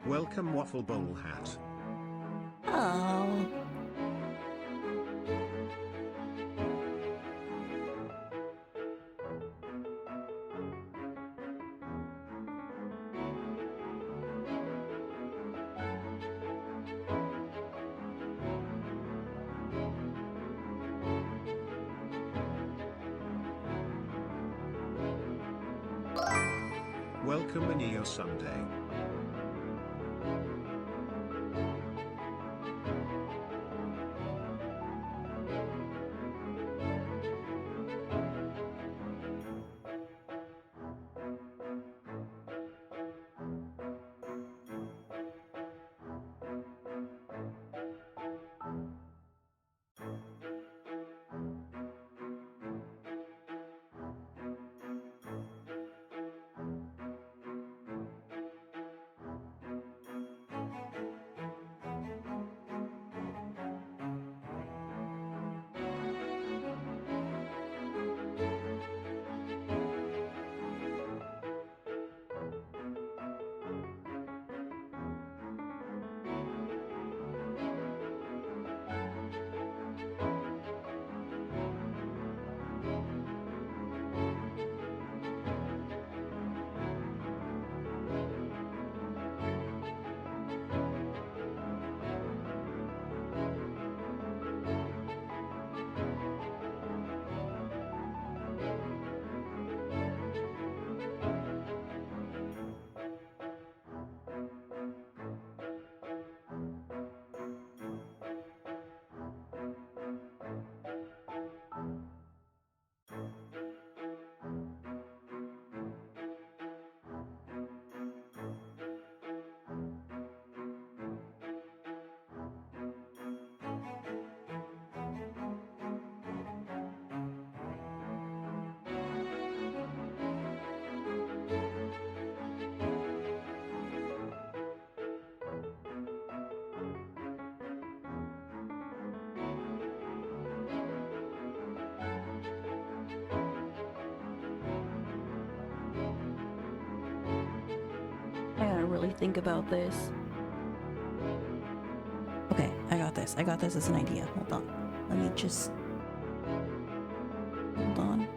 Welcome Waffle Bowl Hat. Oh. Welcome Anio Sunday. I gotta really think about this. Okay, I got this. I got this as an idea. Hold on. Let me just... Hold on.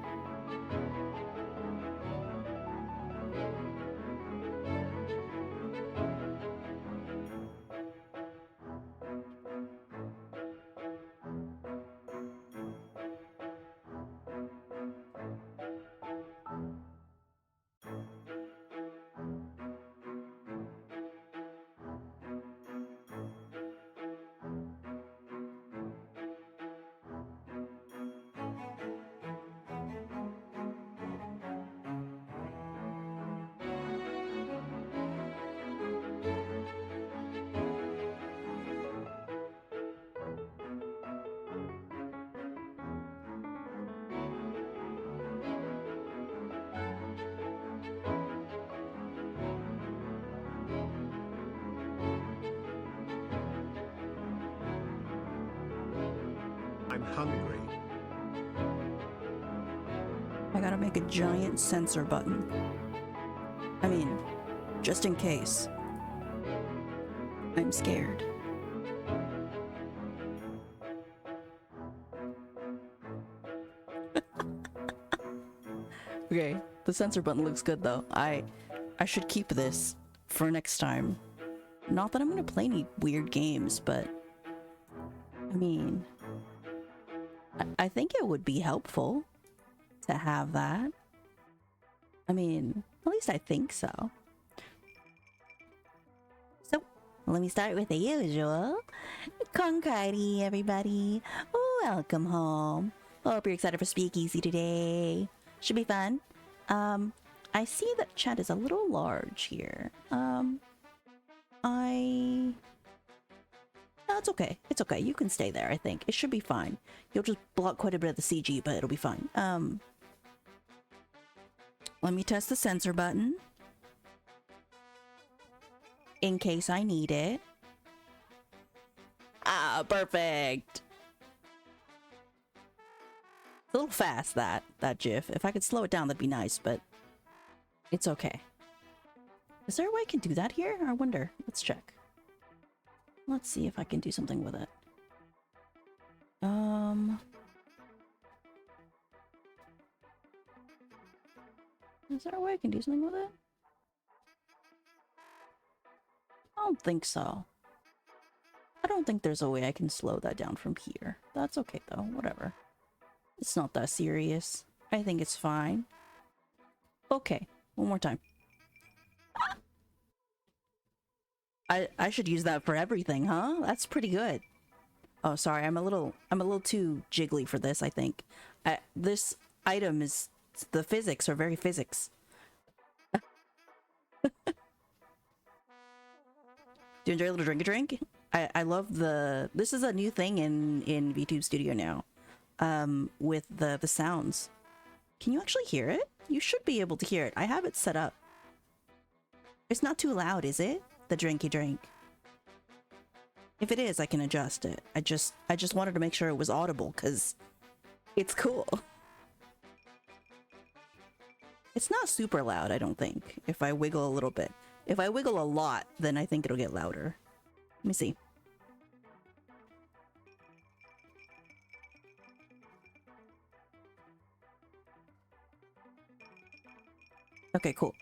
I'm hungry. I gotta make a giant sensor button. I mean, just in case. I'm scared. Okay, the sensor button looks good though. I should keep this for next time. Not that I'm gonna play any weird games, but I mean, I think it would be helpful to have that. I mean, at least I think so. So, let me start with the usual. Concardi, everybody. Welcome home. Hope you're excited for Speakeasy today. Should be fun. I see that chat is a little large here. No, it's okay. It's okay. You can stay there, I think. It should be fine. You'll just block quite a bit of the CG, but it'll be fine. Let me test the sensor button. In case I need it. Ah, perfect. It's a little fast, that GIF. If I could slow it down, that'd be nice, but it's okay. Is there a way I can do that here? I wonder. Let's check. Let's see if I can do something with it. Is there a way I can do something with it? I don't think so. I don't think there's a way I can slow that down from here. That's okay though, whatever. It's not that serious. I think it's fine. Okay, one more time. I should use that for everything, huh? That's pretty good. Oh, sorry, I'm a little too jiggly for this, I think. This item is, the physics are very physics. Do you enjoy a little drink? I love this is a new thing in VTube Studio now. With the sounds. Can you actually hear it? You should be able to hear it. I have it set up. It's not too loud, is it? The drinky drink. If it is, I can adjust it. I just wanted to make sure it was audible because it's cool. It's not super loud, I don't think, if I wiggle a little bit. If I wiggle a lot, then I think it'll get louder. Let me see. Okay, cool.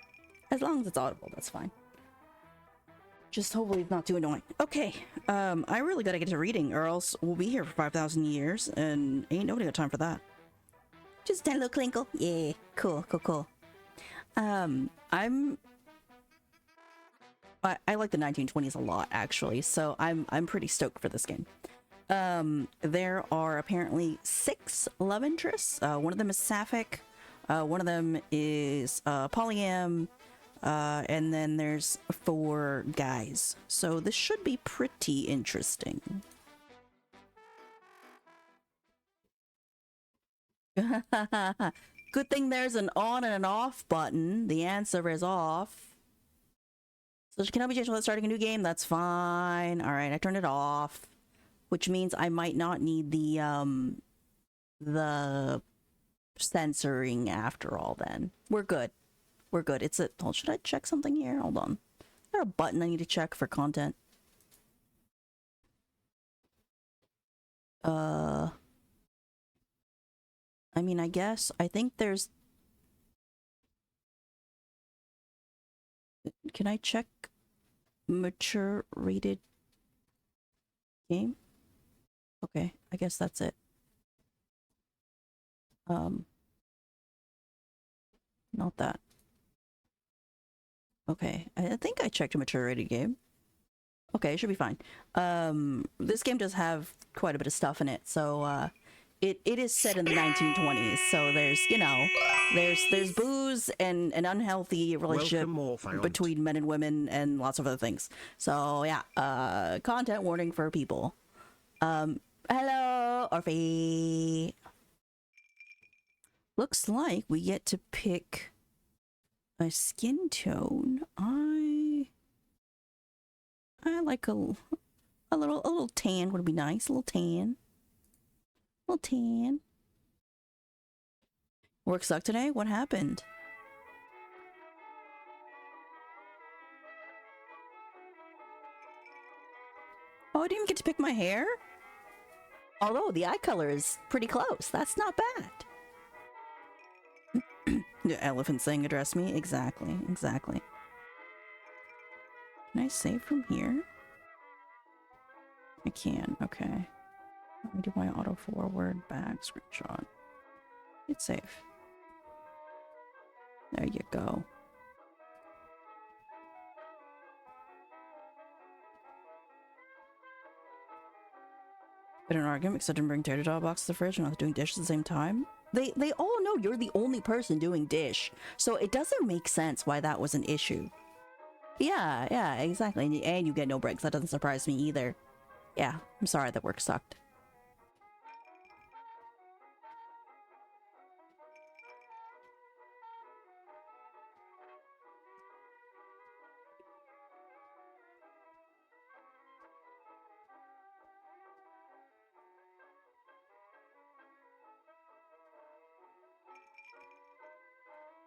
As long as it's audible, that's fine. Just hopefully it's not too annoying. Okay, I really gotta get to reading or else we'll be here for 5,000 years and ain't nobody got time for that. Just a little clinkle. Yeah, cool. I like the 1920s a lot, actually, so I'm pretty stoked for this game. There are apparently 6 love interests. One of them is sapphic, one of them is polyam, and then there's 4 guys. So this should be pretty interesting. Good thing there's an on and an off button. The answer is off. So she cannot be changed without starting a new game. That's fine. All right, I turned it off, which means I might not need the censoring after all. Then we're good. We're good. It's a. Oh, should I check something here? Hold on. Is there a button I need to check for content? I mean, I guess. I think there's. Can I check mature rated game? Okay, I guess that's it. Not that. Okay, I think I checked a mature rated game. Okay, it should be fine. This game does have quite a bit of stuff in it, so it is set in the 1920s. So there's, you know, there's booze and an unhealthy relationship between men and women and lots of other things. So yeah, content warning for people. Hello, Orphe. Looks like we get to pick a skin tone. I like a little tan would be nice. A little tan. Work sucked today? What happened? Oh, I didn't even get to pick my hair? Although the eye color is pretty close. That's not bad. The elephant saying address me? Exactly. Can I save from here? I can, okay. Let me do my auto forward back screenshot. It's safe. There you go. Been an argument because I didn't bring tater tot box to the fridge and I was doing dishes at the same time. They all know you're the only person doing dish, so it doesn't make sense why that was an issue. Yeah, exactly. And you get no breaks. That doesn't surprise me either. Yeah, I'm sorry that work sucked.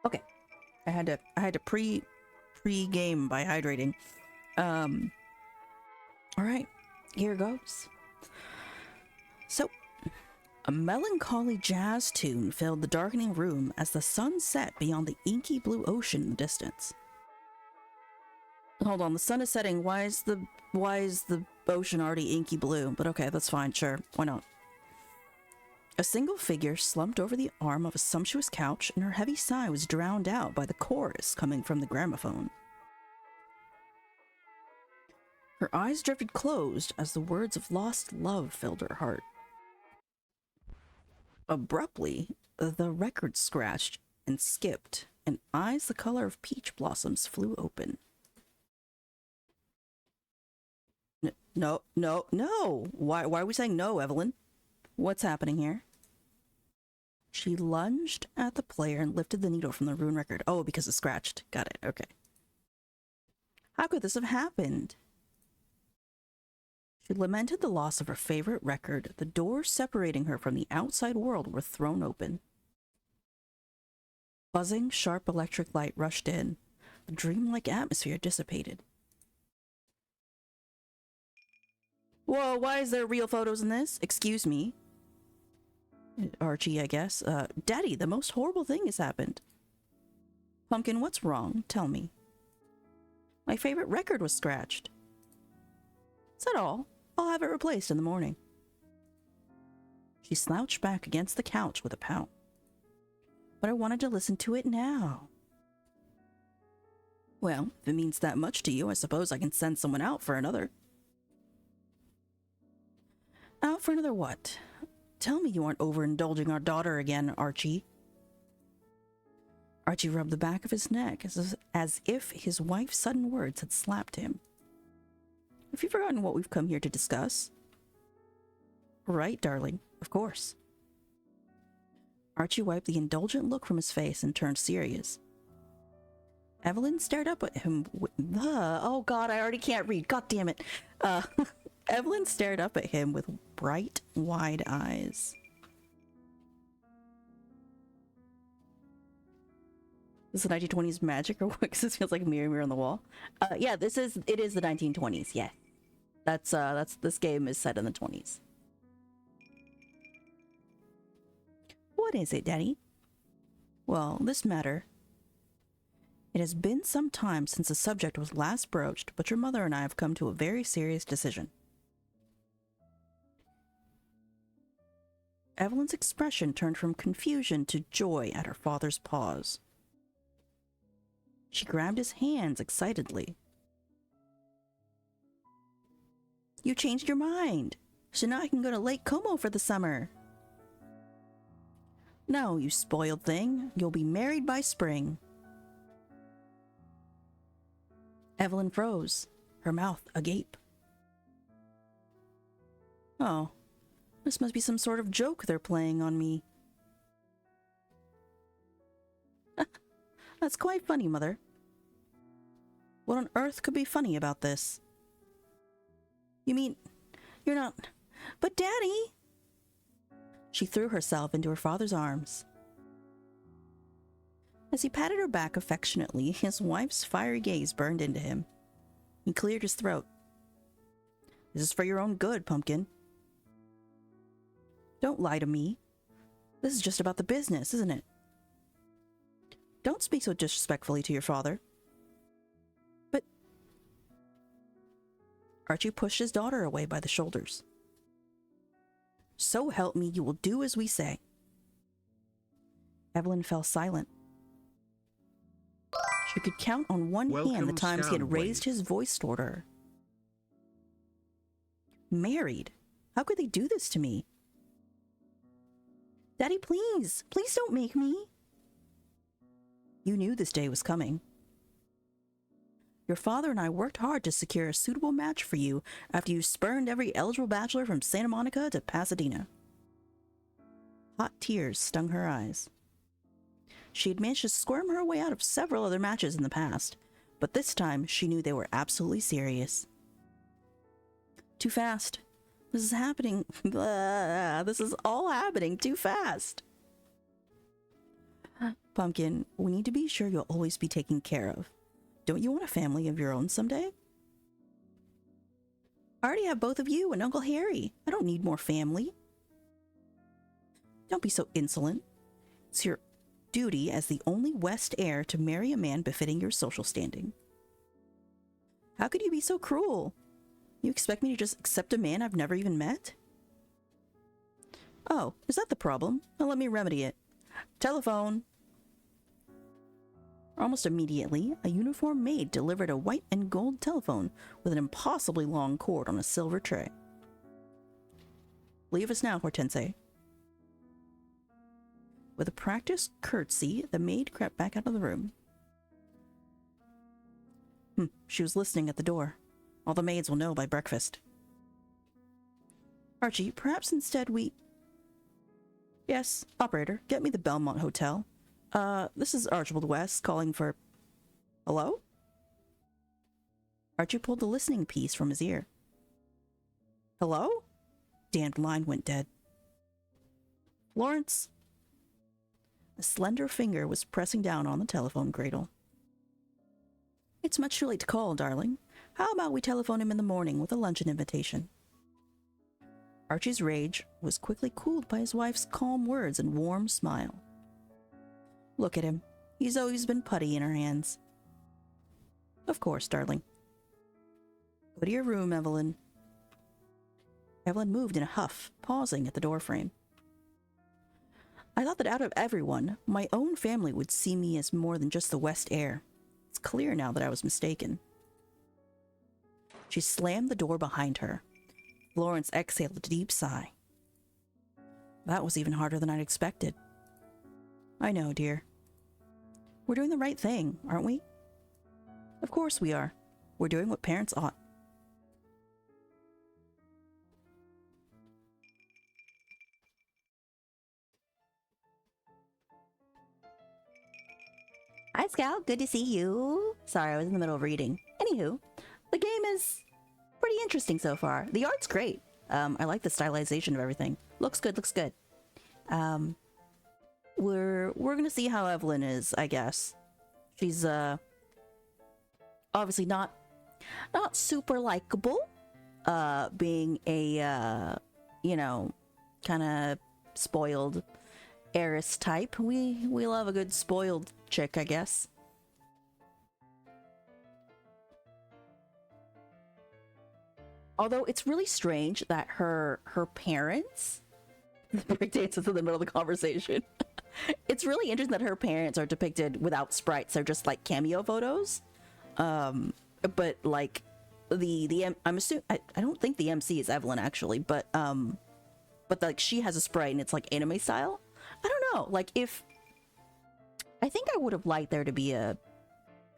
Okay, I had to pre-game by hydrating. Alright, here goes. So, a melancholy jazz tune filled the darkening room as the sun set beyond the inky blue ocean in the distance. Hold on, the sun is setting. Why is the ocean already inky blue? But okay, that's fine, sure. Why not? A single figure slumped over the arm of a sumptuous couch, and her heavy sigh was drowned out by the chorus coming from the gramophone. Her eyes drifted closed as the words of lost love filled her heart. Abruptly, the record scratched and skipped, and eyes the color of peach blossoms flew open. No. Why are we saying no, Evelyn? What's happening here? She lunged at the player and lifted the needle from the rune record. Oh, because it scratched. Got it. Okay. How could this have happened? She lamented the loss of her favorite record. The doors separating her from the outside world were thrown open. Buzzing, sharp electric light rushed in. The dreamlike atmosphere dissipated. Whoa, why is there real photos in this? Excuse me. Archie, I guess. Daddy, the most horrible thing has happened. Pumpkin, what's wrong? Tell me. My favorite record was scratched. Is that all? I'll have it replaced in the morning. She slouched back against the couch with a pout. But I wanted to listen to it now. Well, if it means that much to you, I suppose I can send someone out for another. Out for another what? Tell me you aren't overindulging our daughter again, Archie. Archie rubbed the back of his neck as if his wife's sudden words had slapped him. Have you forgotten what we've come here to discuss? Right, darling, of course. Archie wiped the indulgent look from his face and turned serious. Evelyn stared up at him oh god, I already can't read. God damn it. Evelyn stared up at him with bright, wide eyes. Is the 1920s magic or what? Because this feels like a mirror on the wall. Yeah, it is the 1920s. Yeah, that's this game is set in the 20s. What is it, Daddy? Well, this matter. It has been some time since the subject was last broached, but your mother and I have come to a very serious decision. Evelyn's expression turned from confusion to joy at her father's pause. She grabbed his hands excitedly. You changed your mind, so now I can go to Lake Como for the summer. No, you spoiled thing. You'll be married by spring. Evelyn froze, her mouth agape. Oh, this must be some sort of joke they're playing on me. That's quite funny, Mother. What on earth could be funny about this? You mean, you're not... But Daddy! She threw herself into her father's arms. As he patted her back affectionately, his wife's fiery gaze burned into him. He cleared his throat. This is for your own good, Pumpkin. Don't lie to me. This is just about the business, isn't it? Don't speak so disrespectfully to your father. But... Archie pushed his daughter away by the shoulders. So help me, you will do as we say. Evelyn fell silent. She could count on one hand the times he had raised his voice toward her. Married? How could they do this to me? Daddy, please! Please don't make me! You knew this day was coming. Your father and I worked hard to secure a suitable match for you after you spurned every eligible bachelor from Santa Monica to Pasadena. Hot tears stung her eyes. She had managed to squirm her way out of several other matches in the past, but this time she knew they were absolutely serious. Too fast. This is happening. This is all happening too fast. Pumpkin, we need to be sure you'll always be taken care of. Don't you want a family of your own someday? I already have both of you and Uncle Harry. I don't need more family. Don't be so insolent. It's your duty as the only West heir to marry a man befitting your social standing. How could you be so cruel? You expect me to just accept a man I've never even met? Oh, is that the problem? Well, let me remedy it. Telephone. Almost immediately, a uniformed maid delivered a white and gold telephone with an impossibly long cord on a silver tray. Leave us now, Hortense. With a practiced curtsy, the maid crept back out of the room. She was listening at the door. All the maids will know by breakfast. Archie, perhaps instead we... Yes, operator, get me the Belmont Hotel. This is Archibald West calling for... Hello? Archie pulled the listening piece from his ear. Hello? Damned line went dead. Lawrence? A slender finger was pressing down on the telephone cradle. It's much too late to call, darling. How about we telephone him in the morning with a luncheon invitation? Archie's rage was quickly cooled by his wife's calm words and warm smile. Look at him. He's always been putty in her hands. Of course, darling. Go to your room, Evelyn. Evelyn moved in a huff, pausing at the doorframe. I thought that out of everyone, my own family would see me as more than just the West heir. It's clear now that I was mistaken. She slammed the door behind her. Lawrence exhaled a deep sigh. That was even harder than I'd expected. I know, dear. We're doing the right thing, aren't we? Of course we are. We're doing what parents ought. Hi, Scout. Good to see you. Sorry, I was in the middle of reading. Anywho, the game is pretty interesting so far. The art's great. I like the stylization of everything. Looks good, looks good. We're gonna see how Evelyn is, I guess. She's obviously not super likable. Being a you know, kind of spoiled heiress type. We love a good spoiled chick, I guess. Although it's really strange that her parents breakdances in the middle of the conversation. It's really interesting that her parents are depicted without sprites. They're just like cameo photos. But like I'm assuming I don't think the MC is Evelyn actually, but like she has a sprite and it's like anime style. I don't know. Like I think I would have liked there to be a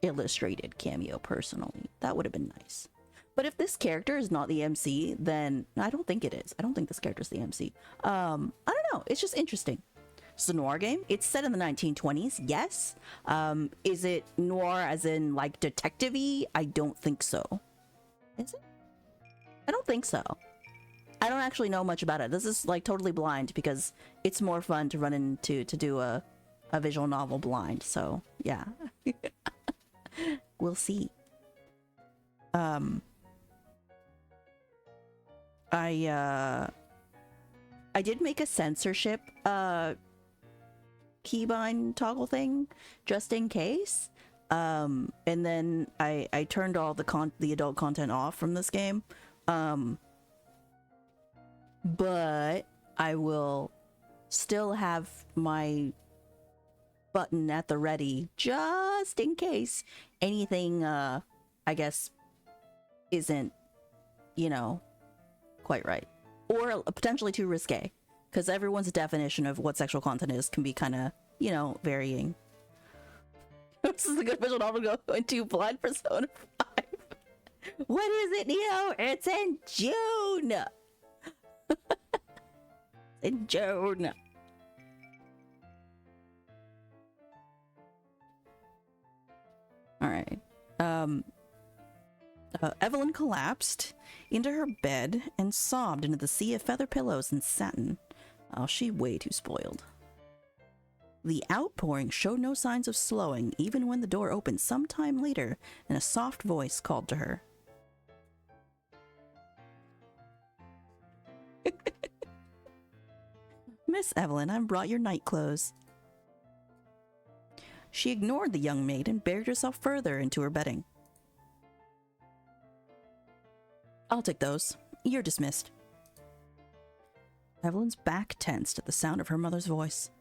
illustrated cameo personally. That would have been nice. But if this character is not the MC, then I don't think it is. I don't think this character is the MC. I don't know. It's just interesting. It's a noir game. It's set in the 1920s. Yes. Is it noir as in like detective-y? I don't think so. Is it? I don't think so. I don't actually know much about it. This is like totally blind because it's more fun to run into to do a visual novel blind. So yeah. We'll see. I did make a censorship keybind toggle thing just in case. And then I turned all the adult content off from this game. But I will still have my button at the ready just in case anything I guess isn't, you know, quite right or potentially too risque, because everyone's definition of what sexual content is can be kind of, you know, varying. This is a good visual novel going to Blind Persona 5. What is it, Neo? It's in June. In June. All right. Evelyn collapsed into her bed and sobbed into the sea of feather pillows and satin. Oh, she way too spoiled. The outpouring showed no signs of slowing, even when the door opened some time later and a soft voice called to her. Miss Evelyn, I've brought your night clothes. She ignored the young maid and buried herself further into her bedding. I'll take those. You're dismissed. Evelyn's back tensed at the sound of her mother's voice.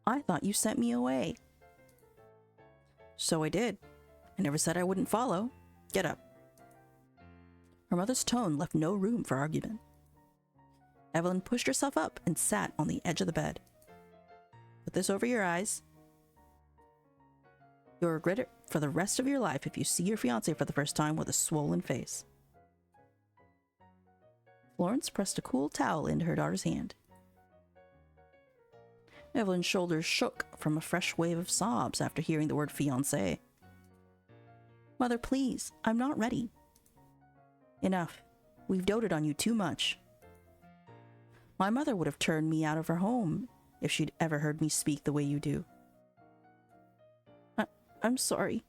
I thought you sent me away. So I did. I never said I wouldn't follow. Get up. Her mother's tone left no room for argument. Evelyn pushed herself up and sat on the edge of the bed. Put this over your eyes. You'll regret it for the rest of your life if you see your fiancé for the first time with a swollen face. Florence pressed a cool towel into her daughter's hand. Evelyn's shoulders shook from a fresh wave of sobs after hearing the word fiancé. Mother, please, I'm not ready. Enough. We've doted on you too much. My mother would have turned me out of her home if she'd ever heard me speak the way you do. I'm sorry.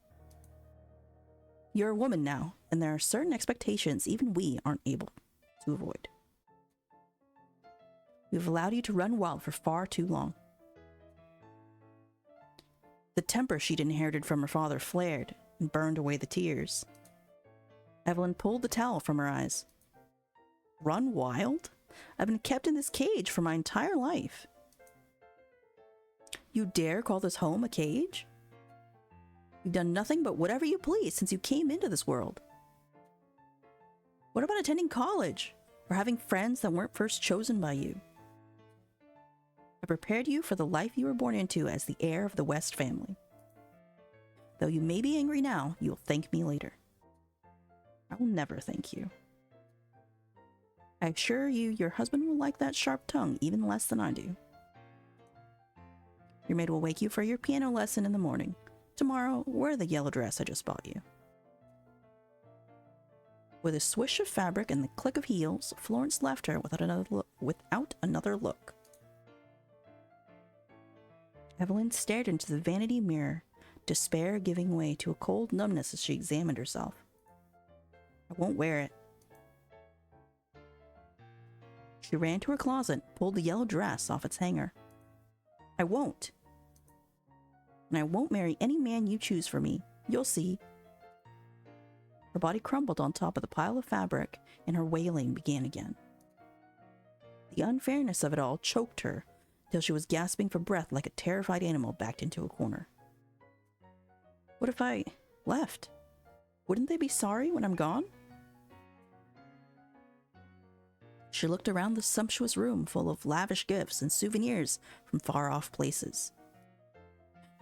You're a woman now, and there are certain expectations even we aren't able to avoid. We've allowed you to run wild for far too long. The temper she'd inherited from her father flared and burned away the tears. Evelyn pulled the towel from her eyes. Run wild? I've been kept in this cage for my entire life. You dare call this home a cage? You've done nothing but whatever you please since you came into this world. What about attending college or having friends that weren't first chosen by you? I prepared you for the life you were born into as the heir of the West family. Though you may be angry now, you'll thank me later. I will never thank you. I assure you, your husband will like that sharp tongue even less than I do. Your maid will wake you for your piano lesson in the morning. Tomorrow, wear the yellow dress I just bought you. With a swish of fabric and the click of heels, Florence left her without another look. Evelyn stared into the vanity mirror, despair giving way to a cold numbness as she examined herself. I won't wear it. She ran to her closet, pulled the yellow dress off its hanger. I won't. And I won't marry any man you choose for me. You'll see. Her body crumbled on top of the pile of fabric, and her wailing began again. The unfairness of it all choked her, till she was gasping for breath like a terrified animal backed into a corner. What if I left? Wouldn't they be sorry when I'm gone? She looked around the sumptuous room full of lavish gifts and souvenirs from far-off places.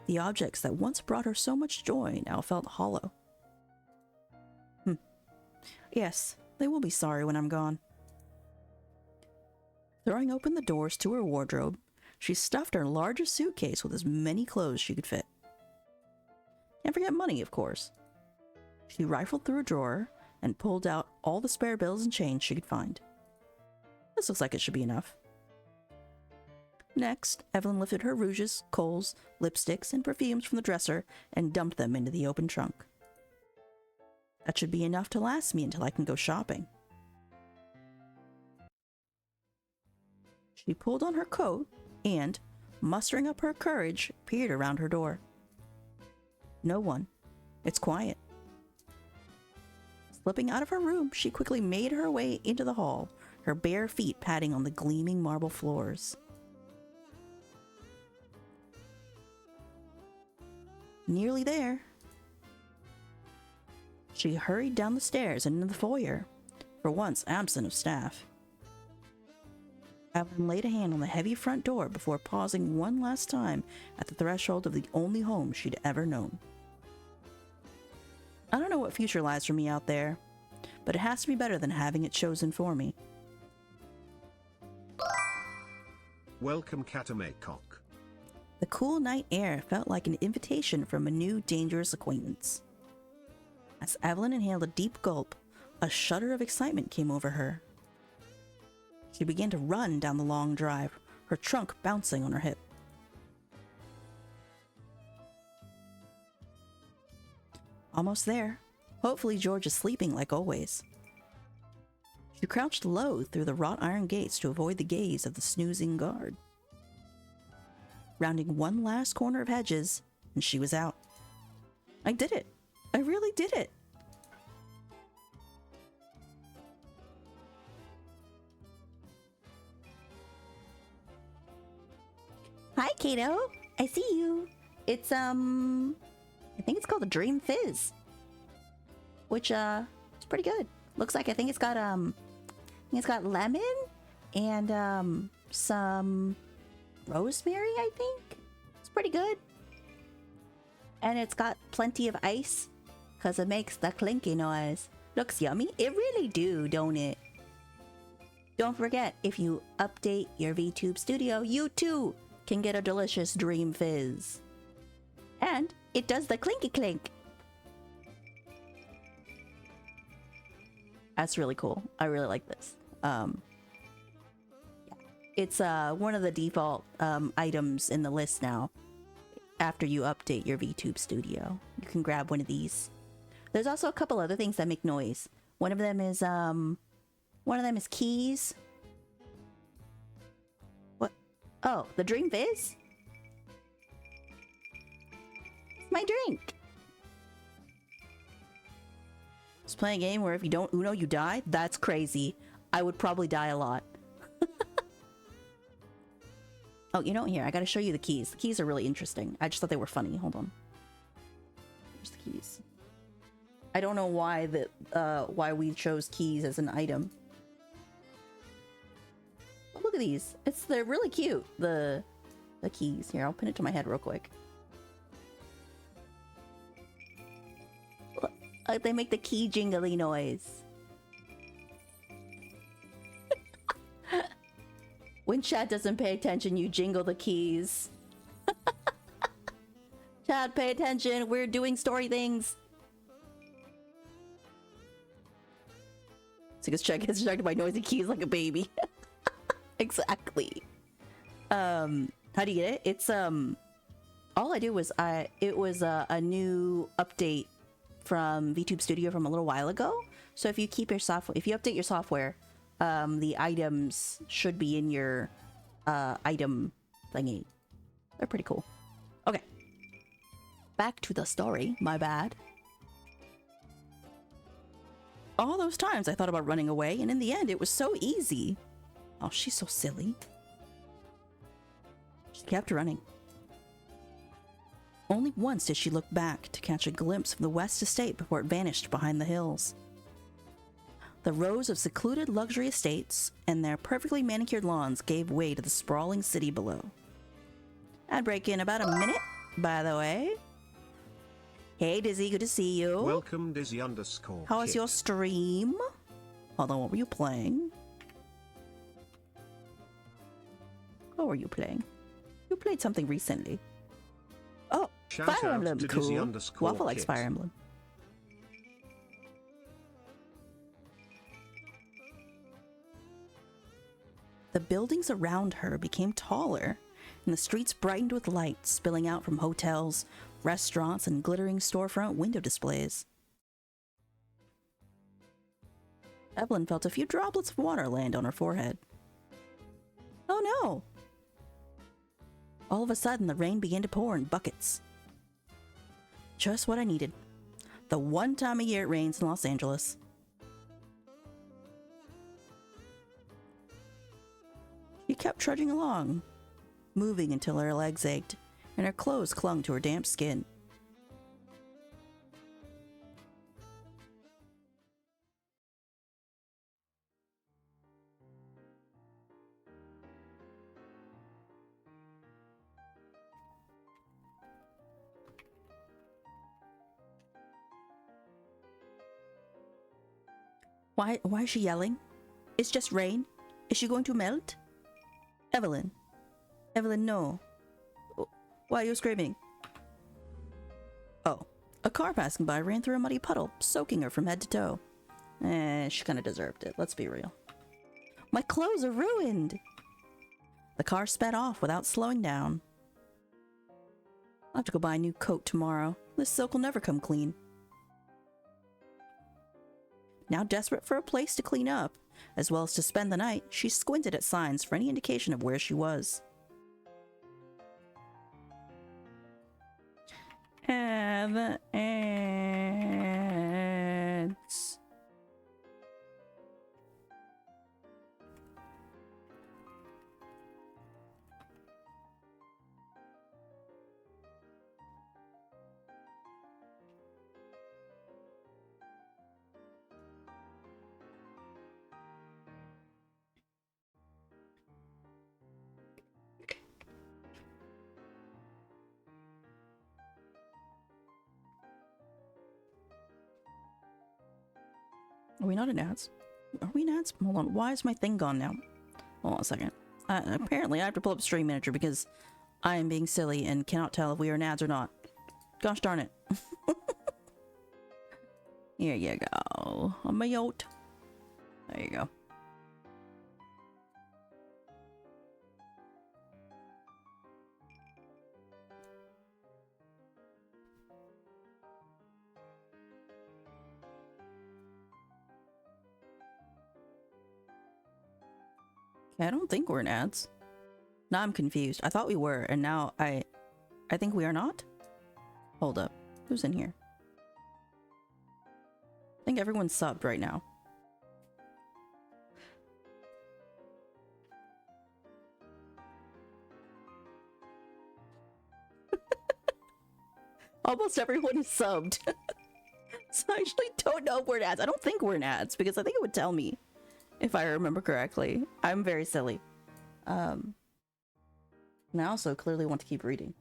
The objects that once brought her so much joy now felt hollow. Yes, they will be sorry when I'm gone. Throwing open the doors to her wardrobe, she stuffed her largest suitcase with as many clothes she could fit. Can't forget money, of course. She rifled through a drawer and pulled out all the spare bills and change she could find. This looks like it should be enough. Next, Evelyn lifted her rouges, kohls, lipsticks, and perfumes from the dresser and dumped them into the open trunk. That should be enough to last me until I can go shopping. She pulled on her coat and, mustering up her courage, peered around her door. No one. It's quiet. Slipping out of her room, she quickly made her way into the hall, her bare feet padding on the gleaming marble floors. Nearly there. She hurried down the stairs and into the foyer, for once absent of staff. Evelyn laid a hand on the heavy front door before pausing one last time at the threshold of the only home she'd ever known. I don't know what future lies for me out there, but it has to be better than having it chosen for me. Welcome, Catamaycock. The cool night air felt like an invitation from a new, dangerous acquaintance. As Evelyn inhaled a deep gulp, a shudder of excitement came over her. She began to run down the long drive, her trunk bouncing on her hip. Almost there. Hopefully George is sleeping like always. She crouched low through the wrought iron gates to avoid the gaze of the snoozing guard. Rounding one last corner of hedges, and she was out. I did it. I really did it. Hi, Kato. I see you. It's, I think it's called a Dream Fizz. Which, it's pretty good. Looks like, I think it's got lemon and, some rosemary, I think. It's pretty good. And it's got plenty of ice, because it makes the clinky noise. Looks yummy. It really do, don't it? Don't forget, if you update your VTube Studio, you too can get a delicious Dream Fizz. And it does the clinky clink. That's really cool. I really like this. Yeah. It's one of the default items in the list now. After you update your VTube Studio, you can grab one of these. There's also a couple other things that make noise. One of them is keys. What? Oh, the Dream Fizz? It's my drink. Just playing a game where if you don't Uno, you die? That's crazy. I would probably die a lot. Oh, you know, here, I gotta show you the keys. The keys are really interesting. I just thought they were funny. Hold on. Here's the keys. I don't know why why we chose keys as an item. But look at these. They're really cute. The keys. Here, I'll pin it to my head real quick. Look, they make the key jingly noise. When chat doesn't pay attention, you jingle the keys. Chat, pay attention. We're doing story things. So chat gets distracted by noisy keys like a baby. Exactly. How do you get it? It's all I do was it was a new update from VTube Studio from a little while ago. So if you keep your software, if you update your software, the items should be in your item thingy. They're pretty cool. Okay. Back to the story. My bad. All those times I thought about running away, and in the end, it was so easy. Oh, she's so silly. She kept running. Only once did she look back to catch a glimpse of the West Estate before it vanished behind the hills. The rows of secluded luxury estates and their perfectly manicured lawns gave way to the sprawling city below. I'd break in about a minute, by the way. Hey Dizzy, good to see you. Welcome Dizzy_. How was your stream? Hold on, what were you playing? What were you playing? You played something recently. Oh, Shout Fire out Emblem, to cool. Dizzy_. Waffle likes Fire Emblem. The buildings around her became taller, and the streets brightened with light spilling out from hotels, restaurants, and glittering storefront window displays. Evelyn felt a few droplets of water land on her forehead. Oh no! All of a sudden, the rain began to pour in buckets. Just what I needed. The one time a year it rains in Los Angeles. She kept trudging along, moving until her legs ached, and her clothes clung to her damp skin. Why is she yelling? It's just rain. Is she going to melt? Evelyn. Evelyn, no. Why are you screaming? Oh, a car passing by ran through a muddy puddle, soaking her from head to toe. She kind of deserved it, let's be real. My clothes are ruined! The car sped off without slowing down. I'll have to go buy a new coat tomorrow. This silk will never come clean. Now desperate for a place to clean up, as well as to spend the night, she squinted at signs for any indication of where she was. The ads. Are we not in ads? Are we in ads? Hold on. Why is my thing gone now? Hold on a second. Apparently, I have to pull up Stream Manager because I am being silly and cannot tell if we are in ads or not. Gosh darn it. Here you go. On my yacht. There you go. I don't think we're in ads. Now I'm confused. I thought we were, and now I think we are not? Hold up. Who's in here? I think everyone's subbed right now. Almost everyone is subbed. So I actually don't know if we're in ads. I don't think we're in ads because I think it would tell me if I remember correctly. I'm very silly. And I also clearly want to keep reading.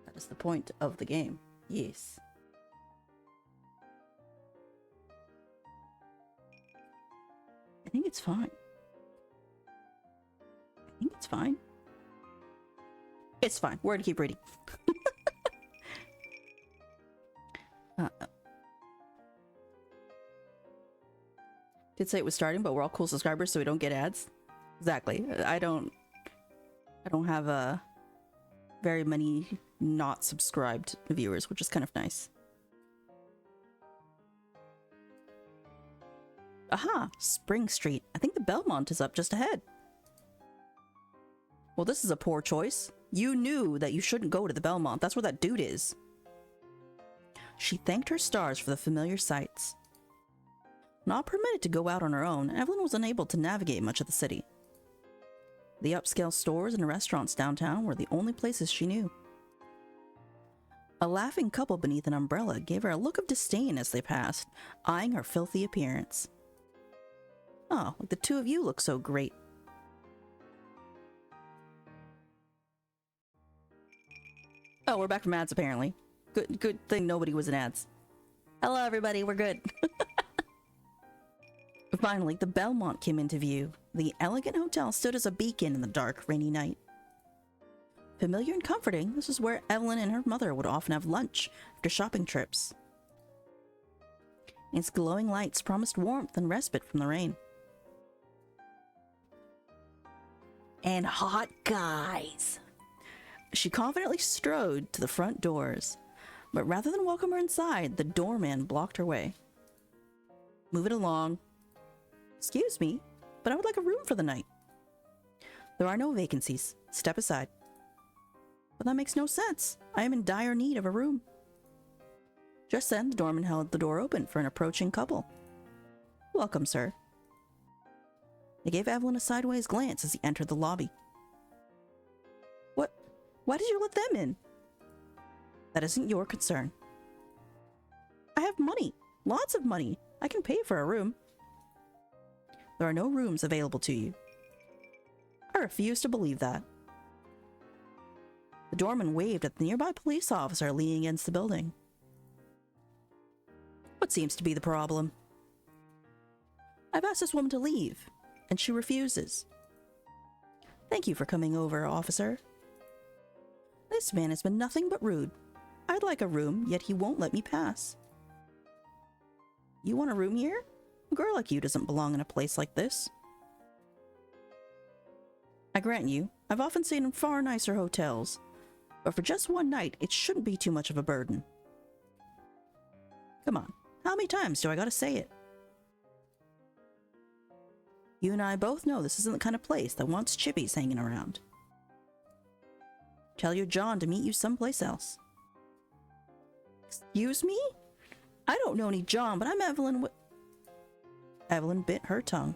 That is the point of the game. Yes. I think it's fine. I think it's fine. It's fine. We're gonna keep reading. Did say it was starting, but we're all cool subscribers, so we don't get ads. Exactly. I don't have very many not subscribed viewers, which is kind of nice. Aha! Spring Street. I think the Belmont is up just ahead. Well, this is a poor choice. You knew that you shouldn't go to the Belmont. That's where that dude is. She thanked her stars for the familiar sights. Not permitted to go out on her own, Evelyn was unable to navigate much of the city. The upscale stores and restaurants downtown were the only places she knew. A laughing couple beneath an umbrella gave her a look of disdain as they passed, eyeing her filthy appearance. Oh, like the two of you look so great. Oh, we're back from ads apparently. Good thing nobody was in ads. Hello everybody, we're good. Finally, the Belmont came into view. The elegant hotel stood as a beacon in the dark, rainy night. Familiar and comforting, this is where Evelyn and her mother would often have lunch after shopping trips. Its glowing lights promised warmth and respite from the rain. And hot guys! She confidently strode to the front doors, but rather than welcome her inside, the doorman blocked her way. Move it along. Excuse me, but I would like a room for the night. There are no vacancies. Step aside. But that makes no sense. I am in dire need of a room. Just then, the doorman held the door open for an approaching couple. Welcome, sir. He gave Evelyn a sideways glance as he entered the lobby. What? Why did you let them in? That isn't your concern. I have money. Lots of money. I can pay for a room. There are no rooms available to you. I refuse to believe that. The doorman waved at the nearby police officer leaning against the building. What seems to be the problem? I've asked this woman to leave, and she refuses. Thank you for coming over, officer. This man has been nothing but rude. I'd like a room, yet he won't let me pass. You want a room here? A girl like you doesn't belong in a place like this. I grant you, I've often stayed in far nicer hotels, but for just one night, it shouldn't be too much of a burden. Come on, How many times do I gotta say it? You and I both know this isn't the kind of place that wants chippies hanging around. Tell your John to meet you someplace else. Excuse me? I don't know any John, but I'm Evelyn. Evelyn bit her tongue.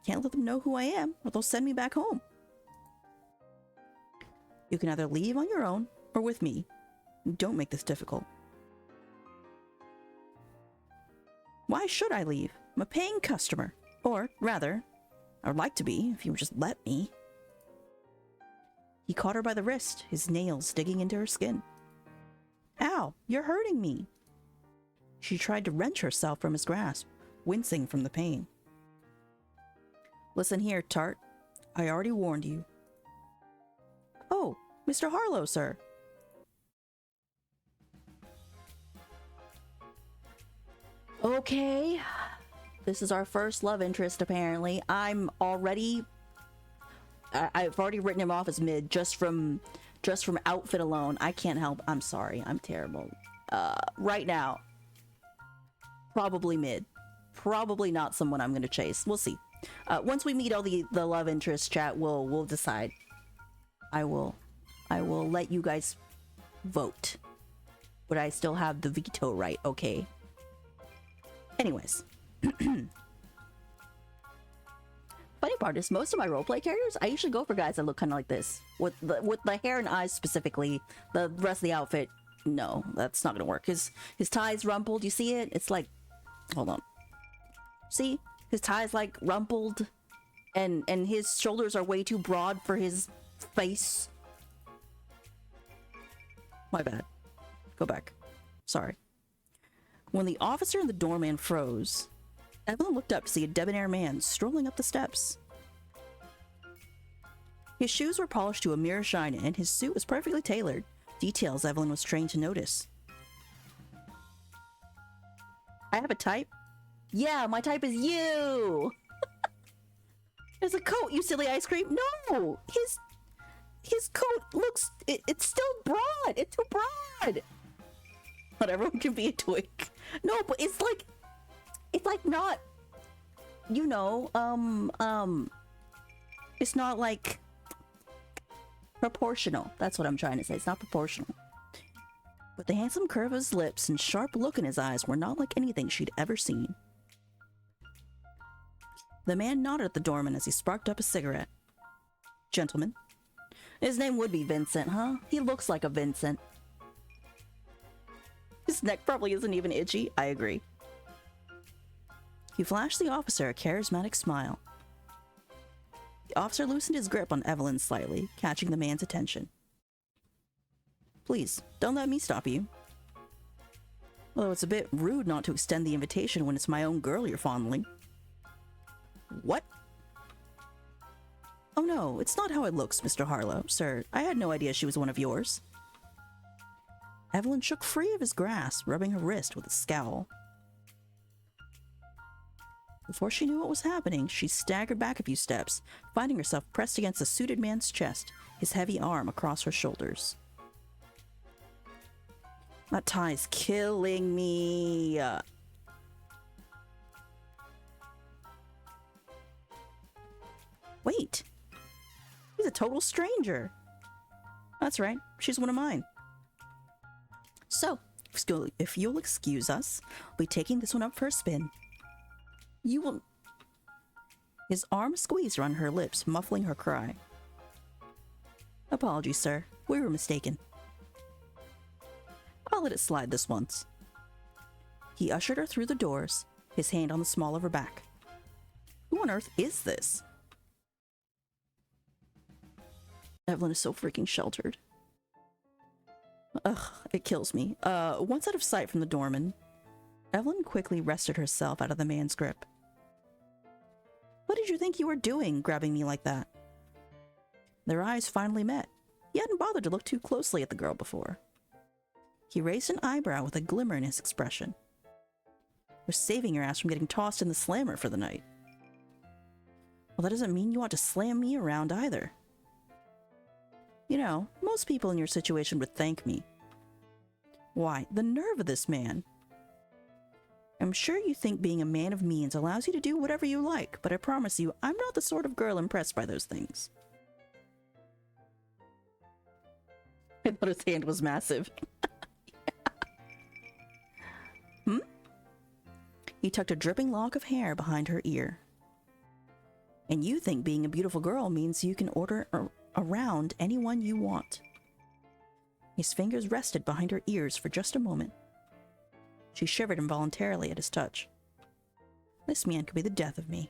Can't let them know who I am, or they'll send me back home. You can either leave on your own, or with me. Don't make this difficult. Why should I leave? I'm a paying customer. Or, rather, I would like to be, if you would just let me. He caught her by the wrist, his nails digging into her skin. Ow, you're hurting me. She tried to wrench herself from his grasp, wincing from the pain. Listen here, Tart. I already warned you. Oh, Mr. Harlow, sir. Okay. This is our first love interest, apparently. I've already written him off as mid just from outfit alone. I can't help. I'm sorry. I'm terrible. Right now, probably mid. Probably not someone I'm going to chase. We'll see. Once we meet all the love interest chat, we'll decide. I will let you guys vote. But I still have the veto right, okay? Anyways. Funny part is, most of my roleplay characters, I usually go for guys that look kind of like this. With the hair and eyes specifically. The rest of the outfit, no, that's not gonna work. His tie's rumpled, you see it? It's like, hold on. See? His tie's like rumpled, and his shoulders are way too broad for his face. My bad. Go back. Sorry. When the officer and the doorman froze, Evelyn looked up to see a debonair man strolling up the steps. His shoes were polished to a mere shine, and his suit was perfectly tailored, details Evelyn was trained to notice. I have a type? Yeah, my type is you! There's a coat, you silly ice cream! No! His coat looks... It's still broad! It's too broad! Not everyone can be a twig. No, but it's like not, you know, it's not like proportional. That's what I'm trying to say. It's not proportional. But the handsome curve of his lips and sharp look in his eyes were not like anything she'd ever seen. The man nodded at the doorman as he sparked up a cigarette. Gentlemen. His name would be Vincent, huh? He looks like a Vincent. His neck probably isn't even itchy. I agree. He flashed the officer a charismatic smile. The officer loosened his grip on Evelyn slightly, catching the man's attention. Please, don't let me stop you. Although it's a bit rude not to extend the invitation when it's my own girl you're fondling. What? Oh no, it's not how it looks, Mr. Harlow. Sir, I had no idea she was one of yours. Evelyn shook free of his grasp, rubbing her wrist with a scowl. Before she knew what was happening, she staggered back a few steps, finding herself pressed against the suited man's chest, his heavy arm across her shoulders. That tie's killing me. Wait. He's a total stranger. That's right, she's one of mine. So, if you'll excuse us, we'll be taking this one up for a spin. You will... His arm squeezed around her lips, muffling her cry. Apologies, sir. We were mistaken. I'll let it slide this once. He ushered her through the doors, his hand on the small of her back. Who on earth is this? Evelyn is so freaking sheltered. Ugh, it kills me. Once out of sight from the doorman, Evelyn quickly wrested herself out of the man's grip. What did you think you were doing, grabbing me like that? Their eyes finally met. He hadn't bothered to look too closely at the girl before. He raised an eyebrow with a glimmer in his expression. We're saving your ass from getting tossed in the slammer for the night. Well, that doesn't mean you want to slam me around either. You know, most people in your situation would thank me. Why, the nerve of this man. I'm sure you think being a man of means allows you to do whatever you like, but I promise you, I'm not the sort of girl impressed by those things. I thought his hand was massive. Hmm? He tucked a dripping lock of hair behind her ear. And you think being a beautiful girl means you can order around anyone you want. His fingers rested behind her ears for just a moment. She shivered involuntarily at his touch. This man could be the death of me.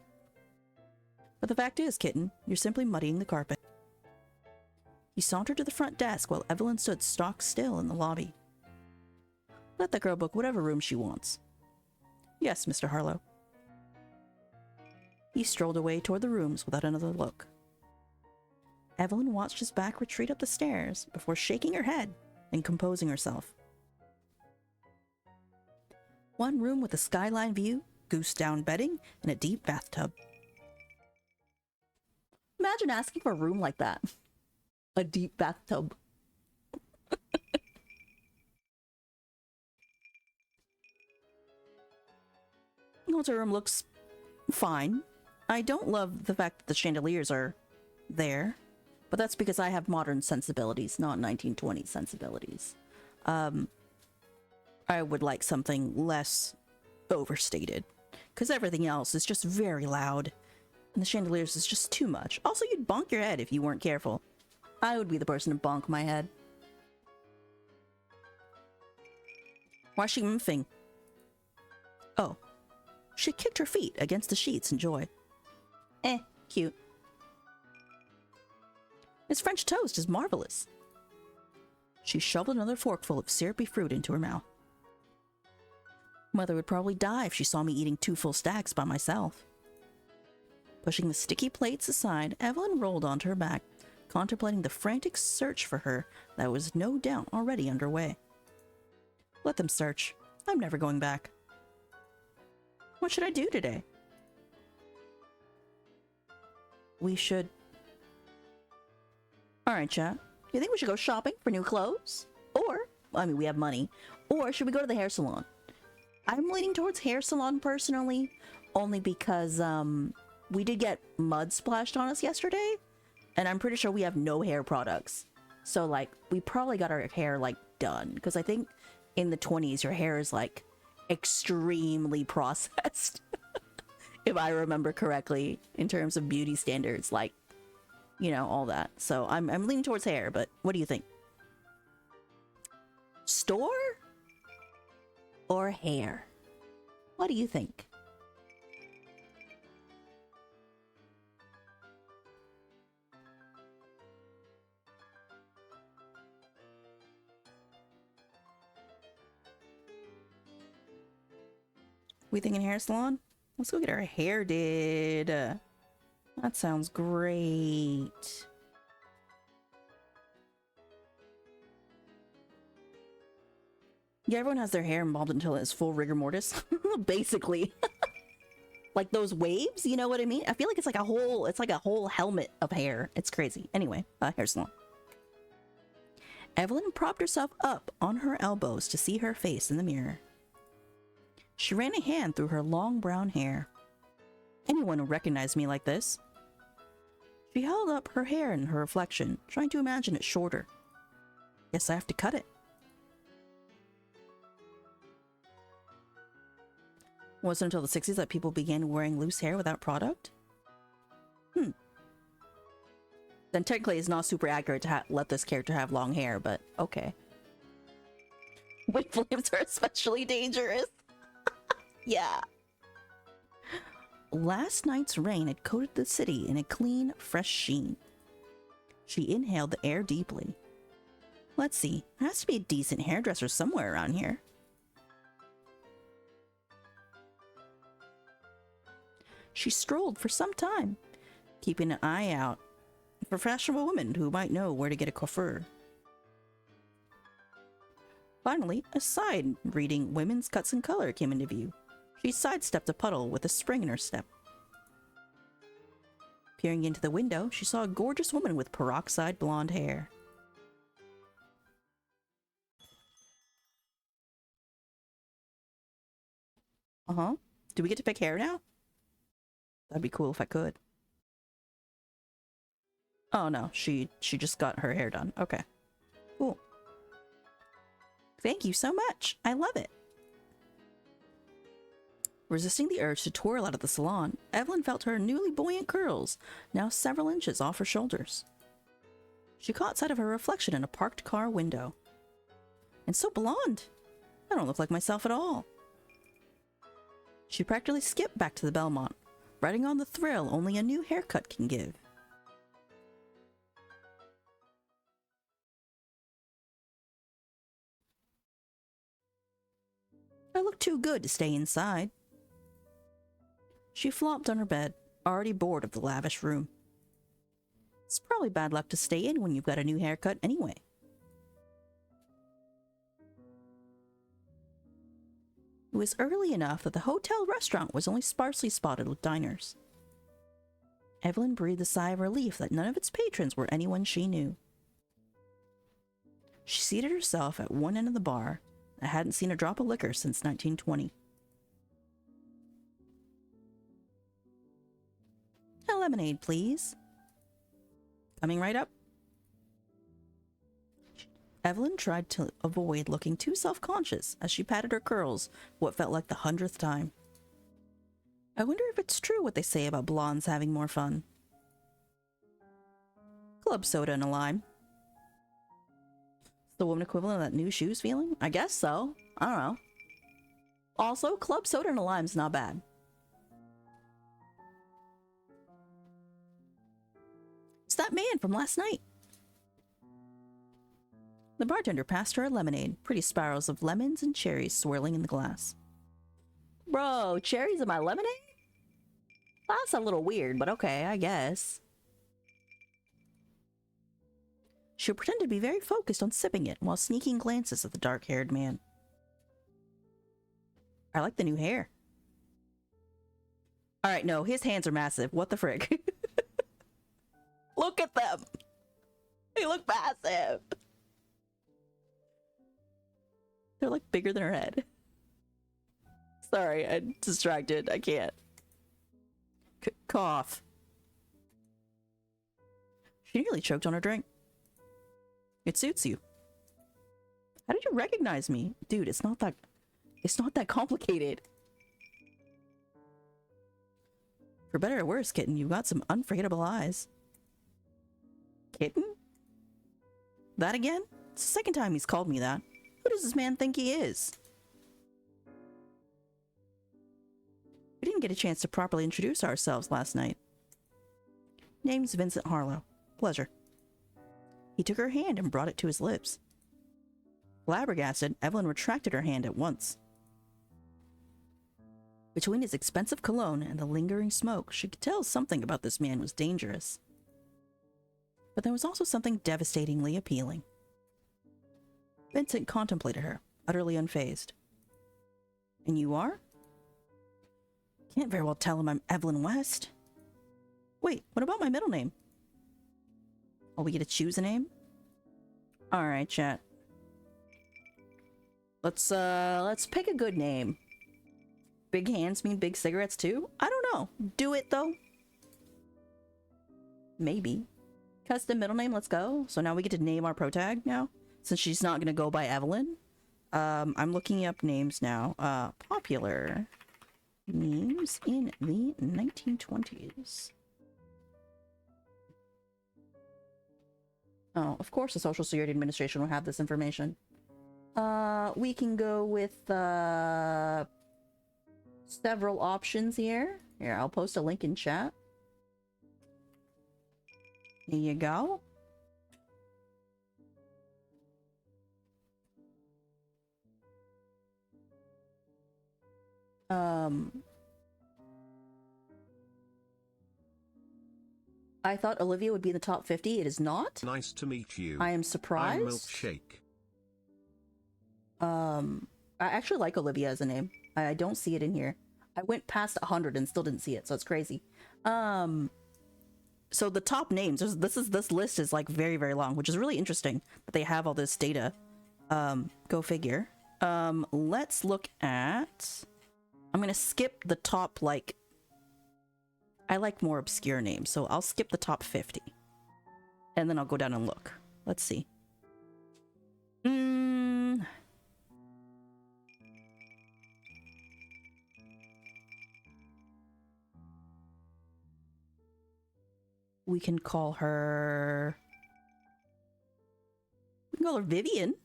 But the fact is, kitten, you're simply muddying the carpet. He sauntered to the front desk while Evelyn stood stock still in the lobby. Let that girl book whatever room she wants. Yes, Mr. Harlow. He strolled away toward the rooms without another look. Evelyn watched his back retreat up the stairs before shaking her head and composing herself. One room with a skyline view, goose-down bedding, and a deep bathtub. Imagine asking for a room like that. A deep bathtub. Hotel room looks fine. I don't love the fact that the chandeliers are there, but that's because I have modern sensibilities, not 1920s sensibilities. I would like something less overstated, because everything else is just very loud, and the chandeliers is just too much. Also, you'd bonk your head if you weren't careful. I would be the person to bonk my head. Why is she moving? Oh. She kicked her feet against the sheets in joy. Cute. His French toast is marvelous. She shoveled another forkful of syrupy fruit into her mouth. Mother would probably die if she saw me eating 2 full stacks by myself. Pushing the sticky plates aside, Evelyn rolled onto her back, contemplating the frantic search for her that was no doubt already underway. Let them search. I'm never going back. What should I do today? We should... Alright, chat. You think we should go shopping for new clothes? Or, I mean, we have money. Or should we go to the hair salon? I'm leaning towards hair salon personally, only because, we did get mud splashed on us yesterday, and I'm pretty sure we have no hair products. So, like, we probably got our hair, like, done. Because I think in the 20s, your hair is, like, extremely processed. If I remember correctly, in terms of beauty standards, like, you know, all that. So I'm leaning towards hair, but what do you think? Store or hair? What do you think? We thinking hair salon? Let's go get our hair did. That sounds great. Yeah, everyone has their hair embalmed until it's full rigor mortis. Basically. Like those waves, you know what I mean? I feel like it's like a whole helmet of hair. It's crazy. Anyway, hair salon. Evelyn propped herself up on her elbows to see her face in the mirror. She ran a hand through her long brown hair. Anyone would recognize me like this. She held up her hair in her reflection, trying to imagine it shorter. Guess I have to cut it. Wasn't until the 60s that people began wearing loose hair without product? Then technically it's not super accurate to let this character have long hair, but okay. Wind flames are especially dangerous. Yeah. Last night's rain had coated the city in a clean, fresh sheen. She inhaled the air deeply. Let's see, there has to be a decent hairdresser somewhere around here. She strolled for some time, keeping an eye out for fashionable women who might know where to get a coiffure. Finally, a sign reading Women's Cuts and Color came into view. She sidestepped a puddle with a spring in her step. Peering into the window, she saw a gorgeous woman with peroxide blonde hair. Uh-huh. Do we get to pick hair now? That'd be cool if I could. Oh no, she just got her hair done. Okay. Cool. Thank you so much. I love it. Resisting the urge to twirl out of the salon, Evelyn felt her newly buoyant curls, now several inches off her shoulders. She caught sight of her reflection in a parked car window. And so blonde! I don't look like myself at all. She practically skipped back to the Belmont, riding on the thrill only a new haircut can give. I look too good to stay inside. She flopped on her bed, already bored of the lavish room. It's probably bad luck to stay in when you've got a new haircut anyway. It was early enough that the hotel restaurant was only sparsely spotted with diners. Evelyn breathed a sigh of relief that none of its patrons were anyone she knew. She seated herself at one end of the bar and hadn't seen a drop of liquor since 1920. A lemonade, please. Coming right up. Evelyn tried to avoid looking too self-conscious as she patted her curls what felt like the 100th time. I wonder if it's true what they say about blondes having more fun. Club soda and a lime. The woman equivalent of that new shoes feeling? I guess so. I don't know. Also, club soda and a lime's not bad. It's that man from last night. The bartender passed her a lemonade, pretty spirals of lemons and cherries swirling in the glass. Bro, cherries in my lemonade? That's a little weird, but okay, I guess. She pretended to be very focused on sipping it while sneaking glances at the dark-haired man. I like the new hair. Alright, no, his hands are massive. What the frick? Look at them! They look massive! They're like bigger than her head. Sorry, I'm distracted. I can't. Cough. She nearly choked on her drink. It suits you. How did you recognize me? Dude, it's not that complicated. For better or worse, kitten, you've got some unforgettable eyes. Kitten? That again? It's the second time he's called me that. Who does this man think he is? We didn't get a chance to properly introduce ourselves last night. Name's Vincent Harlow. Pleasure. He took her hand and brought it to his lips. Flabbergasted, Evelyn retracted her hand at once. Between his expensive cologne and the lingering smoke, she could tell something about this man was dangerous. But there was also something devastatingly appealing. Vincent contemplated her, utterly unfazed. And you are? Can't very well tell him I'm Evelyn West. Wait, what about my middle name? Oh, we get to choose a name? Alright, chat. Let's pick a good name. Big hands mean big cigarettes too? I don't know. Do it though. Maybe. Custom middle name, let's go. So now we get to name our protag now? Since she's not gonna go by Evelyn. I'm looking up names now. Popular names in the 1920s. Oh, of course the Social Security Administration will have this information. We can go with several options here. Here, I'll post a link in chat. There you go. I thought Olivia would be in the top 50. It is not. Nice to meet you. I am surprised. I'm Milkshake. I actually like Olivia as a name. I don't see it in here. I went past 100 and still didn't see it, so it's crazy. So the top names, this list is like very, very long, which is really interesting that they have all this data. Go figure. Let's look at I'm gonna skip the top, like... I like more obscure names, so I'll skip the top 50. And then I'll go down and look. Let's see. We can call her... We can call her Vivian.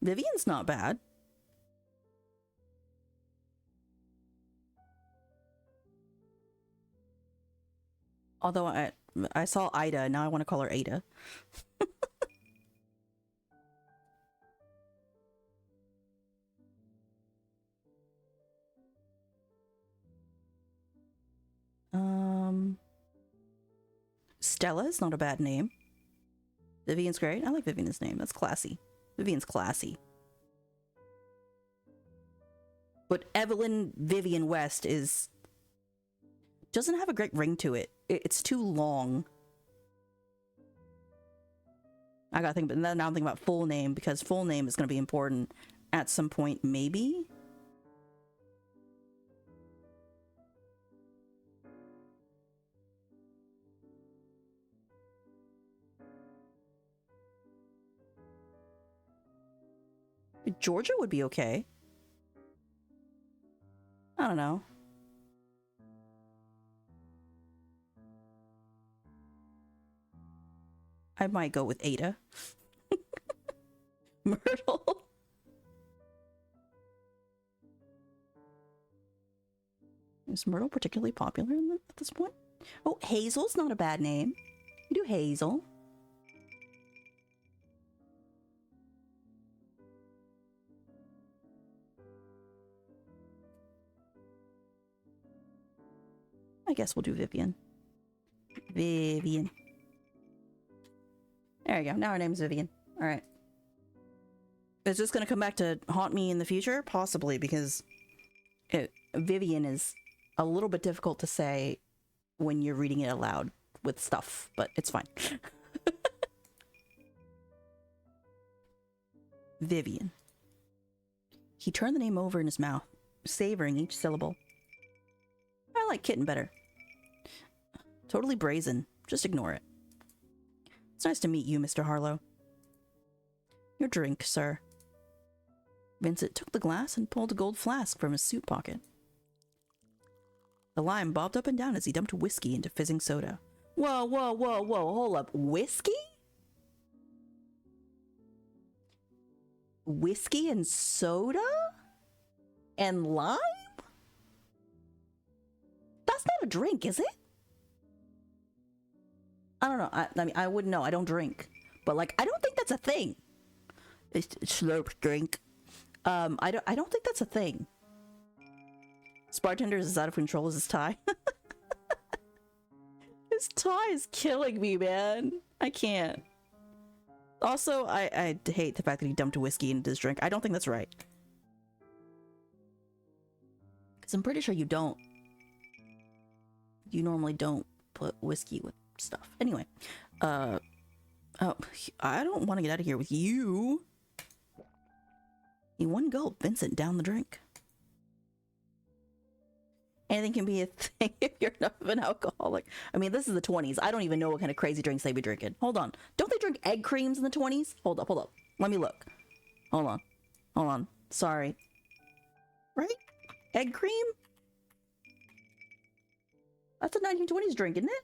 Vivian's not bad. Although I saw Ida, and now I want to call her Ada. Stella's not a bad name. Vivian's great. I like Vivian's name. That's classy. Vivian's classy. But Evelyn Vivian West is... doesn't have a great ring to it. It's too long. I gotta think, but now I'm thinking about full name, because full name is gonna be important at some point, maybe? Georgia would be okay. I don't know. I might go with Ada. Myrtle. Is Myrtle particularly popular at this point? Oh, Hazel's not a bad name. You do Hazel. I guess we'll do Vivian. Vivian. There you go. Now her name's Vivian. Alright. Is this going to come back to haunt me in the future? Possibly, because Vivian is a little bit difficult to say when you're reading it aloud with stuff, but it's fine. Vivian. He turned the name over in his mouth, savoring each syllable. I like Kitten better. Totally brazen. Just ignore it. It's nice to meet you, Mr. Harlow. Your drink, sir. Vincent took the glass and pulled a gold flask from his suit pocket. The lime bobbed up and down as he dumped whiskey into fizzing soda. Whoa, whoa, whoa, whoa, hold up. Whiskey? Whiskey and soda? And lime? That's not a drink, is it? I don't know. I mean, I wouldn't know. I don't drink. But, like, I don't think that's a thing. It's slurp drink. I don't think that's a thing. This bartender is as out of control as his tie. His tie is killing me, man. I can't. Also, I hate the fact that he dumped whiskey into his drink. I don't think that's right. Because I'm pretty sure you don't. You normally don't put whiskey with stuff. Anyway, oh, I don't want to get out of here with you. In one gulp, Vincent downed the drink. Anything can be a thing if you're not an alcoholic. I mean, this is the 20s. I don't even know what kind of crazy drinks they be drinking. Hold on. Don't they drink egg creams in the 20s? Hold up, hold up. Let me look. Hold on. Hold on. Sorry. Right? Egg cream? That's a 1920s drink, isn't it?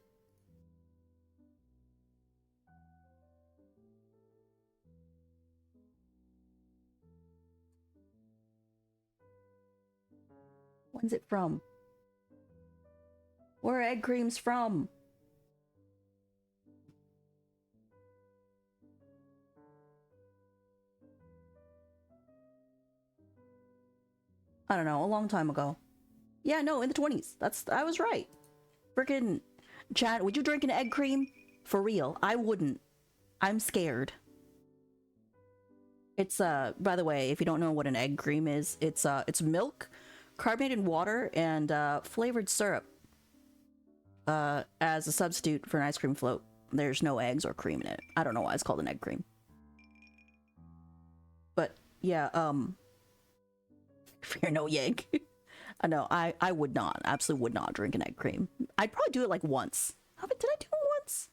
When's it from? Where are egg creams from? I don't know, a long time ago. Yeah, no, in the 20s. I was right. Frickin' Chad, would you drink an egg cream? For real, I wouldn't. I'm scared. It's, by the way, if you don't know what an egg cream is, it's milk, carbonated water, and, flavored syrup. As a substitute for an ice cream float. There's no eggs or cream in it. I don't know why it's called an egg cream. But, yeah, fear no yank. No, I would not, absolutely would not drink an egg cream. I'd probably do it like once. Did I do it once?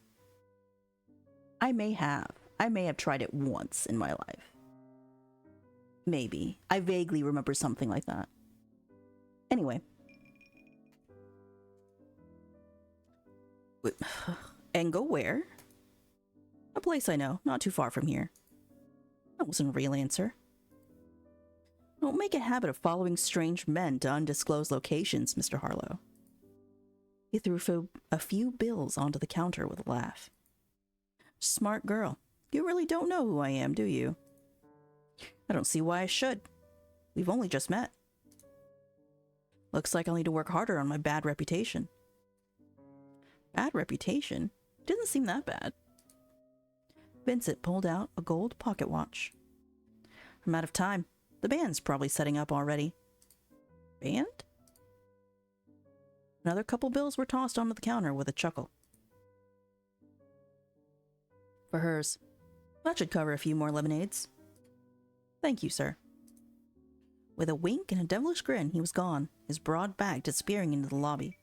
I may have tried it once in my life. Maybe. I vaguely remember something like that. Anyway. And go where? A place I know, not too far from here. That wasn't a real answer. Don't make a habit of following strange men to undisclosed locations, Mr. Harlow. He threw a few bills onto the counter with a laugh. Smart girl. You really don't know who I am, do you? I don't see why I should. We've only just met. Looks like I'll need to work harder on my bad reputation. Bad reputation? Didn't seem that bad. Vincent pulled out a gold pocket watch. I'm out of time. The band's probably setting up already. Band? Another couple bills were tossed onto the counter with a chuckle. For hers. That should cover a few more lemonades. Thank you, sir. With a wink and a devilish grin, he was gone, his broad back disappearing into the lobby.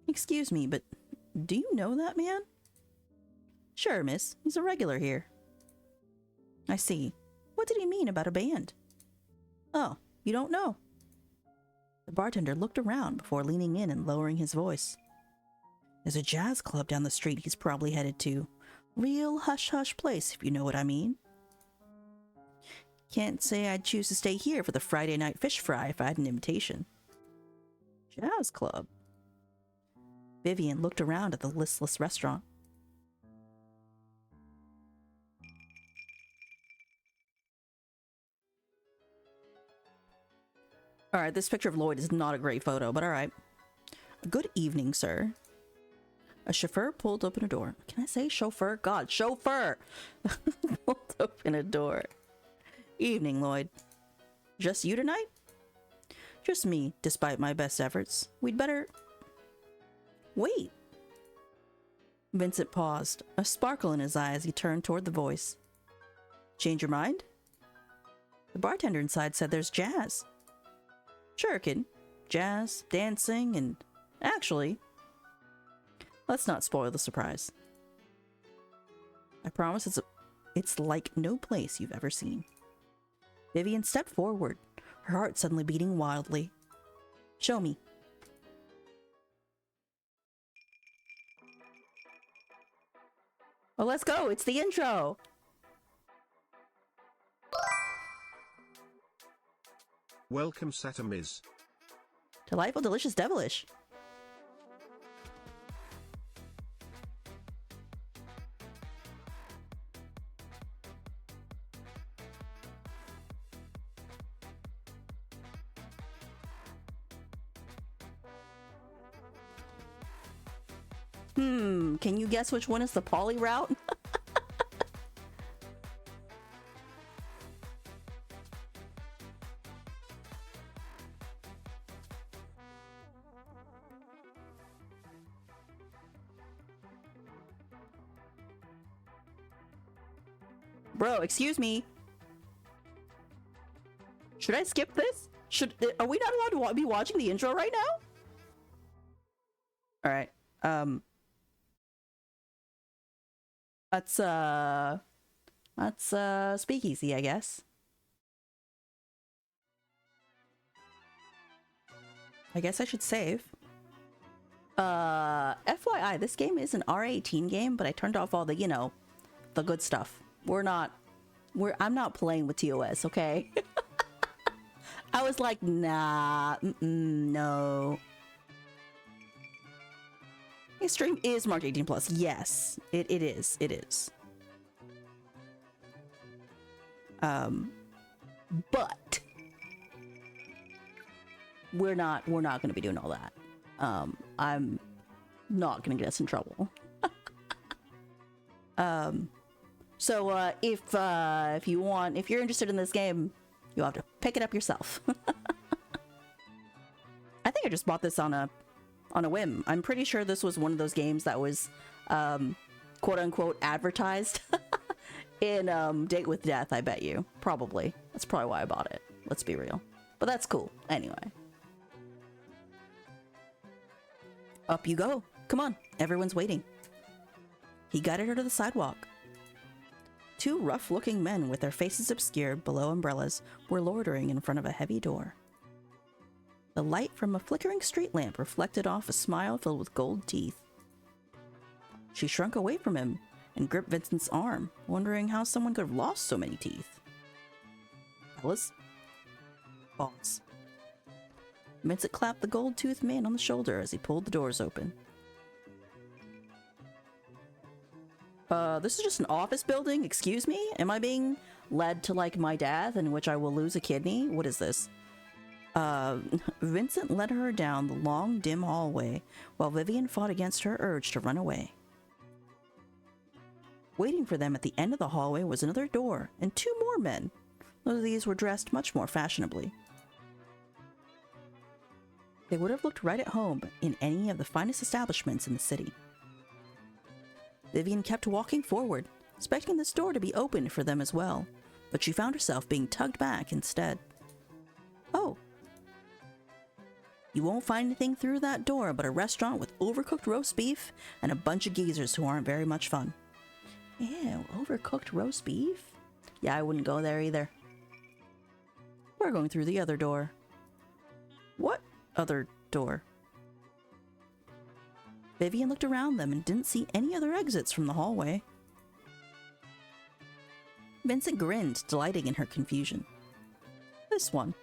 Excuse me, but do you know that man? Sure, miss. He's a regular here. I see. What did he mean about a band? Oh, you don't know? The bartender looked around before leaning in and lowering his voice. There's a jazz club down the street he's probably headed to. Real hush-hush place, if you know what I mean. Can't say I'd choose to stay here for the Friday night fish fry if I had an invitation. Jazz club? Vivian looked around at the listless restaurant. Alright, this picture of Lloyd is not a great photo, but alright. Good evening, sir. A chauffeur pulled open a door. Can I say chauffeur? God, chauffeur! Pulled open a door. Evening, Lloyd. Just you tonight? Just me, despite my best efforts. We'd better... Wait. Vincent paused, a sparkle in his eye as he turned toward the voice. Change your mind? The bartender inside said there's jazz. Sure, kid. Jazz, dancing, and... Actually... Let's not spoil the surprise. I promise it's like no place you've ever seen. Vivian stepped forward, her heart suddenly beating wildly. Show me. Oh, let's go! It's the intro! Welcome, Satamiz. Delightful, delicious, devilish. Can you guess which one is the poly route? Bro, excuse me. Should I skip this? Are we not allowed to be watching the intro right now? All right. That's Speakeasy, I guess. I guess I should save. FYI, this game is an R18 game, but I turned off all the, you know, the good stuff. I'm not playing with TOS, okay? I was like, nah, no. This stream is marked 18 plus. Yes, it is. It is. But we're not going to be doing all that. I'm not going to get us in trouble. So if you're interested in this game, you'll have to pick it up yourself. I think I just bought this on a whim. I'm pretty sure this was one of those games that was quote unquote advertised in Date with Death, I bet you. Probably. That's probably why I bought it. Let's be real. But that's cool. Anyway. Up you go. Come on, everyone's waiting. He guided her to the sidewalk. Two rough-looking men with their faces obscured below umbrellas were loitering in front of a heavy door. The light from a flickering street lamp reflected off a smile filled with gold teeth. She shrunk away from him and gripped Vincent's arm, wondering how someone could have lost so many teeth. Fellas? Boss. Vincent clapped the gold-toothed man on the shoulder as he pulled the doors open. This is just an office building? Excuse me? Am I being led to, like, my death in which I will lose a kidney? What is this? Vincent led her down the long, dim hallway while Vivian fought against her urge to run away. Waiting for them at the end of the hallway was another door and two more men, though these were dressed much more fashionably. They would have looked right at home in any of the finest establishments in the city. Vivian kept walking forward, expecting this door to be opened for them as well, but she found herself being tugged back instead. Oh. You won't find anything through that door but a restaurant with overcooked roast beef and a bunch of geezers who aren't very much fun. Ew, overcooked roast beef? Yeah, I wouldn't go there either. We're going through the other door. What other door? Vivian looked around them and didn't see any other exits from the hallway. Vincent grinned, delighting in her confusion. This one.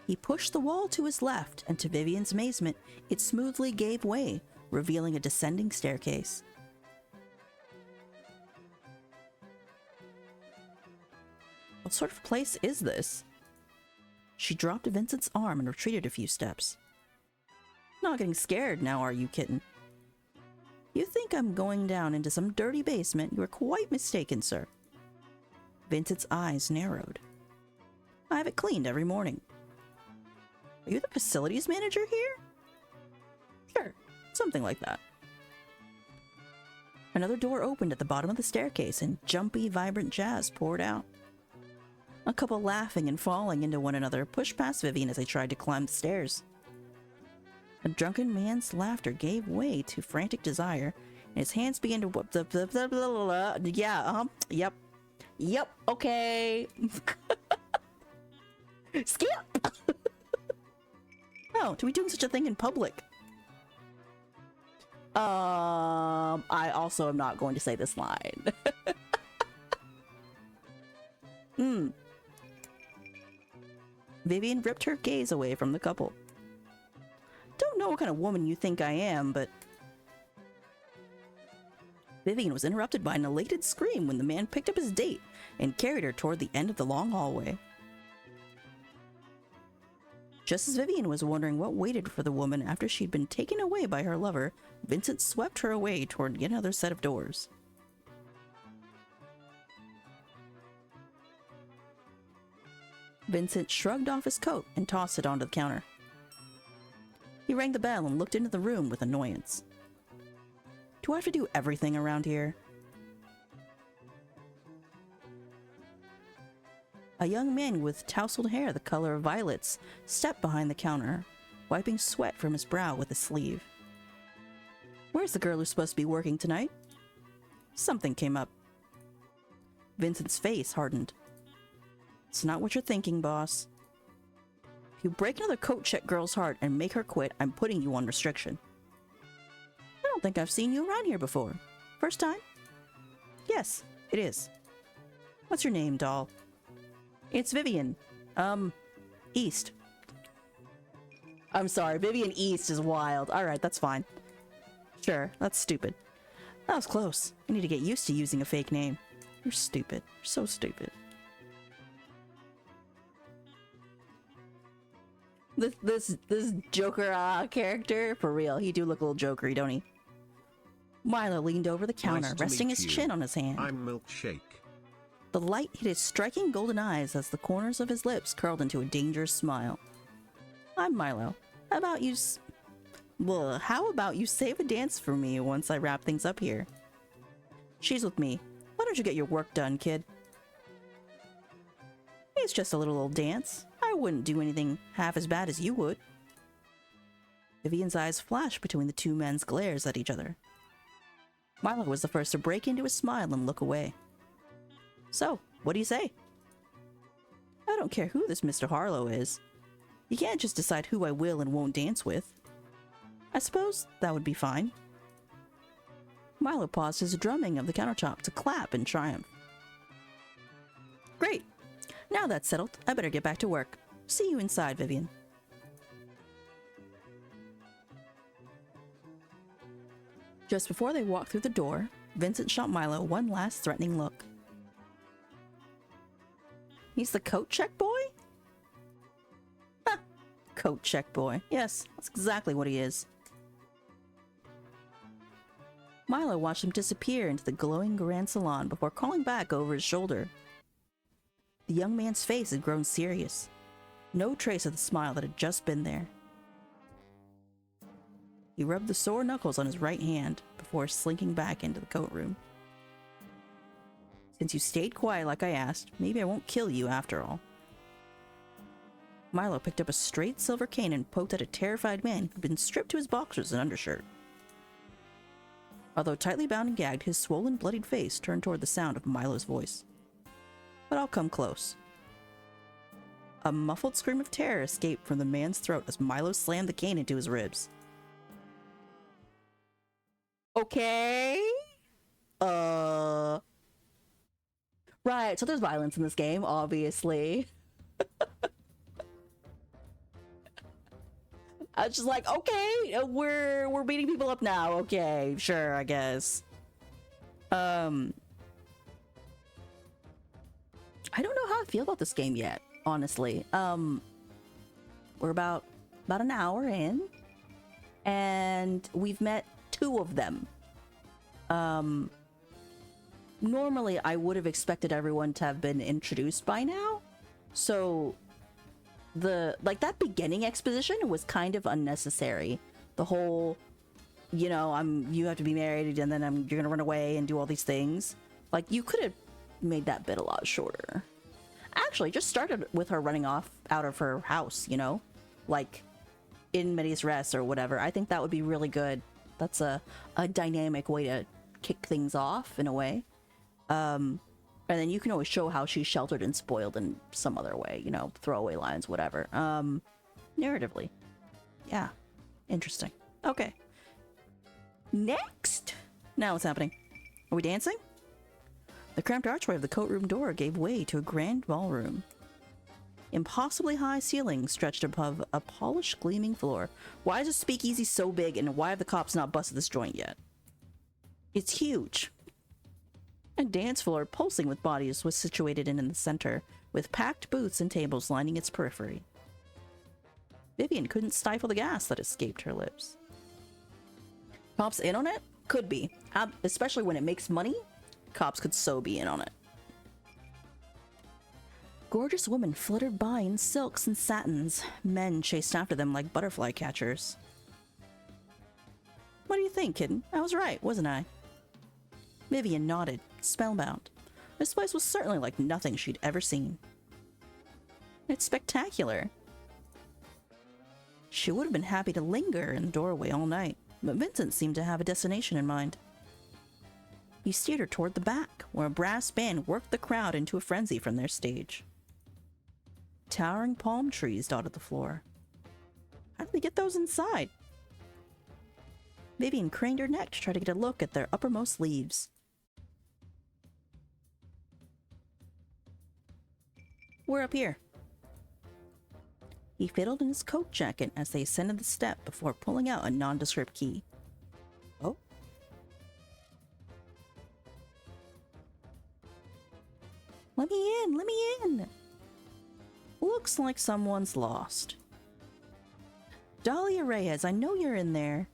He pushed the wall to his left, and to Vivian's amazement, it smoothly gave way, revealing a descending staircase. What sort of place is this? She dropped Vincent's arm and retreated a few steps. Not getting scared now, are you, kitten? You think I'm going down into some dirty basement? You are quite mistaken, sir. Vincent's eyes narrowed. I have it cleaned every morning. Are you the facilities manager here? Sure, something like that. Another door opened at the bottom of the staircase and jumpy, vibrant jazz poured out. A couple laughing and falling into one another pushed past Vivian as they tried to climb the stairs. A drunken man's laughter gave way to frantic desire, and his hands began to whoop the Yep, okay. Skip! Oh, to be doing such a thing in public. I also am not going to say this line. Vivian ripped her gaze away from the couple. Don't know what kind of woman you think I am, but... Vivian was interrupted by an elated scream when the man picked up his date and carried her toward the end of the long hallway. Just as Vivian was wondering what waited for the woman after she'd been taken away by her lover, Vincent swept her away toward yet another set of doors. Vincent shrugged off his coat and tossed it onto the counter. He rang the bell and looked into the room with annoyance. Do I have to do everything around here? A young man with tousled hair the color of violets stepped behind the counter, wiping sweat from his brow with a sleeve. Where's the girl who's supposed to be working tonight? Something came up. Vincent's face hardened. It's not what you're thinking, boss. If you break another coat check girl's heart and make her quit, I'm putting you on restriction. I don't think I've seen you around here before. First time? Yes, it is. What's your name, doll? It's Vivian. East. I'm sorry, Vivian East is wild. Alright, that's fine. Sure, that's stupid. That was close. I need to get used to using a fake name. You're stupid. You're so stupid. This Joker character, for real, he do look a little jokery, don't he? Milo leaned over the counter, Nice to resting meet his you. chin on his hand. I'm Milkshake. The light hit his striking golden eyes as the corners of his lips curled into a dangerous smile. I'm Milo. How about you save a dance for me once I wrap things up here? She's with me. Why don't you get your work done, kid? It's just a little old dance. I wouldn't do anything half as bad as you would. Vivian's eyes flashed between the two men's glares at each other. Milo was the first to break into a smile and look away. So, what do you say? I don't care who this Mr. Harlow is. You can't just decide who I will and won't dance with. I suppose that would be fine. Milo paused his drumming of the countertop to clap in triumph. Great. Now that's settled, I better get back to work. See you inside, Vivian. Just before they walked through the door, Vincent shot Milo one last threatening look. He's the coat check boy? Ha! Coat check boy. Yes, that's exactly what he is. Milo watched him disappear into the glowing grand salon before calling back over his shoulder. The young man's face had grown serious. No trace of the smile that had just been there. He rubbed the sore knuckles on his right hand before slinking back into the coat room. Since you stayed quiet like I asked, maybe I won't kill you after all. Milo picked up a straight silver cane and poked at a terrified man who'd been stripped to his boxers and undershirt. Although tightly bound and gagged, his swollen, bloodied face turned toward the sound of Milo's voice. But I'll come close. A muffled scream of terror escaped from the man's throat as Milo slammed the cane into his ribs. Okay? Right, so there's violence in this game, obviously. I was just like, okay, we're beating people up now. Okay, sure, I guess. I don't know how I feel about this game yet, honestly. We're about an hour in, and we've met 2 of them. Normally I would have expected everyone to have been introduced by now, so that beginning exposition was kind of unnecessary. The whole, you know, you have to be married and then you're gonna run away and do all these things. Like, you could have made that bit a lot shorter. Actually, just started with her running off out of her house, you know, like in Medias Res or whatever. I think that would be really good. That's a dynamic way to kick things off in a way. And then you can always show how she's sheltered and spoiled in some other way, you know, throwaway lines, whatever. Narratively. Yeah. Interesting. Okay. Next! Now what's happening? Are we dancing? The cramped archway of the coat room door gave way to a grand ballroom. Impossibly high ceilings stretched above a polished, gleaming floor. Why is a speakeasy so big, and why have the cops not busted this joint yet? It's huge. A dance floor pulsing with bodies was situated in the center, with packed booths and tables lining its periphery. Vivian couldn't stifle the gas that escaped her lips. Cops in on it? Could be. Especially when it makes money, cops could so be in on it. Gorgeous women fluttered by in silks and satins. Men chased after them like butterfly catchers. What do you think, kitten? I was right, wasn't I? Vivian nodded, spellbound. This place was certainly like nothing she'd ever seen. It's spectacular. She would have been happy to linger in the doorway all night, but Vincent seemed to have a destination in mind. He steered her toward the back, where a brass band worked the crowd into a frenzy from their stage. Towering palm trees dotted the floor. How did they get those inside? Vivian craned her neck to try to get a look at their uppermost leaves. We're up here. He fiddled in his coat jacket as they ascended the step before pulling out a nondescript key. Oh? Let me in! Let me in! Looks like someone's lost. Dahlia Reyes, I know you're in there.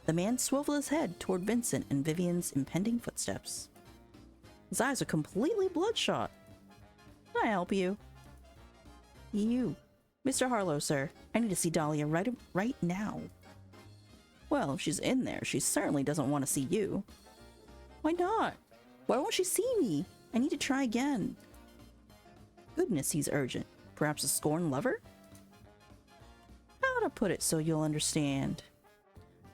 The man swiveled his head toward Vincent and Vivian's impending footsteps. His eyes are completely bloodshot. Can I help you? You. Mr. Harlow, sir. I need to see Dahlia right now. Well, if she's in there, she certainly doesn't want to see you. Why not? Why won't she see me? I need to try again. Goodness, he's urgent. Perhaps a scorned lover? How to put it so you'll understand?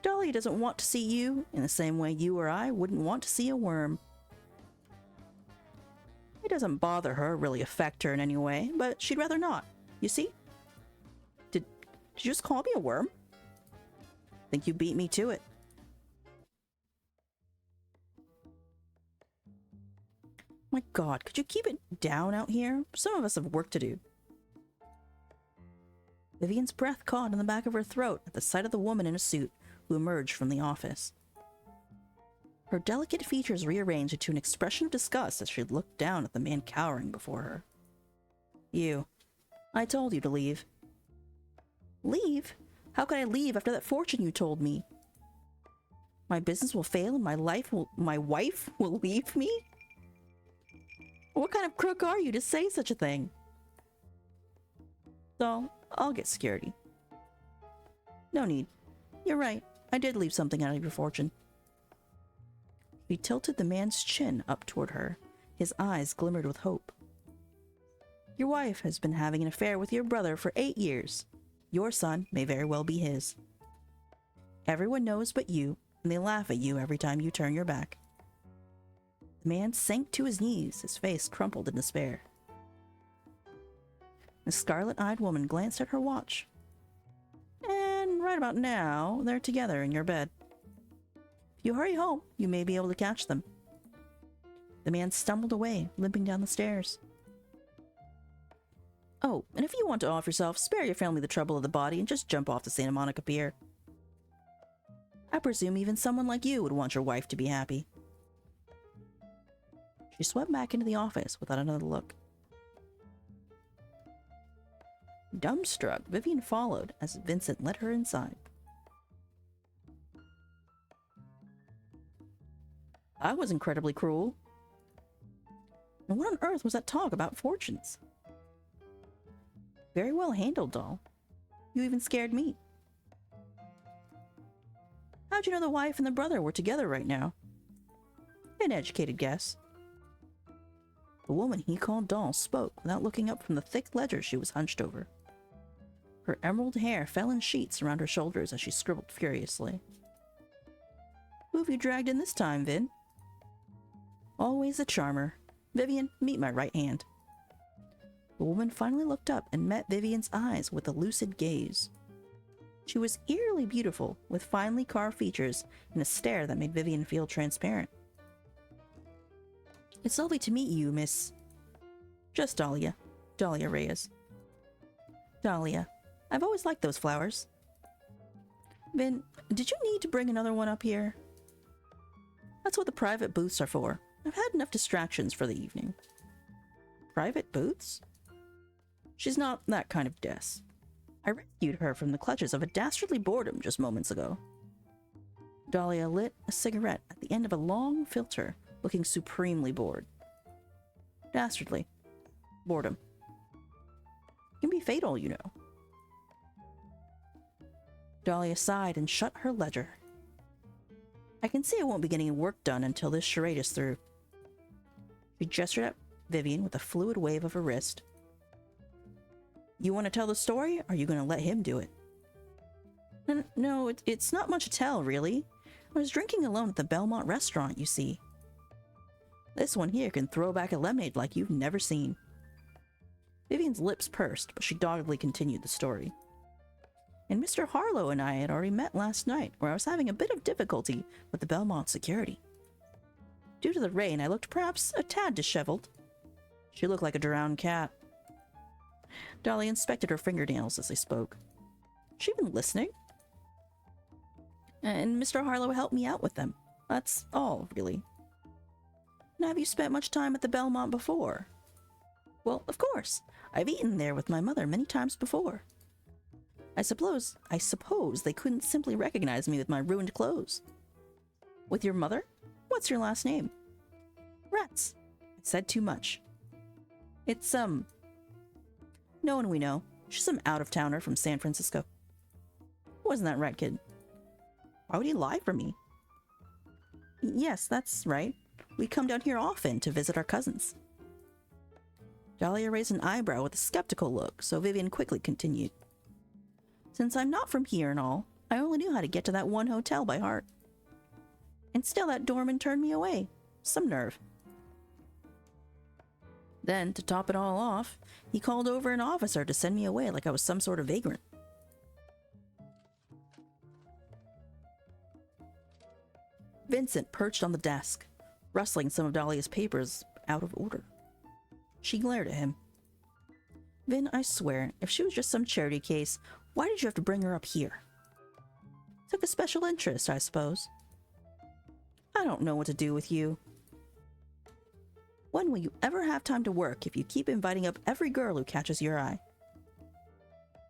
Dahlia doesn't want to see you in the same way you or I wouldn't want to see a worm. It doesn't bother her, really affect her in any way, but she'd rather not. You see? Did you just call me a worm? Think you beat me to it. My God, could you keep it down out here? Some of us have work to do. Vivian's breath caught in the back of her throat at the sight of the woman in a suit who emerged from the office. Her delicate features rearranged into an expression of disgust as she looked down at the man cowering before her. You. I told you to leave. Leave? How could I leave after that fortune you told me? My business will fail and my wife will leave me? What kind of crook are you to say such a thing? So, I'll get security. No need. You're right. I did leave something out of your fortune. He tilted the man's chin up toward her. His eyes glimmered with hope. Your wife has been having an affair with your brother for 8 years. Your son may very well be his. Everyone knows but you, and they laugh at you every time you turn your back. The man sank to his knees, his face crumpled in despair. The scarlet-eyed woman glanced at her watch. And right about now, they're together in your bed. If you hurry home, you may be able to catch them. The man stumbled away, limping down the stairs. Oh, and if you want to off yourself, spare your family the trouble of the body and just jump off the Santa Monica Pier. I presume even someone like you would want your wife to be happy. She swept back into the office without another look. Dumbstruck, Vivian followed as Vincent led her inside. That was incredibly cruel. And what on earth was that talk about fortunes? Very well handled, doll. You even scared me. How'd you know the wife and the brother were together right now? An educated guess. The woman he called doll spoke without looking up from the thick ledger she was hunched over. Her emerald hair fell in sheets around her shoulders as she scribbled furiously. Who have you dragged in this time, Vin? Always a charmer. Vivian, meet my right hand. The woman finally looked up and met Vivian's eyes with a lucid gaze. She was eerily beautiful, with finely carved features and a stare that made Vivian feel transparent. It's lovely to meet you, Miss... Just Dahlia. Dahlia Reyes. Dahlia. I've always liked those flowers. Vin, did you need to bring another one up here? That's what the private booths are for. I've had enough distractions for the evening. Private booths? She's not that kind of Des. I rescued her from the clutches of a dastardly boredom just moments ago. Dahlia lit a cigarette at the end of a long filter, looking supremely bored. Dastardly. Boredom. Can be fatal, you know. Dahlia sighed and shut her ledger. I can see I won't be getting work done until this charade is through. She gestured at Vivian with a fluid wave of her wrist. You want to tell the story, or are you going to let him do it? No, it's not much to tell, really. I was drinking alone at the Belmont restaurant, you see. This one here can throw back a lemonade like you've never seen. Vivian's lips pursed, but she doggedly continued the story. And Mr. Harlow and I had already met last night, where I was having a bit of difficulty with the Belmont security. Due to the rain, I looked perhaps a tad disheveled. She looked like a drowned cat. Dahlia inspected her fingernails as they spoke. She been listening? And Mr. Harlow helped me out with them. That's all, really. Now, have you spent much time at the Belmont before? Well, of course. I've eaten there with my mother many times before. I suppose they couldn't simply recognize me with my ruined clothes. With your mother? What's your last name? Rats. I said too much. It's, no one we know. She's some out-of-towner from San Francisco. Wasn't that right, kid? Why would he lie for me? Yes, that's right. We come down here often to visit our cousins. Dahlia raised an eyebrow with a skeptical look, so Vivian quickly continued. Since I'm not from here and all, I only knew how to get to that one hotel by heart. And still that doorman turned me away. Some nerve. Then, to top it all off, he called over an officer to send me away like I was some sort of vagrant. Vincent perched on the desk, rustling some of Dahlia's papers out of order. She glared at him. Vin, I swear, if she was just some charity case, why did you have to bring her up here? Took a special interest, I suppose. I don't know what to do with you. When will you ever have time to work if you keep inviting up every girl who catches your eye?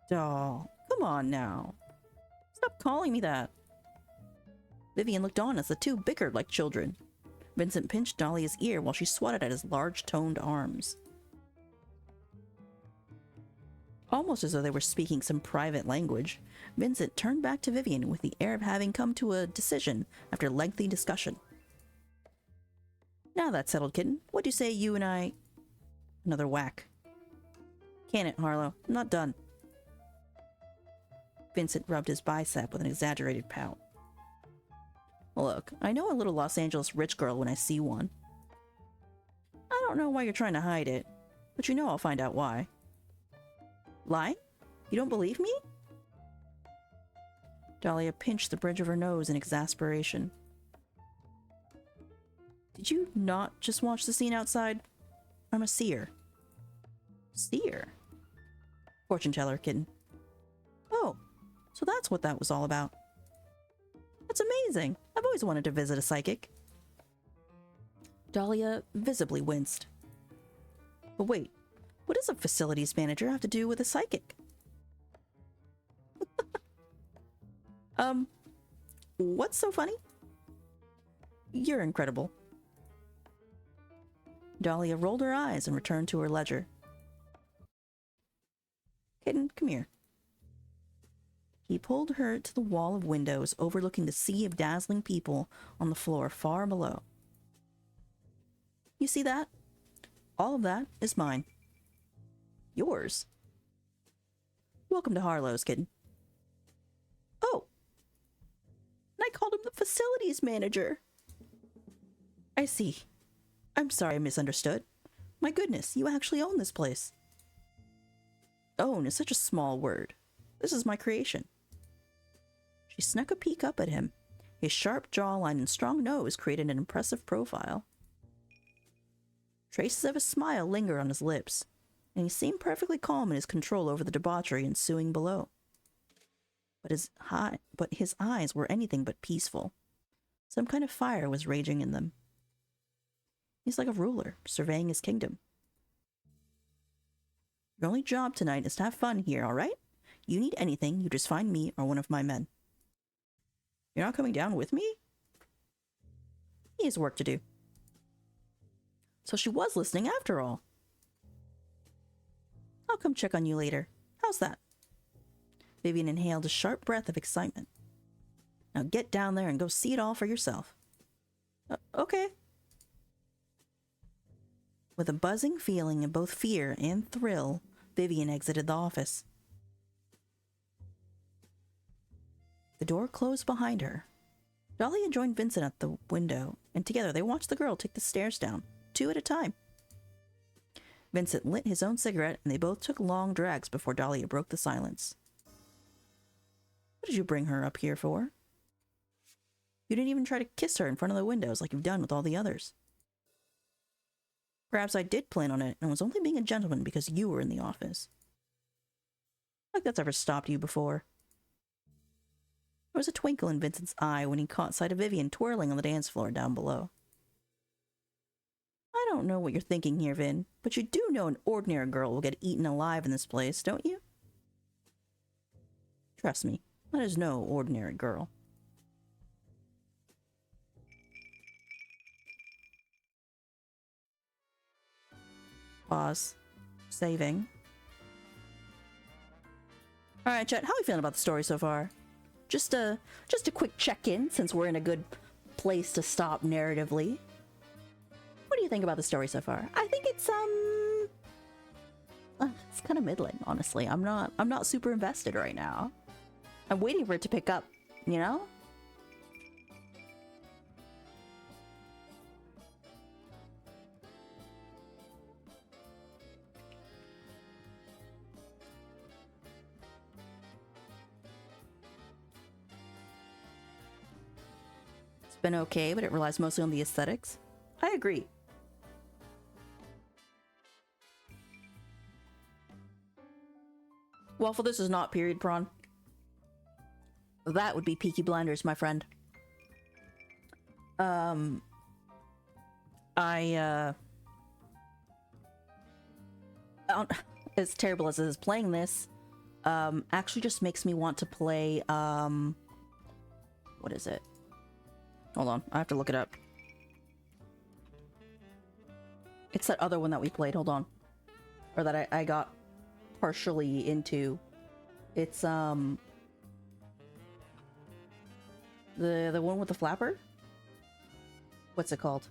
Doll, come on now. Stop calling me that. Vivian looked on as the two bickered like children. Vincent pinched Dahlia's ear while she swatted at his large toned arms. Almost as though they were speaking some private language, Vincent turned back to Vivian with the air of having come to a decision after lengthy discussion. Now that's settled, kitten. What do you say you and I... Another whack. Can it, Harlow? I'm not done. Vincent rubbed his bicep with an exaggerated pout. Look, I know a little Los Angeles rich girl when I see one. I don't know why you're trying to hide it, but you know I'll find out why. Lie? You don't believe me? Dahlia pinched the bridge of her nose in exasperation. Did you not just watch the scene outside? I'm a seer. Seer? Fortune teller, kitten. Oh, so that's what that was all about. That's amazing. I've always wanted to visit a psychic. Dahlia visibly winced. But wait, what does a facilities manager have to do with a psychic? What's so funny? You're incredible. Dahlia rolled her eyes and returned to her ledger. Kitten, come here. He pulled her to the wall of windows overlooking the sea of dazzling people on the floor far below. You see that? All of that is mine. Yours. Welcome to Harlow's, kitten. Oh! And I called him the facilities manager. I see. I'm sorry I misunderstood. My goodness, you actually own this place. Own is such a small word. This is my creation. She snuck a peek up at him. His sharp jawline and strong nose created an impressive profile. Traces of a smile lingered on his lips, and he seemed perfectly calm in his control over the debauchery ensuing below. But his eyes were anything but peaceful. Some kind of fire was raging in them. He's like a ruler, surveying his kingdom. Your only job tonight is to have fun here, all right? You need anything, you just find me or one of my men. You're not coming down with me? He has work to do. So she was listening after all. I'll come check on you later. How's that? Vivian inhaled a sharp breath of excitement. Now get down there and go see it all for yourself. Okay. With a buzzing feeling of both fear and thrill, Vivian exited the office. The door closed behind her. Dahlia joined Vincent at the window, and together they watched the girl take the stairs down, 2 at a time. Vincent lit his own cigarette, and they both took long drags before Dahlia broke the silence. What did you bring her up here for? You didn't even try to kiss her in front of the windows like you've done with all the others. Perhaps I did plan on it and was only being a gentleman because you were in the office. Like that's ever stopped you before. There was a twinkle in Vincent's eye when he caught sight of Vivian twirling on the dance floor down below. I don't know what you're thinking here, Vin, but you do know an ordinary girl will get eaten alive in this place, don't you? Trust me, that is no ordinary girl. Pause. Saving. Alright, chat, how are we feeling about the story so far? Just a quick check-in, since we're in a good place to stop narratively. What do you think about the story so far? I think it's, kind of middling, honestly. I'm not super invested right now. I'm waiting for it to pick up, you know? It's been okay, but it relies mostly on the aesthetics. I agree. Waffle, this is not period prawn. That would be Peaky Blinders, my friend. As terrible as it is, playing this, actually just makes me want to play, what is it? Hold on, I have to look it up. It's that other one that we played, hold on. Or that I got partially into. It's, the one with the flapper? What's it called?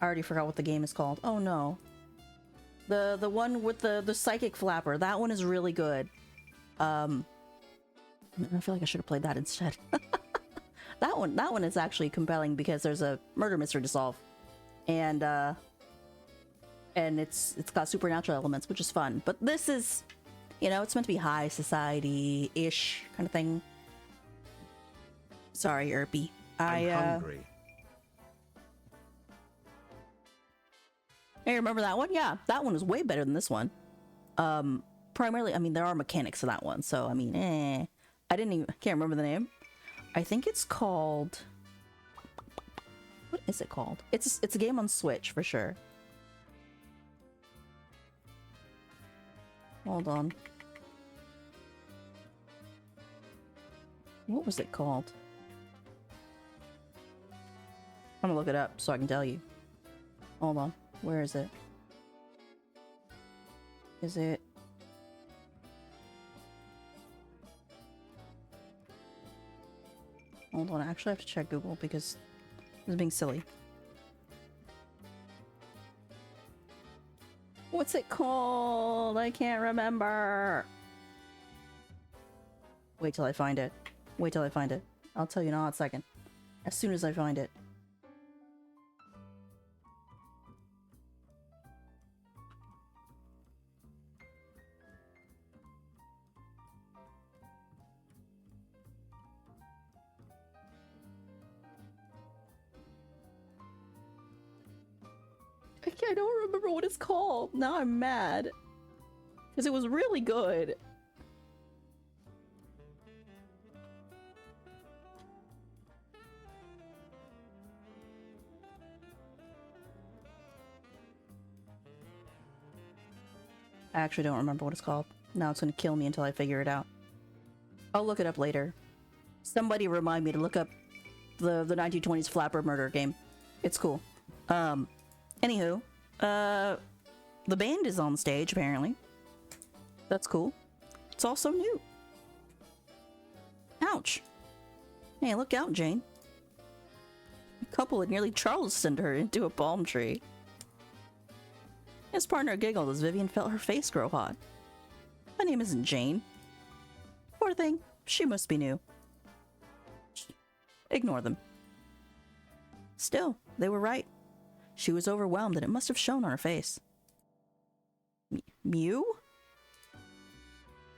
I already forgot what the game is called. Oh no. The one with the psychic flapper. That one is really good. I feel like I should have played that instead. That one is actually compelling because there's a murder mystery to solve. And it's got supernatural elements, which is fun. But this is, you know, it's meant to be high society-ish kind of thing. Sorry, Erpy. I'm hungry. Hey, remember that one? Yeah, that one was way better than this one. Primarily, I mean, there are mechanics to that one, so I mean, can't remember the name. I think it's called. What is it called? It's a game on Switch for sure. Hold on. What was it called? I'm gonna look it up so I can tell you. Hold on. Where is it? Is it? Hold on. I actually have to check Google because it's being silly. What's it called? I can't remember. Wait till I find it. Wait till I find it. I'll tell you in a hot second. As soon as I find it. I don't remember what it's called. Now I'm mad. Because it was really good. I actually don't remember what it's called. Now it's going to kill me until I figure it out. I'll look it up later. Somebody remind me to look up the 1920s flapper murder game. It's cool. Anywho, the band is on stage, apparently. That's cool. It's also new. Ouch. Hey, look out, Jane. A couple had nearly Charlestoned her into a palm tree. His partner giggled as Vivian felt her face grow hot. My name isn't Jane. Poor thing, she must be new. Ignore them. Still, they were right. She was overwhelmed and it must have shown on her face. Mew?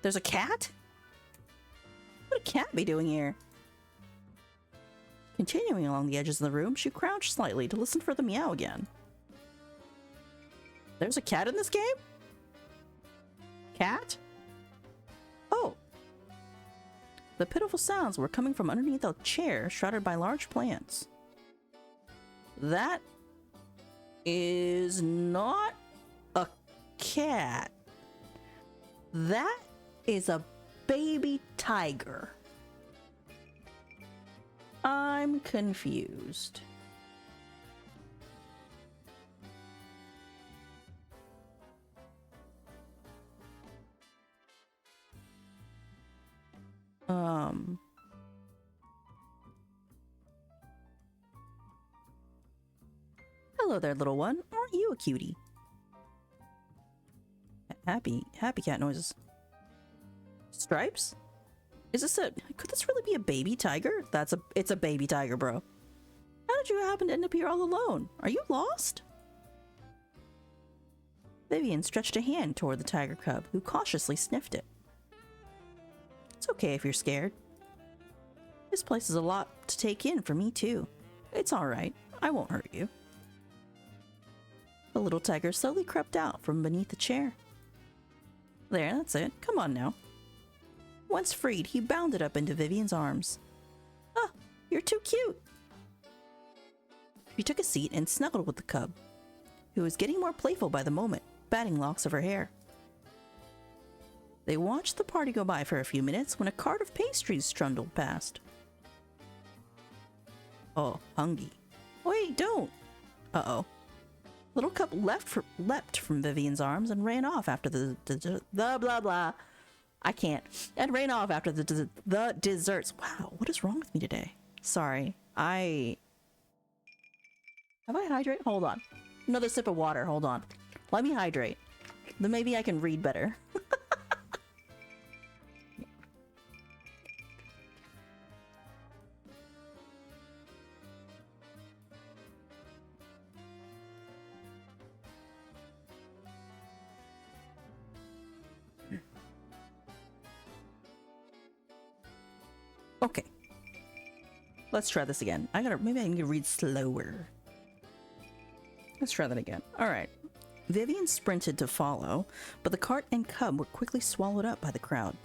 There's a cat? What would a cat be doing here? Continuing along the edges of the room, she crouched slightly to listen for the meow again. There's a cat in this game? Cat? Oh. The pitiful sounds were coming from underneath a chair shrouded by large plants. That is not a cat. That is a baby tiger. I'm confused. Hello there, little one. Aren't you a cutie? Happy cat noises. Stripes? Could this really be a baby tiger? It's a baby tiger, bro. How did you happen to end up here all alone? Are you lost? Vivian stretched a hand toward the tiger cub, who cautiously sniffed it. It's okay if you're scared. This place is a lot to take in for me, too. It's alright. I won't hurt you. The little tiger slowly crept out from beneath the chair. There, that's it. Come on now. Once freed, he bounded up into Vivian's arms. Ah, you're too cute. She took a seat and snuggled with the cub, who was getting more playful by the moment, batting locks of her hair. They watched the party go by for a few minutes when a cart of pastries trundled past. Oh, hungry. Wait, don't. Uh-oh. Little cub leapt from Vivian's arms and ran off after the blah blah. I can't. And ran off after the desserts. Wow, what is wrong with me today? Sorry. Have I hydrated? Hold on. Another sip of water. Hold on. Let me hydrate. Then maybe I can read better. Okay. Let's try this again. Maybe I need to read slower. Let's try that again. Alright. Vivian sprinted to follow, but the cart and cub were quickly swallowed up by the crowd.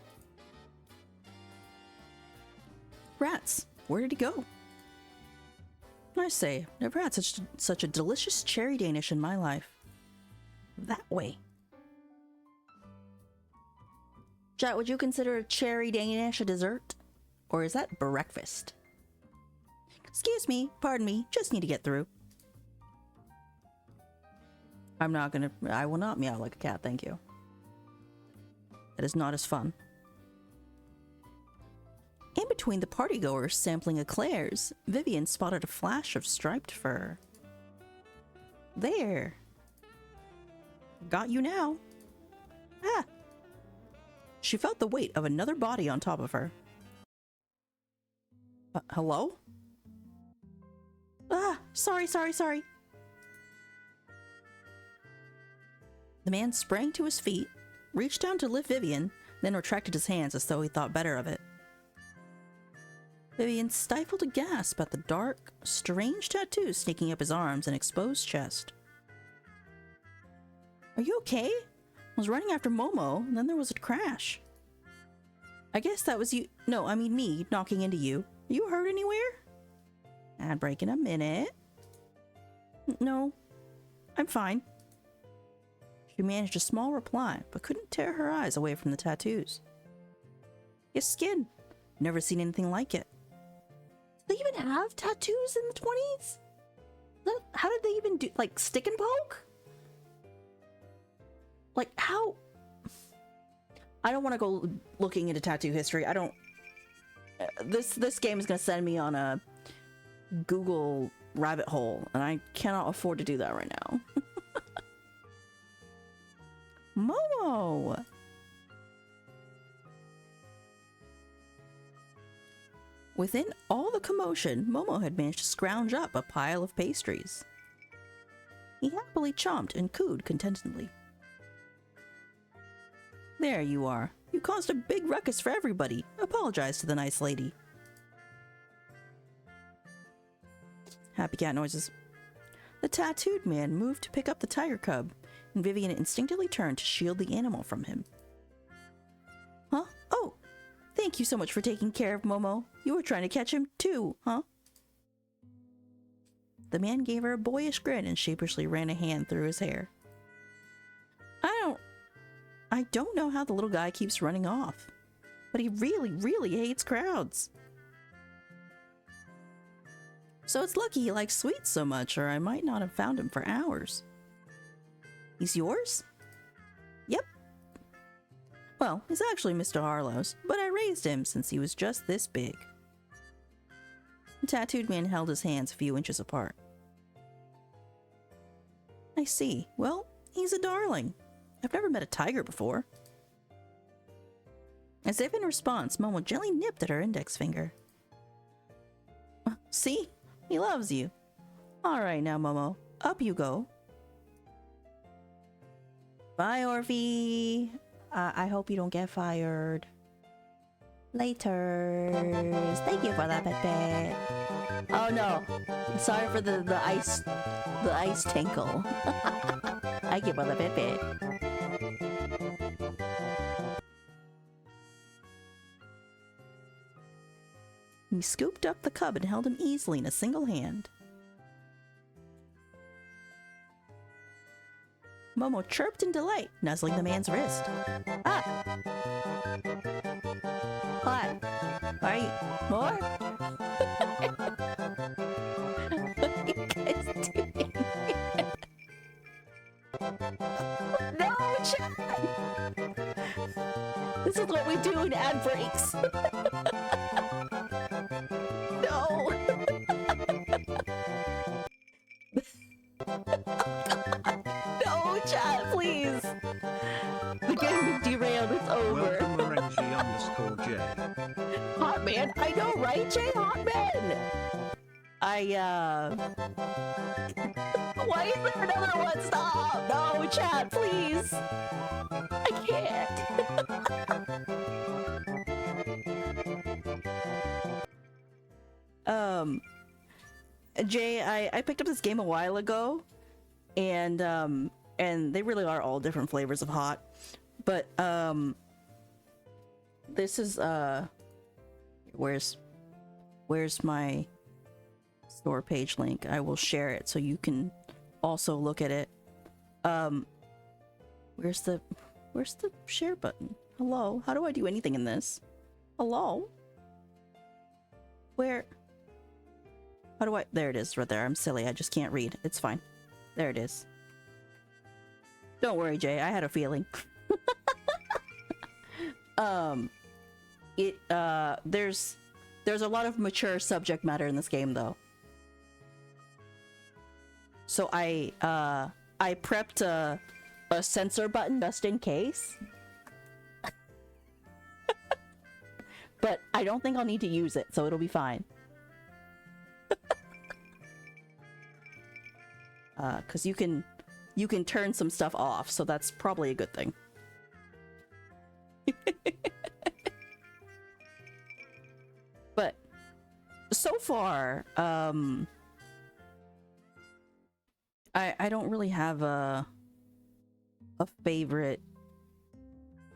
Rats, where did he go? I say, never had such a delicious cherry Danish in my life. That way. Chat, would you consider a cherry Danish a dessert? Or is that breakfast? Excuse me, pardon me, just need to get through. I will not meow like a cat, thank you. That is not as fun. In between the partygoers sampling eclairs, Vivian spotted a flash of striped fur. There. Got you now. Ah. She felt the weight of another body on top of her. Hello? Ah, sorry. The man sprang to his feet, reached down to lift Vivian, then retracted his hands as though he thought better of it. Vivian stifled a gasp at the dark, strange tattoos sneaking up his arms and exposed chest. Are you okay? I was running after Momo, and then there was a crash. I guess that was you. No, I mean me knocking into you. Are you hurt anywhere? Ad break in a minute. No, I'm fine. She managed a small reply, but couldn't tear her eyes away from the tattoos. His skin. Never seen anything like it. Do they even have tattoos in the 20s? How did they even do, like, stick and poke? Like, how? I don't want to go looking into tattoo history. I don't. This game is going to send me on a Google rabbit hole, and I cannot afford to do that right now. Momo! Within all the commotion, Momo had managed to scrounge up a pile of pastries. He happily chomped and cooed contentedly. There you are. You caused a big ruckus for everybody. Apologize to the nice lady. Happy cat noises. The tattooed man moved to pick up the tiger cub, and Vivian instinctively turned to shield the animal from him. Huh? Oh! Thank you so much for taking care of Momo. You were trying to catch him too, huh? The man gave her a boyish grin and sheepishly ran a hand through his hair. I don't know how the little guy keeps running off, but he really hates crowds. So it's lucky he likes sweets so much, or I might not have found him for hours. He's yours? Yep. Well, he's actually Mr. Harlow's, but I raised him since he was just this big. The tattooed man held his hands a few inches apart. I see. Well, he's a darling. I've never met a tiger before. As if in response, Momo gently nipped at her index finger. See? He loves you. Alright now, Momo. Up you go. Bye, Orphe. I hope you don't get fired. Later. Thank you for that, pet. Oh no. Sorry for the ice tinkle. Thank you for the pet. He scooped up the cub and held him easily in a single hand. Momo chirped in delight, nuzzling the man's wrist. Ah! What? Are you more? What are you guys doing? No, Chad! This is what we do in ad breaks. No! No, chat, please! The game is derailed, it's over. Welcome Morenji_J. Hot man, I know, right, Jay? Hot man! Why is there another one? Stop! No, chat, please! I can't! Jay, I picked up this game a while ago, and they really are all different flavors of hot, but this is where's my store page link? I will share it so you can also look at it. Where's the share button? Hello? How do I do anything in this? Hello? Where? How do I? There it is, right there. I'm silly. I just can't read. It's fine. There it is. Don't worry, Jay. I had a feeling. There's a lot of mature subject matter in this game, though. So I prepped a censor button just in case. But I don't think I'll need to use it, so it'll be fine. Because you can turn some stuff off, so that's probably a good thing. But so far, I don't really have a favorite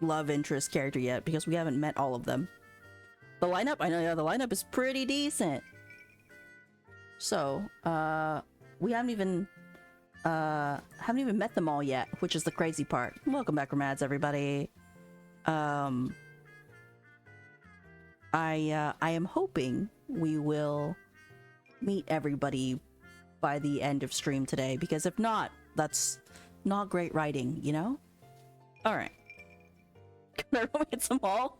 love interest character yet because we haven't met all of them. The lineup, I know the lineup is pretty decent. So, we haven't even met them all yet, which is the crazy part. Welcome back, Ramads, everybody. I am hoping we will meet everybody by the end of stream today, because if not, that's not great writing, you know? Alright. Can I romance them all?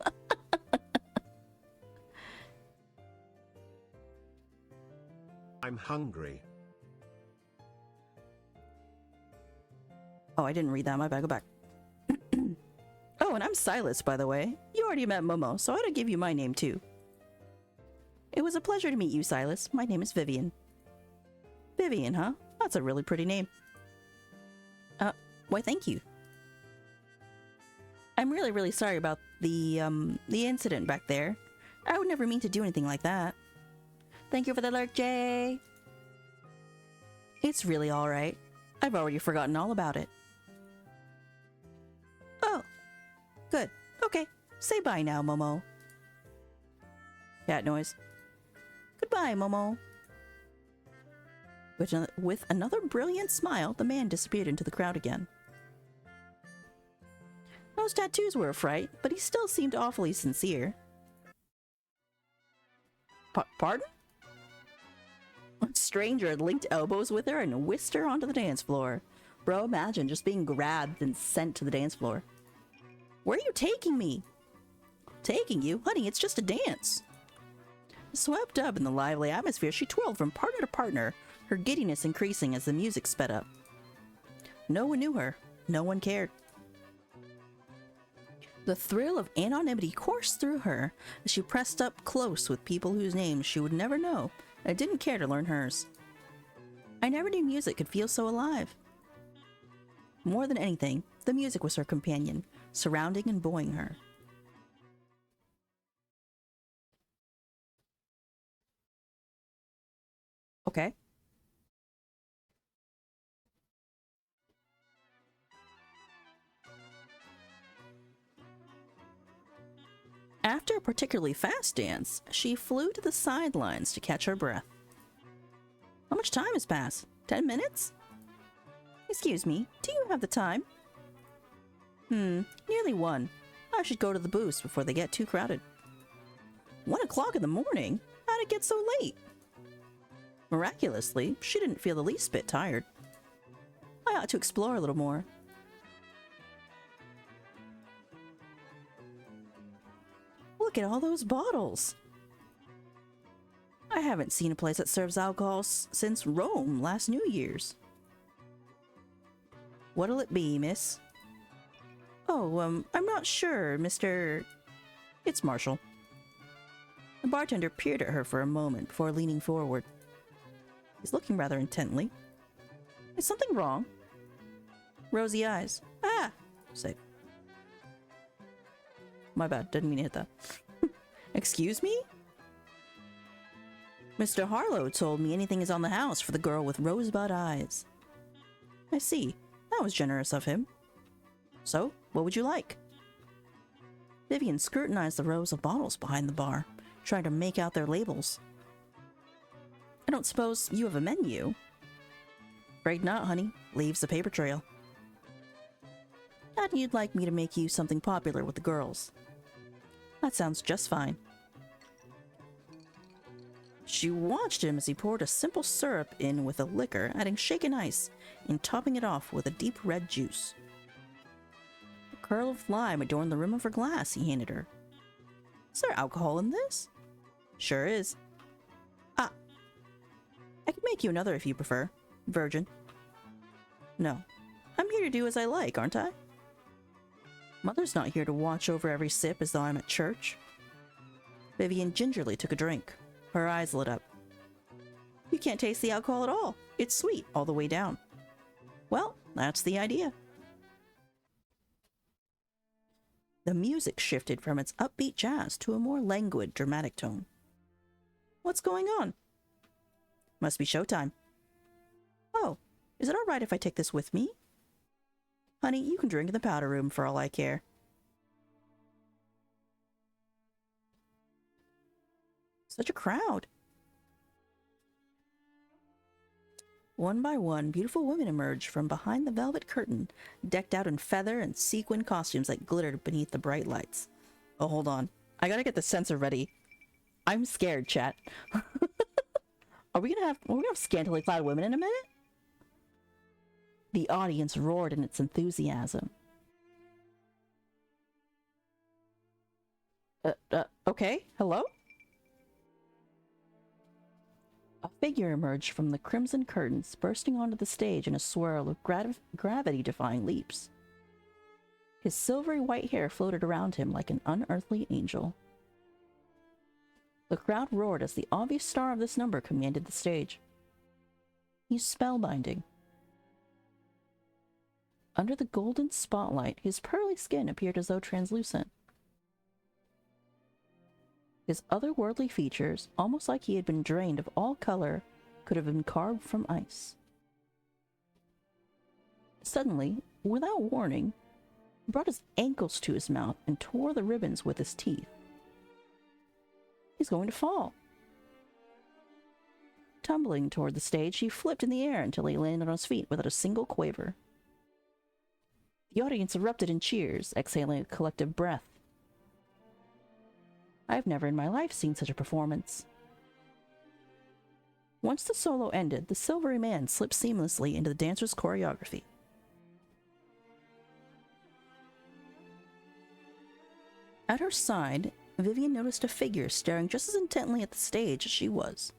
I'm hungry. Oh, I didn't read that. My bad. Go back. Oh, and I'm Silas, by the way. You already met Momo, so I ought to give you my name, too. It was a pleasure to meet you, Silas. My name is Vivian. Vivian, huh? That's a really pretty name. Why, thank you. I'm really, really sorry about the incident back there. I would never mean to do anything like that. Thank you for the lurk, Jay. It's really alright. I've already forgotten all about it. Oh, good. Okay, say bye now, Momo. Cat noise. Goodbye, Momo. With another brilliant smile, the man disappeared into the crowd again. Those tattoos were a fright, but he still seemed awfully sincere. Pardon? A stranger had linked elbows with her and whisked her onto the dance floor. Bro, imagine just being grabbed and sent to the dance floor. Where are you taking me? Taking you? Honey, it's just a dance. Swept up in the lively atmosphere, she twirled from partner to partner, her giddiness increasing as the music sped up. No one knew her. No one cared. The thrill of anonymity coursed through her as she pressed up close with people whose names she would never know and didn't care to learn hers. I never knew music could feel so alive. More than anything, the music was her companion, surrounding and buoying her. Okay. After a particularly fast dance, she flew to the sidelines to catch her breath. How much time has passed? 10 minutes? Excuse me, do you have the time? Nearly 1. I should go to the booth before they get too crowded. 1 o'clock in the morning? How'd it get so late? Miraculously, she didn't feel the least bit tired. I ought to explore a little more. Look at all those bottles. I haven't seen a place that serves alcohol since Rome last New Year's. What'll it be, miss? Oh, I'm not sure, Mr. It's Marshall. The bartender peered at her for a moment before leaning forward. He's looking rather intently. Is something wrong? Rosy eyes. Ah! Safe. My bad, didn't mean to hit that. Excuse me? Mr. Harlow told me anything is on the house for the girl with rosebud eyes. I see. That was generous of him. So, what would you like? Vivian scrutinized the rows of bottles behind the bar, trying to make out their labels. I don't suppose you have a menu? Afraid not, honey. Leaves a paper trail. Thought you'd like me to make you something popular with the girls. That sounds just fine. She watched him as he poured a simple syrup in with a liquor, adding shaken ice, and topping it off with a deep red juice. A curl of lime adorned the rim of her glass he handed her. Is there alcohol in this? Sure is. Ah. I can make you another if you prefer. Virgin. No. I'm here to do as I like, aren't I? Mother's not here to watch over every sip as though I'm at church. Vivian gingerly took a drink. Her eyes lit up. You can't taste the alcohol at all. It's sweet all the way down. Well, that's the idea. The music shifted from its upbeat jazz to a more languid, dramatic tone. What's going on? Must be showtime. Oh, is it all right if I take this with me? Honey, you can drink in the powder room for all I care. Such a crowd. One by one, beautiful women emerged from behind the velvet curtain, decked out in feather and sequin costumes that glittered beneath the bright lights. Oh, hold on. I gotta get the sensor ready. I'm scared, chat. Are we gonna have scantily clad women in a minute? The audience roared in its enthusiasm. Okay, hello? A figure emerged from the crimson curtains, bursting onto the stage in a swirl of gravity-defying leaps. His silvery white hair floated around him like an unearthly angel. The crowd roared as the obvious star of this number commanded the stage. He's spellbinding. Under the golden spotlight, his pearly skin appeared as though translucent. His otherworldly features, almost like he had been drained of all color, could have been carved from ice. Suddenly, without warning, he brought his ankles to his mouth and tore the ribbons with his teeth. He's going to fall. Tumbling toward the stage, he flipped in the air until he landed on his feet without a single quaver. The audience erupted in cheers, exhaling a collective breath. I've never in my life seen such a performance. Once the solo ended, the silvery man slipped seamlessly into the dancer's choreography. At her side, Vivian noticed a figure staring just as intently at the stage as she was.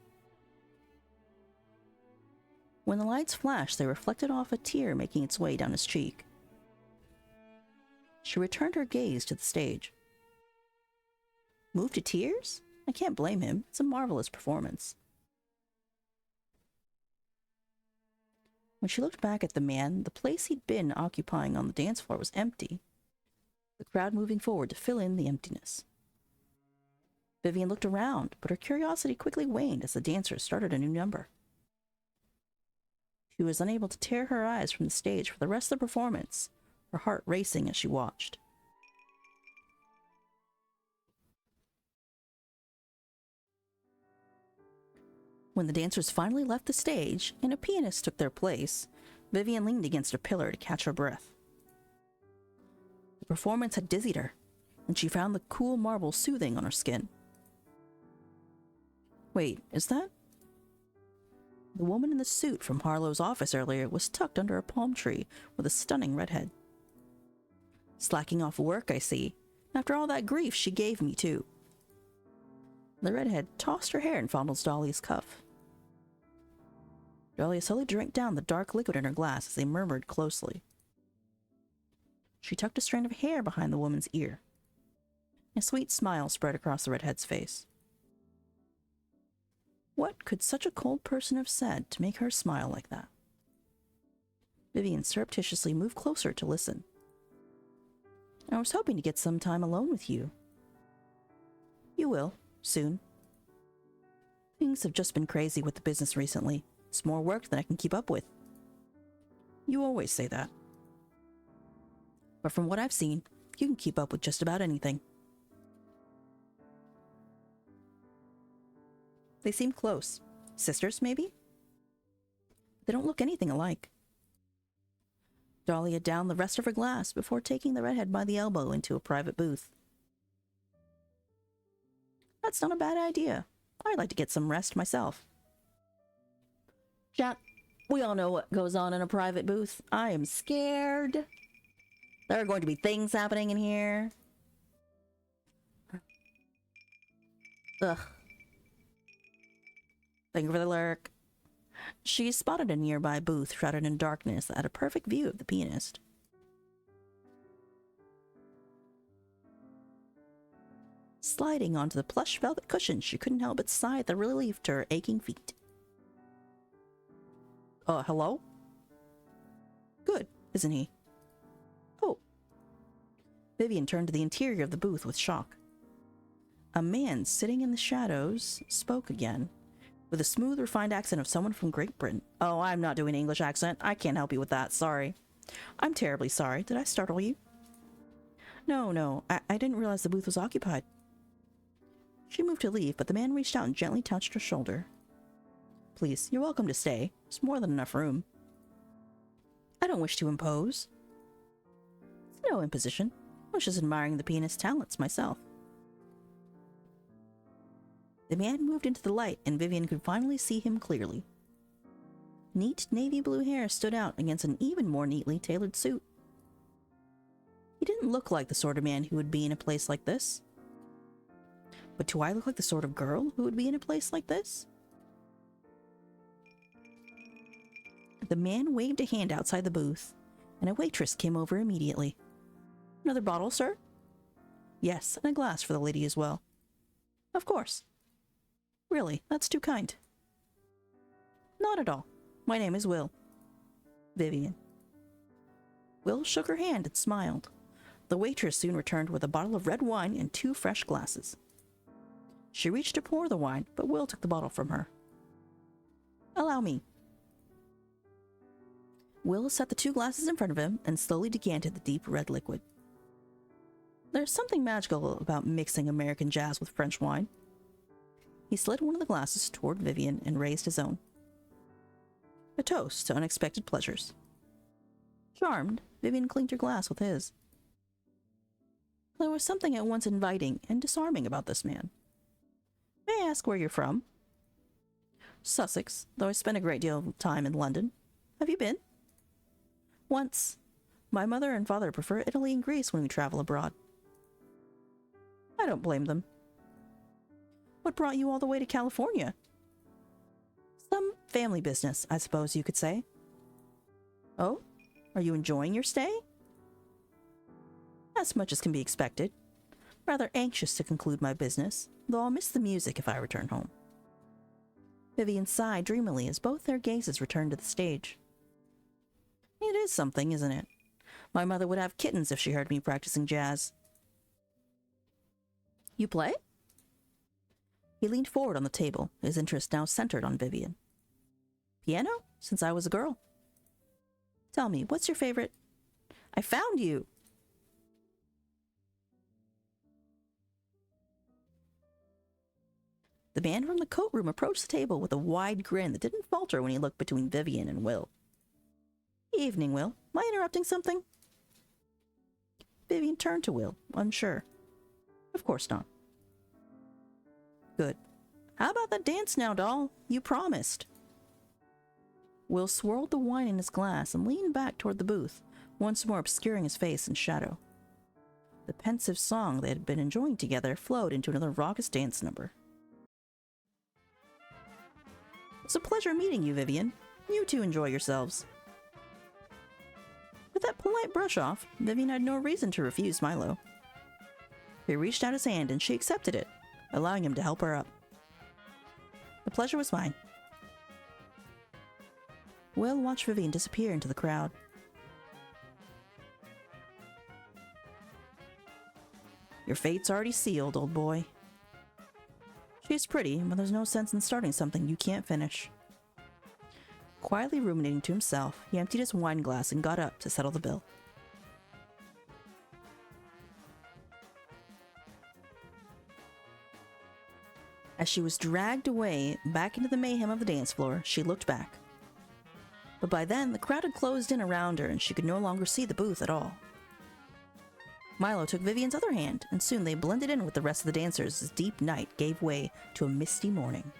When the lights flashed, they reflected off a tear making its way down his cheek. She returned her gaze to the stage. Moved to tears? I can't blame him. It's a marvelous performance. When she looked back at the man, the place he'd been occupying on the dance floor was empty, the crowd moving forward to fill in the emptiness. Vivian looked around, but her curiosity quickly waned as the dancers started a new number. She was unable to tear her eyes from the stage for the rest of the performance, her heart racing as she watched. When the dancers finally left the stage and a pianist took their place, Vivian leaned against a pillar to catch her breath. The performance had dizzied her, and she found the cool marble soothing on her skin. Wait, is that? The woman in the suit from Harlow's office earlier was tucked under a palm tree with a stunning redhead. Slacking off work, I see. After all that grief she gave me, too. The redhead tossed her hair and fondled Dahlia's cuff. Dahlia slowly drank down the dark liquid in her glass as they murmured closely. She tucked a strand of hair behind the woman's ear. A sweet smile spread across the redhead's face. What could such a cold person have said to make her smile like that? Vivian surreptitiously moved closer to listen. I was hoping to get some time alone with you. You will, soon. Things have just been crazy with the business recently. It's more work than I can keep up with. You always say that. But from what I've seen, you can keep up with just about anything. They seem close. Sisters, maybe? They don't look anything alike. Dahlia downed the rest of her glass before taking the redhead by the elbow into a private booth. That's not a bad idea. I'd like to get some rest myself. Chat, we all know what goes on in a private booth. I am scared. There are going to be things happening in here. Ugh. Thank you for the lurk. She spotted a nearby booth shrouded in darkness that had a perfect view of the pianist. Sliding onto the plush velvet cushions, she couldn't help but sigh at the relief to her aching feet. Hello? Good, isn't he? Oh. Vivian turned to the interior of the booth with shock. A man sitting in the shadows spoke again, with a smooth, refined accent of someone from Great Britain. Oh, I'm not doing an English accent. I can't help you with that, sorry. I'm terribly sorry. Did I startle you? No, I didn't realize the booth was occupied. She moved to leave, but the man reached out and gently touched her shoulder. Please, you're welcome to stay. There's more than enough room. I don't wish to impose. It's no imposition. I was just admiring the pianist's talents myself. The man moved into the light, and Vivian could finally see him clearly. Neat navy blue hair stood out against an even more neatly tailored suit. He didn't look like the sort of man who would be in a place like this. But do I look like the sort of girl who would be in a place like this? The man waved a hand outside the booth, and a waitress came over immediately. Another bottle, sir? Yes, and a glass for the lady as well. Of course. Really, that's too kind. Not at all. My name is Will. Vivian. Will shook her hand and smiled. The waitress soon returned with a bottle of red wine and 2 fresh glasses. She reached to pour the wine, but Will took the bottle from her. Allow me. Will set the 2 glasses in front of him and slowly decanted the deep red liquid. There's something magical about mixing American jazz with French wine. He slid one of the glasses toward Vivian and raised his own. A toast to unexpected pleasures. Charmed, Vivian clinked her glass with his. There was something at once inviting and disarming about this man. May I ask where you're from? Sussex, though I spent a great deal of time in London. Have you been? Once. My mother and father prefer Italy and Greece when we travel abroad. I don't blame them. What brought you all the way to California? Some family business, I suppose you could say. Oh? Are you enjoying your stay? As much as can be expected. Rather anxious to conclude my business, though I'll miss the music if I return home. Vivian sighed dreamily as both their gazes returned to the stage. It is something, isn't it? My mother would have kittens if she heard me practicing jazz. You play? He leaned forward on the table, his interest now centered on Vivian. Piano? Since I was a girl. Tell me, what's your favorite? I found you! The man from the coat room approached the table with a wide grin that didn't falter when he looked between Vivian and Will. Evening, Will. Am I interrupting something? Vivian turned to Will, unsure. Of course not. Good. How about that dance now, doll? You promised. Will swirled the wine in his glass and leaned back toward the booth, once more obscuring his face in shadow. The pensive song they had been enjoying together flowed into another raucous dance number. It's a pleasure meeting you, Vivian. You two enjoy yourselves. With that polite brush off, Vivian had no reason to refuse Milo. He reached out his hand and she accepted it, allowing him to help her up. The pleasure was mine. Will watched Vivian disappear into the crowd. Your fate's already sealed, old boy. She's pretty, but there's no sense in starting something you can't finish. Quietly ruminating to himself, he emptied his wine glass and got up to settle the bill. As she was dragged away back into the mayhem of the dance floor, she looked back. But by then, the crowd had closed in around her and she could no longer see the booth at all. Milo took Vivian's other hand, and soon they blended in with the rest of the dancers as deep night gave way to a misty morning.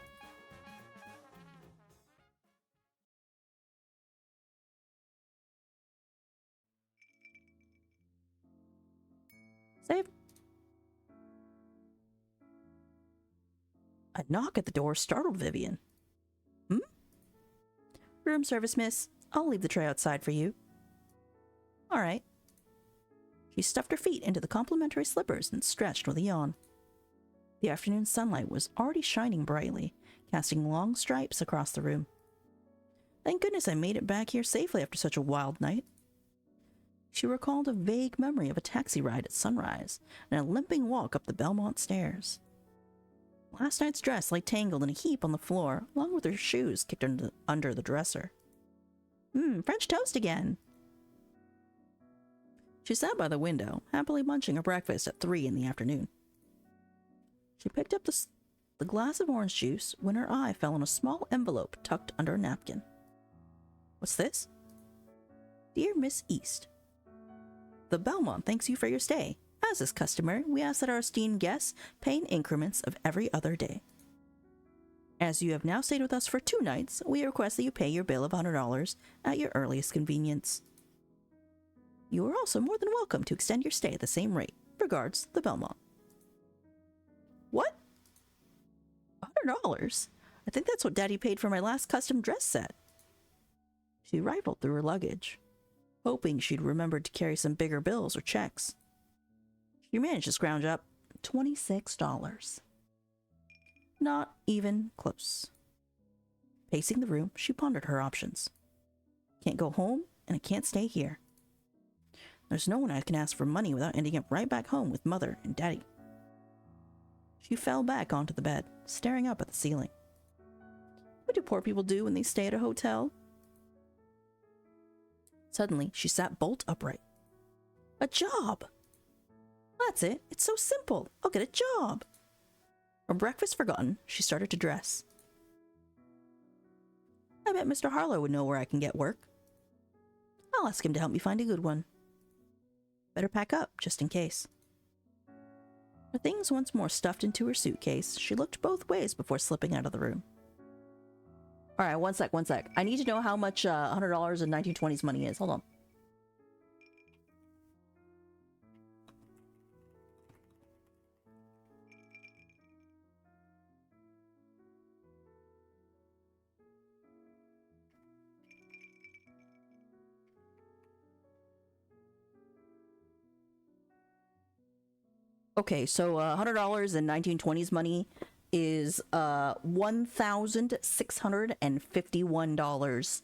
Save. A knock at the door startled Vivian. Room service, miss. I'll leave the tray outside for you. All right. She stuffed her feet into the complimentary slippers and stretched with a yawn. The afternoon sunlight was already shining brightly, casting long stripes across the room. Thank goodness I made it back here safely after such a wild night. She recalled a vague memory of a taxi ride at sunrise and a limping walk up the Belmont stairs. Last night's dress lay tangled in a heap on the floor, along with her shoes kicked under the dresser. French toast again! She sat by the window, happily munching her breakfast at 3 in the afternoon. She picked up the glass of orange juice when her eye fell on a small envelope tucked under a napkin. What's this? Dear Miss East, the Belmont thanks you for your stay. As is customary, we ask that our esteemed guests pay in increments of every other day. As you have now stayed with us for 2 nights, we request that you pay your bill of $100 at your earliest convenience. You are also more than welcome to extend your stay at the same rate. Regards, the Belmont. What? $100? I think that's what Daddy paid for my last custom dress set. She rifled through her luggage, hoping she'd remembered to carry some bigger bills or checks. She managed to scrounge up $26. Not even close. Pacing the room, she pondered her options. Can't go home, and I can't stay here. There's no one I can ask for money without ending up right back home with Mother and Daddy. She fell back onto the bed, staring up at the ceiling. What do poor people do when they stay at a hotel? Suddenly, she sat bolt upright. A job! That's it. It's so simple. I'll get a job. Her breakfast forgotten, she started to dress. I bet Mr. Harlow would know where I can get work. I'll ask him to help me find a good one. Better pack up, just in case. Her things once more stuffed into her suitcase, she looked both ways before slipping out of the room. Alright, one sec. I need to know how much $100 in 1920s money is. Hold on. Okay, so $100 in 1920s money is $1,651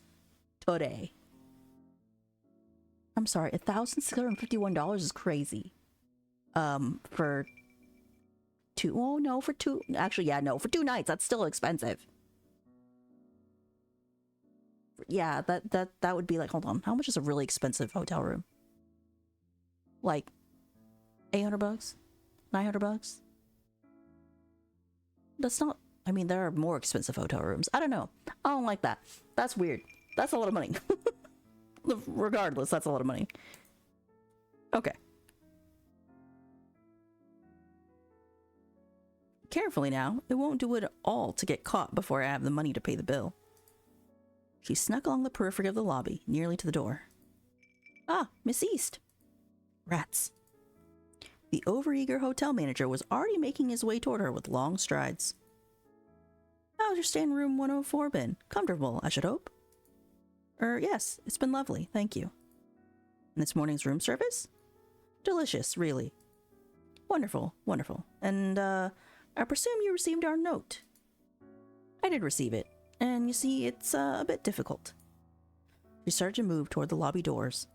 today. I'm sorry, $1,651 is crazy. For two, oh no, for two, actually, yeah, no, for 2 nights, that's still expensive. Yeah, that would be like, hold on, how much is a really expensive hotel room? Like, $800? $900? That's not, I mean, there are more expensive hotel rooms. I don't know. I don't like that. That's weird. That's a lot of money. Regardless, that's a lot of money. Okay. Carefully now. It won't do it all to get caught before I have the money to pay the bill. She snuck along the periphery of the lobby, nearly to the door. Ah, Miss East. Rats. The overeager hotel manager was already making his way toward her with long strides. How's your stay in room 104 been? Comfortable, I should hope. Yes, it's been lovely, thank you. And this morning's room service? Delicious, really. Wonderful, wonderful. And, I presume you received our note. I did receive it, and you see, it's a bit difficult. She started to move toward the lobby doors.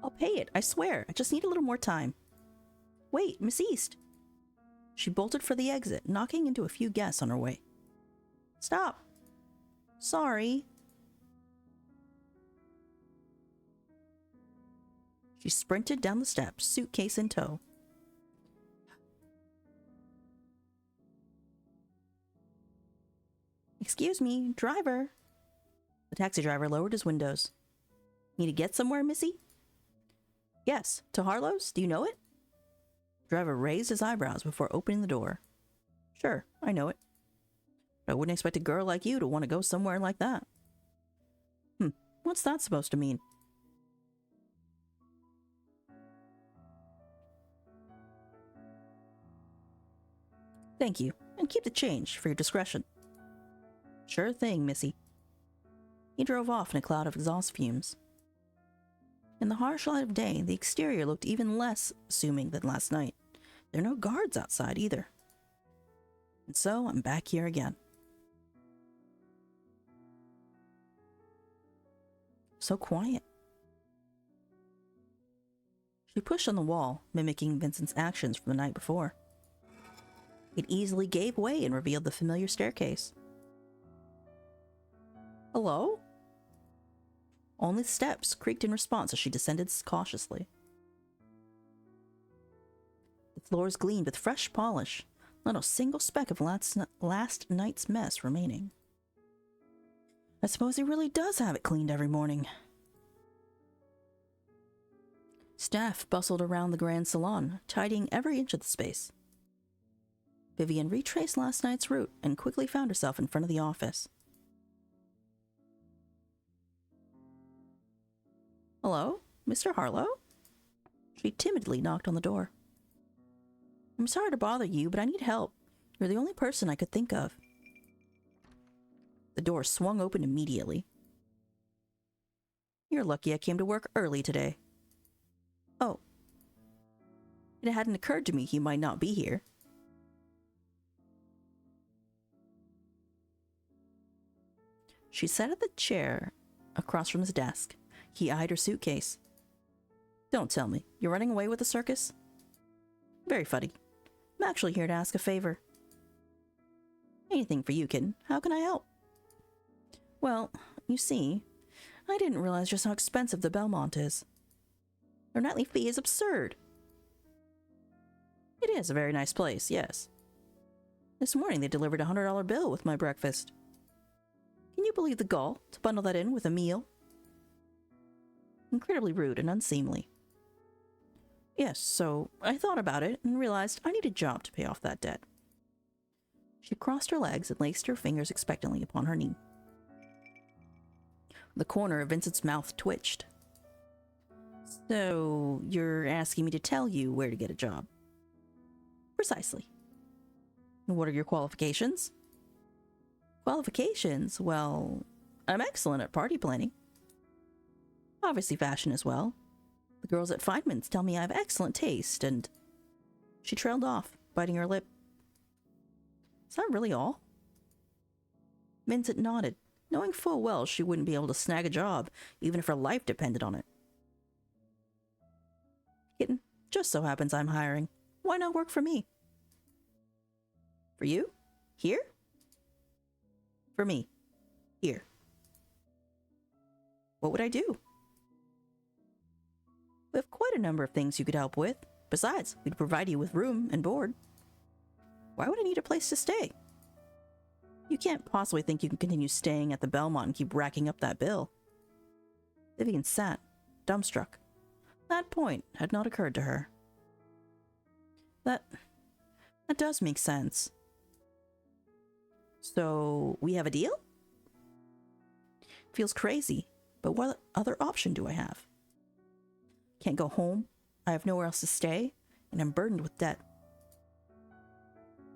I'll pay it, I swear. I just need a little more time. Wait, Miss East. She bolted for the exit, knocking into a few guests on her way. Stop. Sorry. She sprinted down the steps, suitcase in tow. Excuse me, driver. The taxi driver lowered his windows. Need to get somewhere, missy? Yes, to Harlow's? Do you know it? The driver raised his eyebrows before opening the door. Sure, I know it. But I wouldn't expect a girl like you to want to go somewhere like that. What's that supposed to mean? Thank you, and keep the change for your discretion. Sure thing, missy. He drove off in a cloud of exhaust fumes. In the harsh light of day, the exterior looked even less assuming than last night. There are no guards outside either. And so I'm back here again. So quiet. She pushed on the wall, mimicking Vincent's actions from the night before. It easily gave way and revealed the familiar staircase. Hello? Only the steps creaked in response as she descended cautiously. The floors gleamed with fresh polish, not a single speck of last night's mess remaining. I suppose he really does have it cleaned every morning. Staff bustled around the grand salon, tidying every inch of the space. Vivian retraced last night's route and quickly found herself in front of the office. Hello, Mr. Harlow? She timidly knocked on the door. I'm sorry to bother you, but I need help. You're the only person I could think of. The door swung open immediately. You're lucky I came to work early today. Oh. It hadn't occurred to me he might not be here. She sat at the chair across from his desk. He eyed her suitcase. Don't tell me, you're running away with the circus? Very funny. I'm actually here to ask a favor. Anything for you, kitten. How can I help? Well, you see, I didn't realize just how expensive the Belmont is. Their nightly fee is absurd. It is a very nice place, yes. This morning they delivered a $100 bill with my breakfast. Can you believe the gall to bundle that in with a meal? Incredibly rude and unseemly. Yes, so I thought about it and realized I need a job to pay off that debt. She crossed her legs and laced her fingers expectantly upon her knee. The corner of Vincent's mouth twitched. So, you're asking me to tell you where to get a job? Precisely. And what are your qualifications? Qualifications? Well, I'm excellent at party planning. Obviously fashion as well. The girls at Feynman's tell me I have excellent taste, and... She trailed off, biting her lip. Is that really all? Vincent nodded, knowing full well she wouldn't be able to snag a job, even if her life depended on it. Kitten, just so happens I'm hiring. Why not work for me? For you? Here? For me. Here. What would I do? We have quite a number of things you could help with. Besides, we'd provide you with room and board. Why would I need a place to stay? You can't possibly think you can continue staying at the Belmont and keep racking up that bill. Vivian sat, dumbstruck. That point had not occurred to her. That does make sense. So, we have a deal? Feels crazy, but what other option do I have? Can't go home, I have nowhere else to stay, and I'm burdened with debt.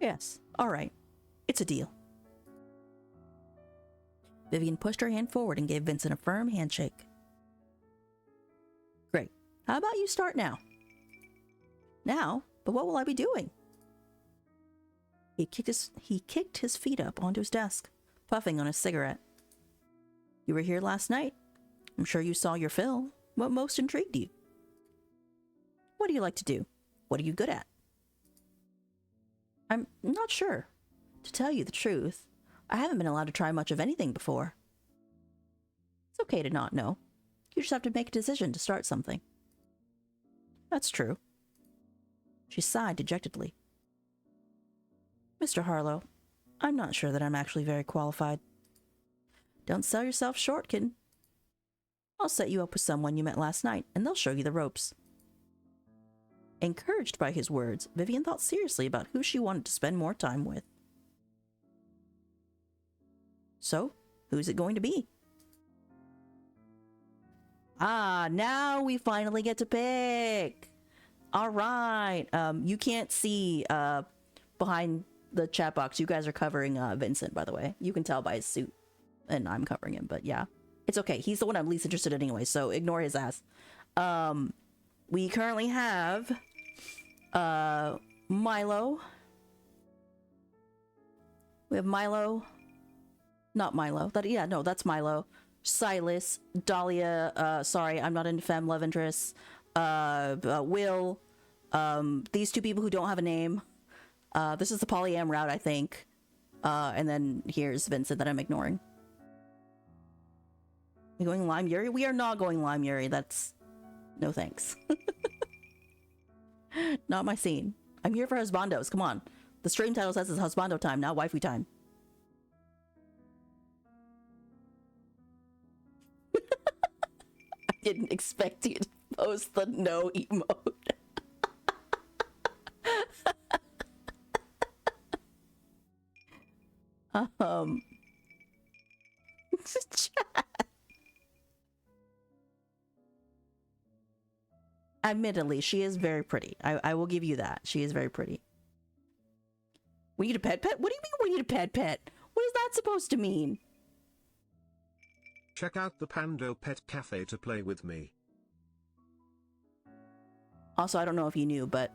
Yes, alright. It's a deal. Vivian pushed her hand forward and gave Vincent a firm handshake. Great. How about you start now? Now? But what will I be doing? He kicked his feet up onto his desk, puffing on his cigarette. You were here last night. I'm sure you saw your fill. What most intrigued you? What do you like to do? What are you good at? I'm not sure. To tell you the truth, I haven't been allowed to try much of anything before. It's okay to not know. You just have to make a decision to start something. That's true. She sighed dejectedly. Mr. Harlow, I'm not sure that I'm actually very qualified. Don't sell yourself short, kid. I'll set you up with someone you met last night, and they'll show you the ropes. Encouraged by his words, Vivian thought seriously about who she wanted to spend more time with. So, who's it going to be? Ah, now we finally get to pick! Alright, you can't see behind the chat box. You guys are covering Vincent, by the way. You can tell by his suit. And I'm covering him, but yeah. It's okay. He's the one I'm least interested in anyway, so ignore his ass. We currently have Milo. We have Milo. Not Milo. That's Milo. Silas, Dahlia, sorry, I'm not into femme love interests. Will. These two people who don't have a name. This is the polyam route, I think. And then here's Vincent that I'm ignoring. We going Lime Yuri? We are not going Lime Yuri. That's... No thanks. Not my scene. I'm here for husbandos. Come on. The stream title says it's husbando time, not waifu time. I didn't expect you to post the no emote. Chat. Admittedly, she is very pretty. I will give you that. She is very pretty. We need a pet pet? What do you mean we need a pet pet? What is that supposed to mean? Check out the Pando Pet Cafe to play with me. Also, I don't know if you knew, but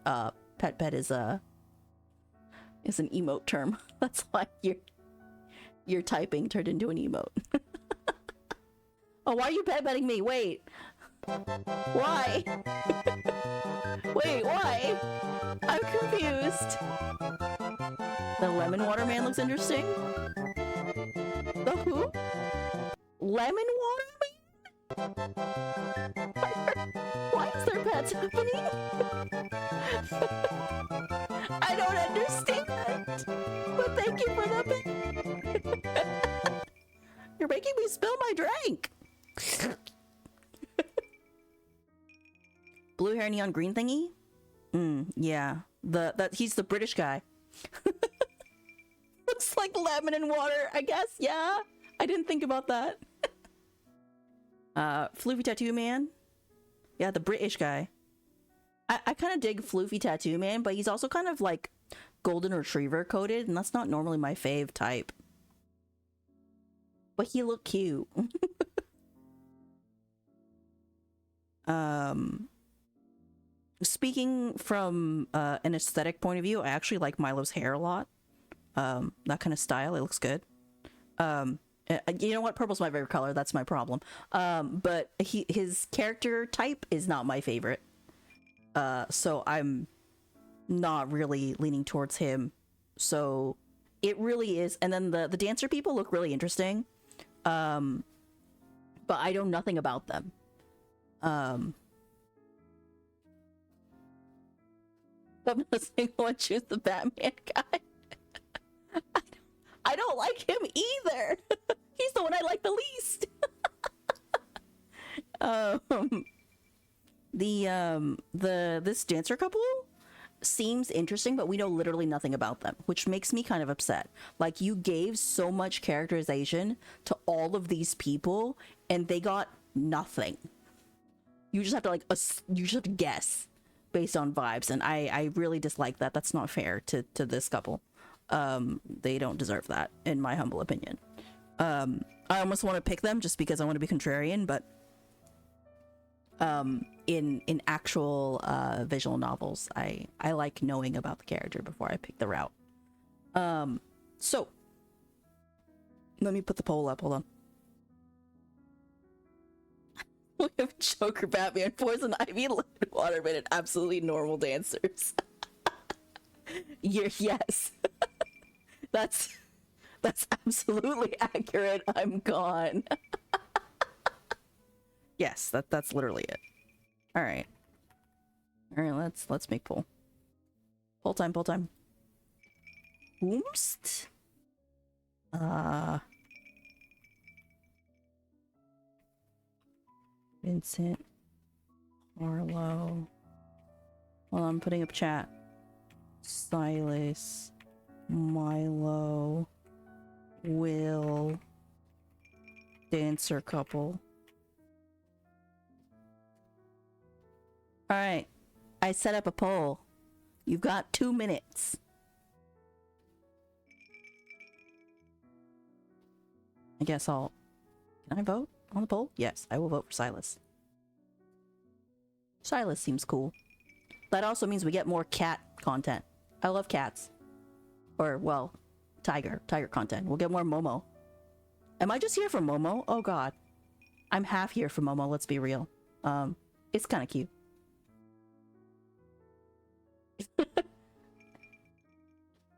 pet pet is an emote term. That's why your typing turned into an emote. Oh, why are you pet petting me? Wait. Why? Wait, why? I'm confused. The lemon water man looks interesting. The who? Lemon water man? Why is there pets happening? I don't understand. But thank you for the pet. You're making me spill my drink. Blue hair neon green thingy? Yeah. He's the British guy. Looks like lemon and water, I guess. Yeah. I didn't think about that. Floofy Tattoo Man. Yeah, the British guy. I kind of dig Floofy Tattoo Man, but he's also kind of like golden retriever coded, and that's not normally my fave type. But he looked cute. Speaking from an aesthetic point of view, I actually like Milo's hair a lot. That kind of style, it looks good. You know what? Purple's my favorite color. That's my problem. But his character type is not my favorite. So I'm not really leaning towards him. So it really is. And then the dancer people look really interesting. But I know nothing about them. I'm not saying I want to choose the Batman guy. I don't like him either. He's the one I like the least. This dancer couple seems interesting, but we know literally nothing about them, which makes me kind of upset. Like, you gave so much characterization to all of these people and they got nothing. You just have to guess based on vibes, and I really dislike that. That's not fair to this couple. They don't deserve that, in my humble opinion. I almost want to pick them just because I want to be contrarian, but in actual visual novels, I like knowing about the character before I pick the route. So let me put the poll up. Hold on. We have Joker, Batman, Poison Ivy, Liquid Waterman, and absolutely normal dancers. Yes. That's absolutely accurate. I'm gone. Yes, that's literally it. All right, let's make poll. Poll time. Whoomst. Vincent, Harlow. Well, I'm putting up chat. Silas, Milo, Will, dancer couple. All right, I set up a poll. You've got 2 minutes. I guess can I vote on the poll? Yes, I will vote for Silas. Silas seems cool. That also means we get more cat content. I love cats. Or, well, tiger content. We'll get more Momo. Am I just here for Momo? Oh god. I'm half here for Momo, let's be real. It's kind of cute.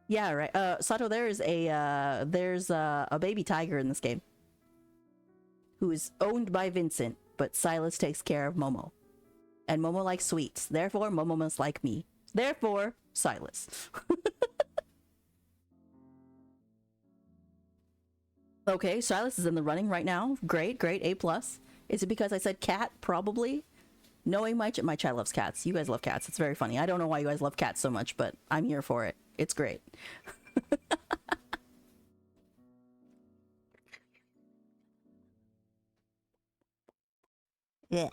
Yeah, right. Sato, there's a baby tiger in this game who is owned by Vincent, but Silas takes care of Momo. And Momo likes sweets. Therefore, Momo must like me. Therefore, Silas. Okay, Silas is in the running right now. Great, A+. Is it because I said cat? Probably. Knowing my chat loves cats. You guys love cats. It's very funny. I don't know why you guys love cats so much, but I'm here for it. It's great. Yeah.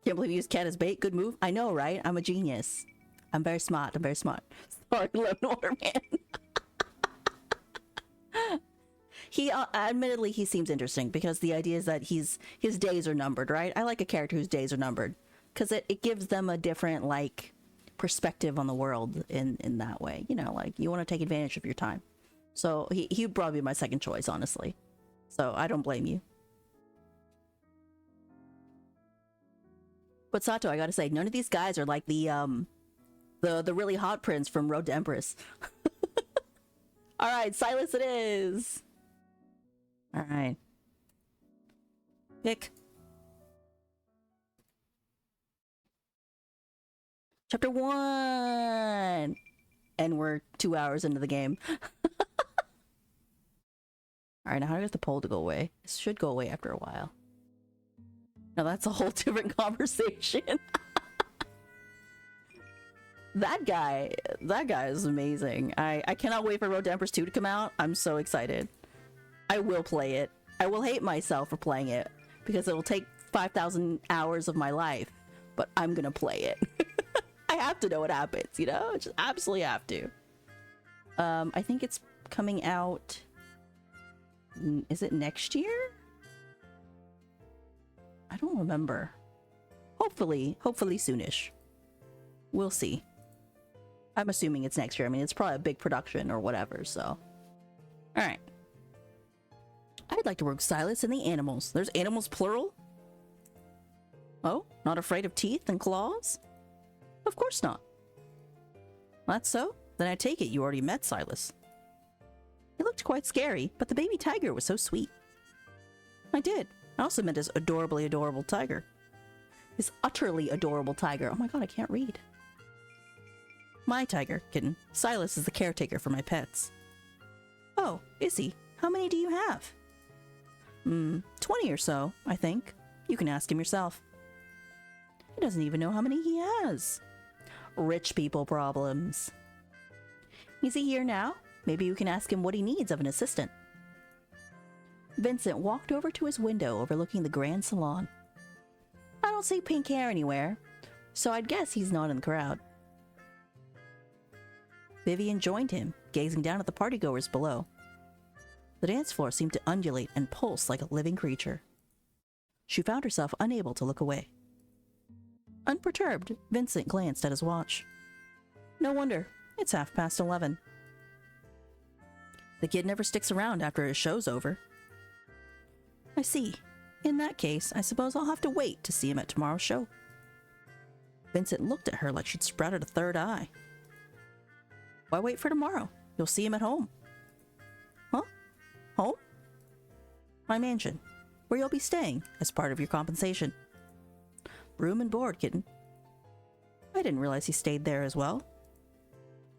Can't believe you used cat as bait. Good move. I know, right? I'm a genius. I'm very smart. Sorry, Lone Man. He admittedly he seems interesting because the idea is that his days are numbered, right? I like a character whose days are numbered because it gives them a different like perspective on the world in that way. You know, like you want to take advantage of your time. So he would probably be my second choice, honestly. So I don't blame you. But Sato, I gotta say, none of these guys are like the really hot prince from Road to Empress. All right, Silas it is. All right. Pick. Chapter 1. And we're 2 hours into the game. All right, now how do I get the poll to go away? This should go away after a while. Now that's a whole different conversation. That guy is amazing. I cannot wait for Road to Empress 2 to come out. I'm so excited. I will play it. I will hate myself for playing it because it will take 5,000 hours of my life, but I'm gonna play it. I have to know what happens, you know? I just absolutely have to. I think it's coming out... Is it next year? I don't remember. Hopefully soonish. We'll see. I'm assuming it's next year. I mean, it's probably a big production or whatever, so. Alright. I'd like to work Silas and the animals. There's animals plural? Oh, not afraid of teeth and claws? Of course not. That's so? Then I take it you already met Silas. He looked quite scary, but the baby tiger was so sweet. I did. I also met his adorably adorable tiger. His utterly adorable tiger. Oh my god, I can't read. My tiger, kitten. Silas is the caretaker for my pets. Oh, is he? How many do you have? 20 or so, I think. You can ask him yourself. He doesn't even know how many he has. Rich people problems. Is he here now? Maybe you can ask him what he needs of an assistant. Vincent walked over to his window overlooking the grand salon. I don't see pink hair anywhere, so I'd guess he's not in the crowd. Vivian joined him, gazing down at the partygoers below. The dance floor seemed to undulate and pulse like a living creature. She found herself unable to look away. Unperturbed, Vincent glanced at his watch. No wonder, it's 11:30. The kid never sticks around after his show's over. I see. In that case, I suppose I'll have to wait to see him at tomorrow's show. Vincent looked at her like she'd sprouted a third eye. Why wait for tomorrow? You'll see him at home. Huh? Home? My mansion, where you'll be staying as part of your compensation. Room and board, kitten. I didn't realize he stayed there as well.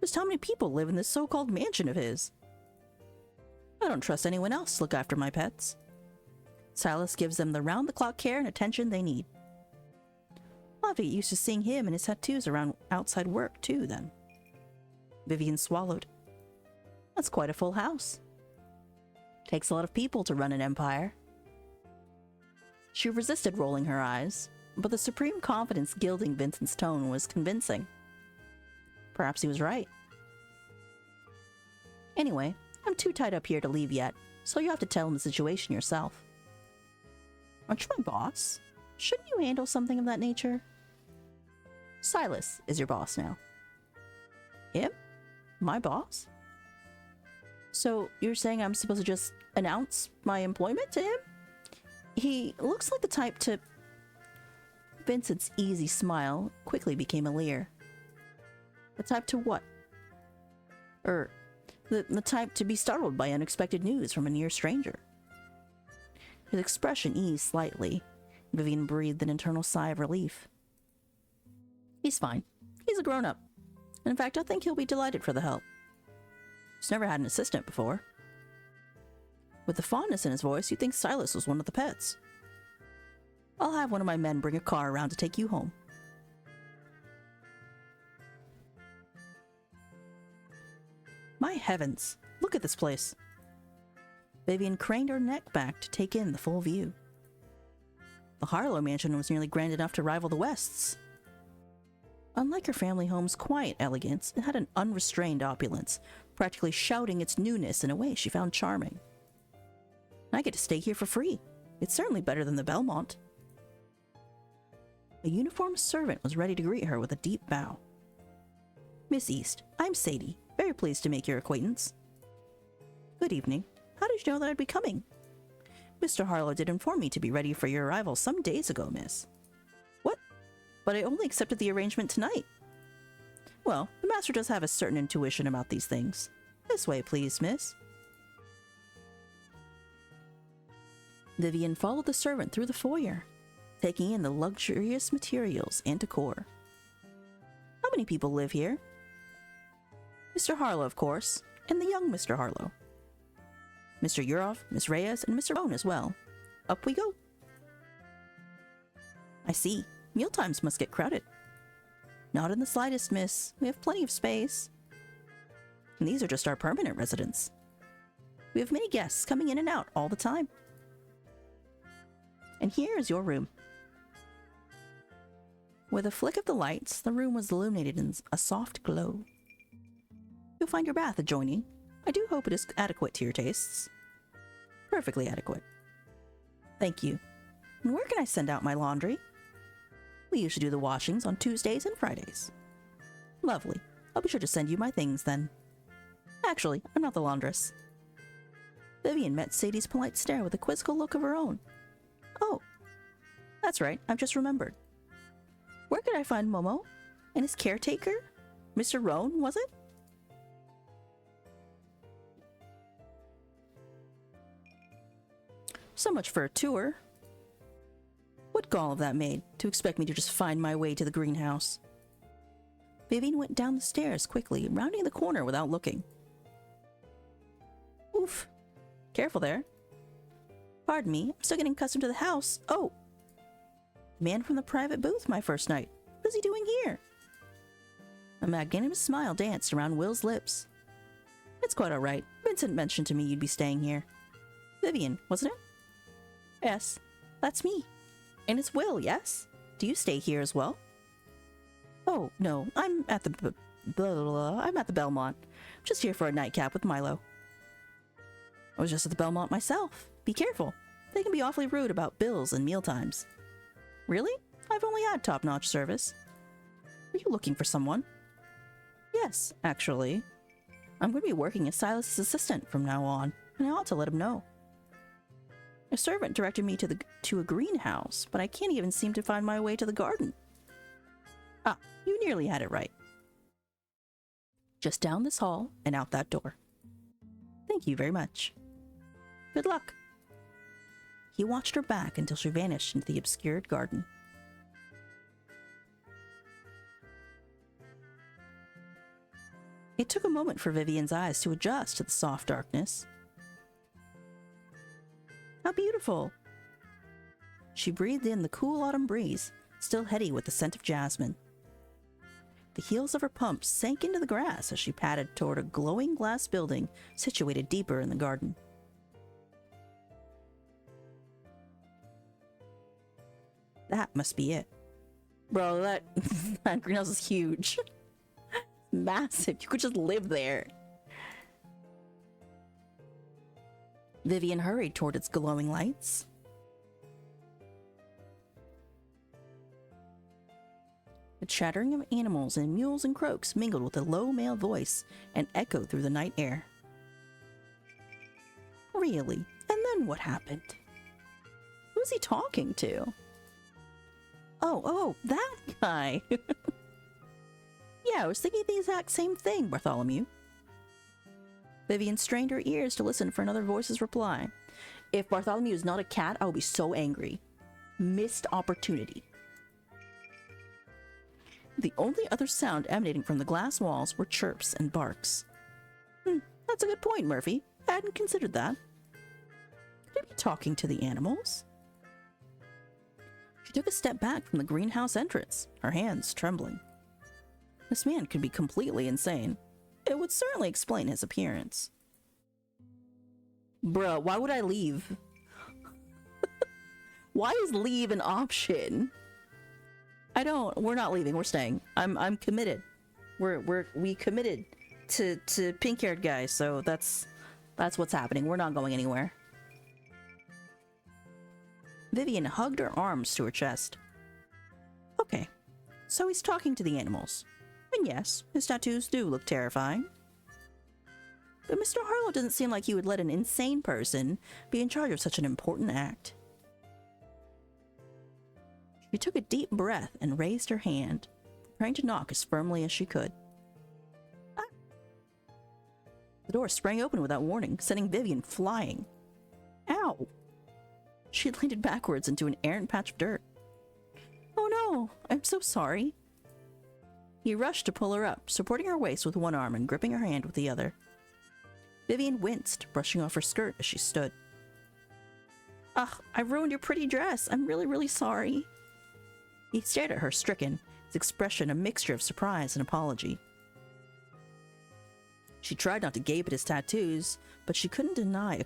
Just how many people live in this so-called mansion of his? I don't trust anyone else to look after my pets. Silas gives them the round-the-clock care and attention they need. I'll have to get used to seeing him and his tattoos around outside work, too, then. Vivian swallowed. That's quite a full house. Takes a lot of people to run an empire. She resisted rolling her eyes, but the supreme confidence gilding Vincent's tone was convincing. Perhaps he was right. Anyway, I'm too tied up here to leave yet, so you have to tell him the situation yourself. Aren't you my boss? Shouldn't you handle something of that nature? Silas is your boss now. Him? My boss? So you're saying I'm supposed to just announce my employment to him? He looks like the type to... Vincent's easy smile quickly became a leer. The type to what? The type to be startled by unexpected news from a near stranger. His expression eased slightly. Vivian breathed an internal sigh of relief. He's fine. He's a grown-up. In fact, I think he'll be delighted for the help. He's never had an assistant before. With the fondness in his voice, you'd think Silas was one of the pets. I'll have one of my men bring a car around to take you home. My heavens, look at this place. Vivian craned her neck back to take in the full view. The Harlow mansion was nearly grand enough to rival the West's. Unlike her family home's quiet elegance, it had an unrestrained opulence, practically shouting its newness in a way she found charming. I get to stay here for free. It's certainly better than the Belmont. A uniformed servant was ready to greet her with a deep bow. Miss East, I'm Sadie. Very pleased to make your acquaintance. Good evening. How did you know that I'd be coming? Mr. Harlow did inform me to be ready for your arrival some days ago, miss. What? But I only accepted the arrangement tonight. Well, the master does have a certain intuition about these things. This way, please, miss. Vivian followed the servant through the foyer, taking in the luxurious materials and decor. How many people live here? Mr. Harlow, of course, and the young Mr. Harlow. Mr. Yurov, Miss Reyes, and Mr. Bone as well. Up we go. I see. Mealtimes must get crowded. Not in the slightest, miss. We have plenty of space. And these are just our permanent residents. We have many guests coming in and out all the time. And here is your room. With a flick of the lights, the room was illuminated in a soft glow. You'll find your bath adjoining. I do hope it is adequate to your tastes. Perfectly adequate. Thank you. And where can I send out my laundry? We usually do the washings on Tuesdays and Fridays. Lovely. I'll be sure to send you my things then. Actually, I'm not the laundress. Vivian met Sadie's polite stare with a quizzical look of her own. Oh, that's right, I've just remembered. Where could I find Momo? And his caretaker? Mr. Roan, was it? So much for a tour. What gall of that maid, to expect me to just find my way to the greenhouse? Vivian went down the stairs quickly, rounding the corner without looking. Oof. Careful there. Pardon me, I'm still getting accustomed to the house. Oh! Man from the private booth my first night. What is he doing here? A magnanimous smile danced around Will's lips. It's quite all right. Vincent mentioned to me you'd be staying here. Vivian, wasn't it? Yes, that's me. And it's Will, yes? Do you stay here as well? Oh, no, I'm at the I'm at the Belmont. Just here for a nightcap with Milo. I was just at the Belmont myself. Be careful. They can be awfully rude about bills and mealtimes. Really? I've only had top-notch service. Are you looking for someone? Yes, actually. I'm going to be working as Silas's assistant from now on, and I ought to let him know. A servant directed me to a greenhouse, but I can't even seem to find my way to the garden. Ah, you nearly had it right. Just down this hall and out that door. Thank you very much. Good luck. He watched her back until she vanished into the obscured garden. It took a moment for Vivian's eyes to adjust to the soft darkness. How beautiful! She breathed in the cool autumn breeze, still heady with the scent of jasmine. The heels of her pumps sank into the grass as she padded toward a glowing glass building situated deeper in the garden. That must be it. Bro, that greenhouse is huge. Massive. You could just live there. Vivian hurried toward its glowing lights. The chattering of animals and mules and croaks mingled with a low male voice and echoed through the night air. Really? And then what happened? Who's he talking to? Oh, that guy. Yeah, I was thinking the exact same thing, Bartholomew. Vivian strained her ears to listen for another voice's reply. If Bartholomew is not a cat, I will be so angry. Missed opportunity. The only other sound emanating from the glass walls were chirps and barks. That's a good point, Murphy. I hadn't considered that. Could he be talking to the animals? She took a step back from the greenhouse entrance, her hands trembling. This man could be completely insane. It would certainly explain his appearance. Bruh, why would I leave? Why is leave an option? We're not leaving, we're staying. I'm committed. We committed to pink-haired guy, so that's what's happening. We're not going anywhere. Vivian hugged her arms to her chest. Okay, so he's talking to the animals. And yes, his tattoos do look terrifying. But Mr. Harlow doesn't seem like he would let an insane person be in charge of such an important act. She took a deep breath and raised her hand, trying to knock as firmly as she could. Ah! The door sprang open without warning, sending Vivian flying. Ow! She landed backwards into an errant patch of dirt. Oh no! I'm so sorry. He rushed to pull her up, supporting her waist with one arm and gripping her hand with the other. Vivian winced, brushing off her skirt as she stood. Ugh, I ruined your pretty dress. I'm really, really sorry. He stared at her, stricken, his expression a mixture of surprise and apology. She tried not to gape at his tattoos, but she couldn't deny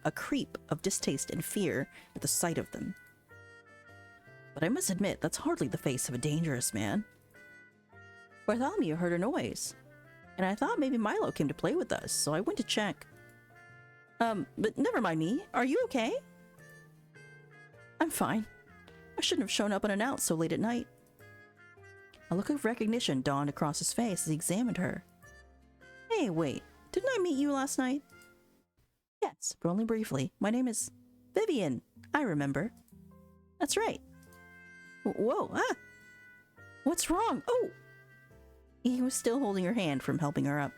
a creep of distaste and fear at the sight of them. But I must admit, that's hardly the face of a dangerous man. Bartholomew heard a noise. and I thought maybe Milo came to play with us, so I went to check. But never mind me. Are you okay? I'm fine. I shouldn't have shown up unannounced so late at night. A look of recognition dawned across his face as he examined her. Hey, wait. Didn't I meet you last night? Yes, but only briefly. My name is Vivian. I remember. That's right. Whoa, ah! What's wrong? Oh! He was still holding her hand from helping her up.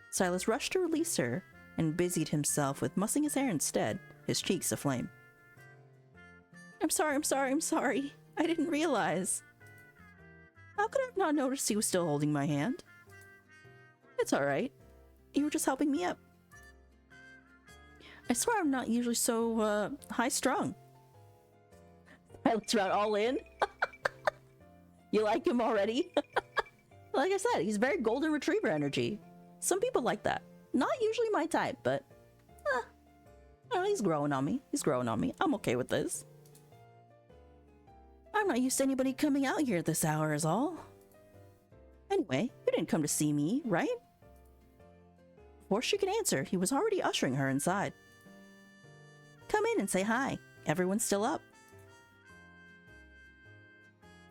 Silas rushed to release her and busied himself with mussing his hair instead, his cheeks aflame. I'm sorry. I didn't realize. How could I have not noticed he was still holding my hand? It's alright. You were just helping me up. I swear I'm not usually so, high-strung. Let's round all in. You like him already? Like I said, he's very golden retriever energy. Some people like that. Not usually my type, but... oh, he's growing on me. I'm okay with this. I'm not used to anybody coming out here at this hour is all. Anyway, you didn't come to see me, right? Before she could answer, he was already ushering her inside. Come in and say hi. Everyone's still up.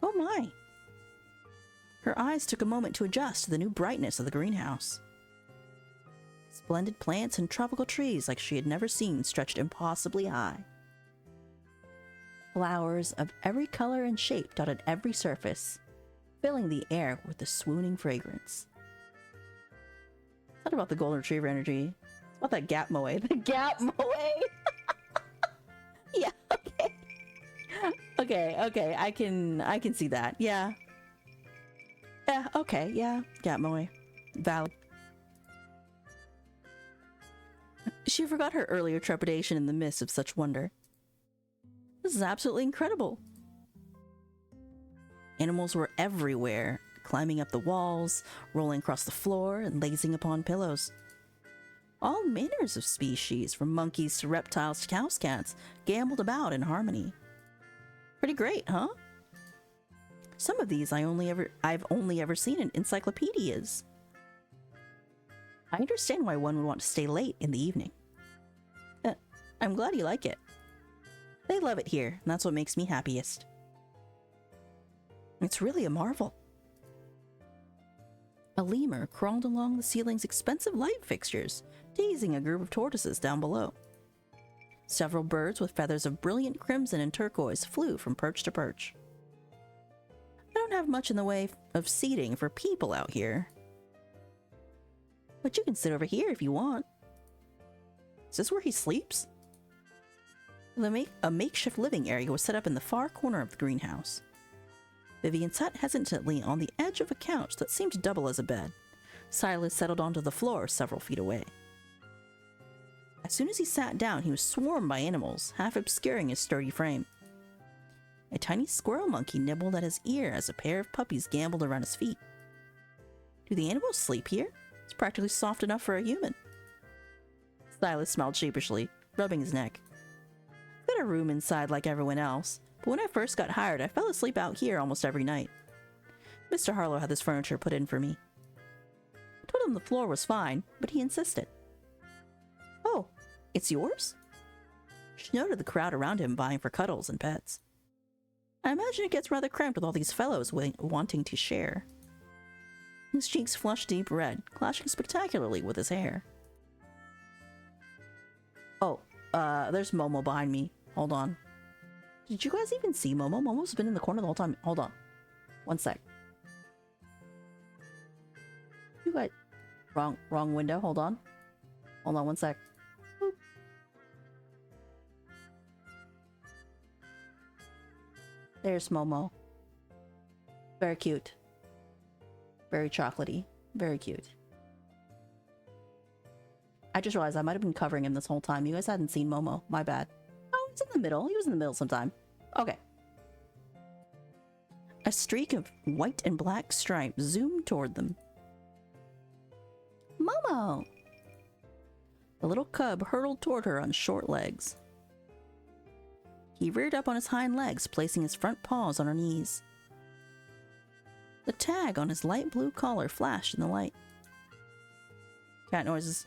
Oh my. Her eyes took a moment to adjust to the new brightness of the greenhouse. Splendid plants and tropical trees like she had never seen stretched impossibly high. Flowers of every color and shape dotted every surface, filling the air with a swooning fragrance. It's not about the golden retriever energy. It's about that gap moe. The gap moe! Yeah, okay. Okay, I can see that. Yeah. Yeah, okay, yeah. Gap moe. Valid. She forgot her earlier trepidation in the midst of such wonder. This is absolutely incredible. Animals were everywhere, climbing up the walls, rolling across the floor, and lazing upon pillows. All manners of species, from monkeys to reptiles to cowcats, gambled about in harmony. Pretty great, huh? Some of these I've only ever seen in encyclopedias. I understand why one would want to stay late in the evening. I'm glad you like it. They love it here, and that's what makes me happiest. It's really a marvel. A lemur crawled along the ceiling's expensive light fixtures, teasing a group of tortoises down below. Several birds with feathers of brilliant crimson and turquoise flew from perch to perch. I don't have much in the way of seating for people out here. But you can sit over here if you want. Is this where he sleeps? A makeshift living area was set up in the far corner of the greenhouse. Vivian sat hesitantly on the edge of a couch that seemed to double as a bed. Silas settled onto the floor several feet away. As soon as he sat down, he was swarmed by animals, half obscuring his sturdy frame. A tiny squirrel monkey nibbled at his ear as a pair of puppies gamboled around his feet. Do the animals sleep here? It's practically soft enough for a human. Silas smiled sheepishly, rubbing his neck. I've got a room inside like everyone else, but when I first got hired, I fell asleep out here almost every night. Mr. Harlow had this furniture put in for me. I told him the floor was fine, but he insisted. Oh, it's yours? She noted the crowd around him vying for cuddles and pets. I imagine it gets rather cramped with all these fellows wanting to share. His cheeks flushed deep red, clashing spectacularly with his hair. Oh, there's Momo behind me. Hold on. Did you guys even see Momo? Momo's been in the corner the whole time. Hold on. One sec. You guys... Wrong window. Hold on. Hold on one sec. Boop. There's Momo. Very cute. Very chocolatey. Very cute. I just realized I might have been covering him this whole time. You guys hadn't seen Momo. My bad. Oh, he's in the middle. He was in the middle sometime. Okay. A streak of white and black stripes zoomed toward them. Momo! The little cub hurtled toward her on short legs. He reared up on his hind legs, placing his front paws on her knees. The tag on his light blue collar flashed in the light. Cat noises.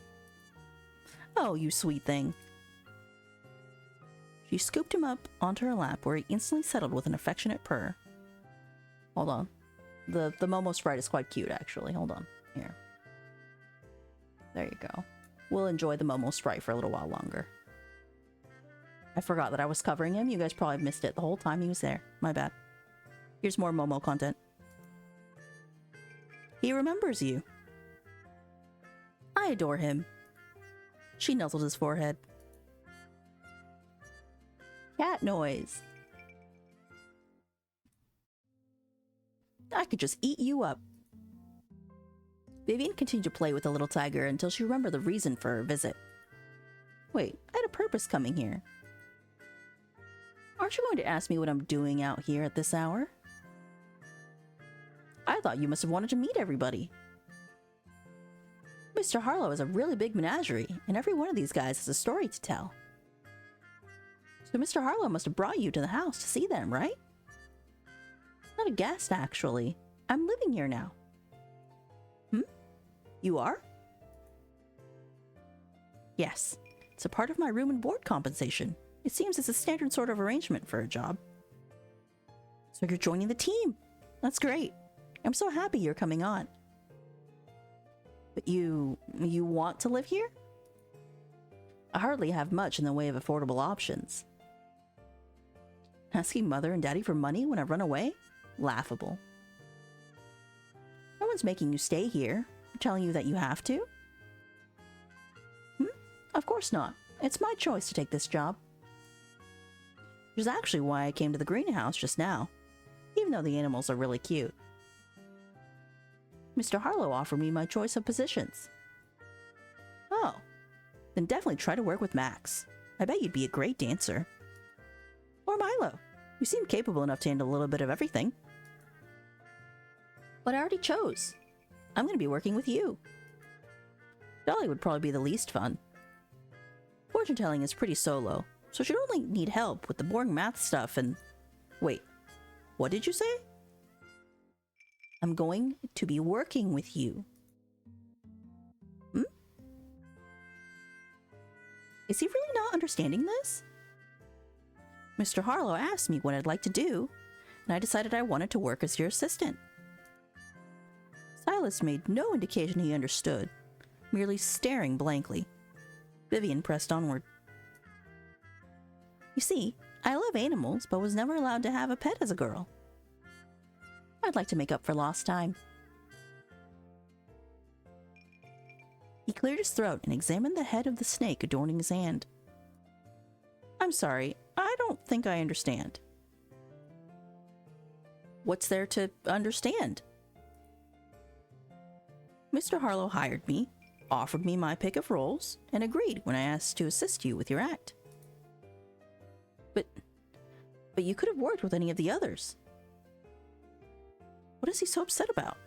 Oh, you sweet thing. She scooped him up onto her lap, where he instantly settled with an affectionate purr. Hold on. The Momo sprite is quite cute, actually. Hold on. Here. There you go. We'll enjoy the Momo sprite for a little while longer. I forgot that I was covering him. You guys probably missed it the whole time he was there. My bad. Here's more Momo content. He remembers you. I adore him. She nuzzled his forehead. Cat noise. I could just eat you up. Vivian continued to play with the little tiger until she remembered the reason for her visit. Wait, I had a purpose coming here. Aren't you going to ask me what I'm doing out here at this hour? I thought you must have wanted to meet everybody. Mr. Harlow has a really big menagerie, and every one of these guys has a story to tell. So Mr. Harlow must have brought you to the house to see them, right? Not a guest, actually. I'm living here now. You are? Yes. It's a part of my room and board compensation. It seems it's a standard sort of arrangement for a job. So you're joining the team. That's great. I'm so happy you're coming on. But you want to live here? I hardly have much in the way of affordable options. Asking Mother and Daddy for money when I run away? Laughable. No one's making you stay here, or telling you that you have to. Of course not. It's my choice to take this job. Which is actually why I came to the greenhouse just now, even though the animals are really cute. Mr. Harlow offered me my choice of positions. Oh, then definitely try to work with Max. I bet you'd be a great dancer. Or Milo. You seem capable enough to handle a little bit of everything. But I already chose. I'm going to be working with you. Dolly would probably be the least fun. Fortune telling is pretty solo, so she'd only need help with the boring math stuff and... Wait, what did you say? I'm going to be working with you. Is he really not understanding this? Mr. Harlow asked me what I'd like to do, and I decided I wanted to work as your assistant. Silas made no indication he understood, merely staring blankly. Vivian pressed onward. You see, I love animals, but was never allowed to have a pet as a girl. I'd like to make up for lost time. He cleared his throat and examined the head of the snake adorning his hand. I'm sorry, I don't think I understand. What's there to understand? Mr. Harlow hired me, offered me my pick of roles, and agreed when I asked to assist you with your act. But you could have worked with any of the others. What is he so upset about?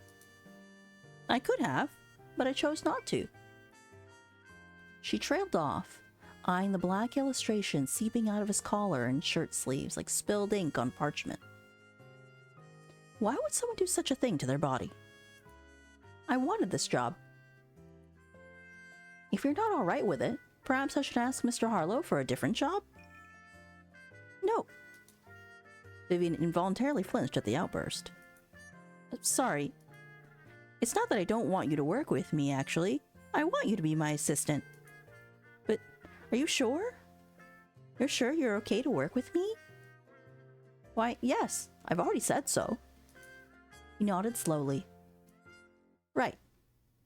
I could have, but I chose not to. She trailed off, eyeing the black illustration seeping out of his collar and shirt sleeves like spilled ink on parchment. Why would someone do such a thing to their body? I wanted this job. If you're not all right with it, perhaps I should ask Mr. Harlow for a different job? No. Vivian involuntarily flinched at the outburst. Sorry. It's not that I don't want you to work with me, actually. I want you to be my assistant. But are you sure? You're sure you're okay to work with me? Why, yes, I've already said so. He nodded slowly.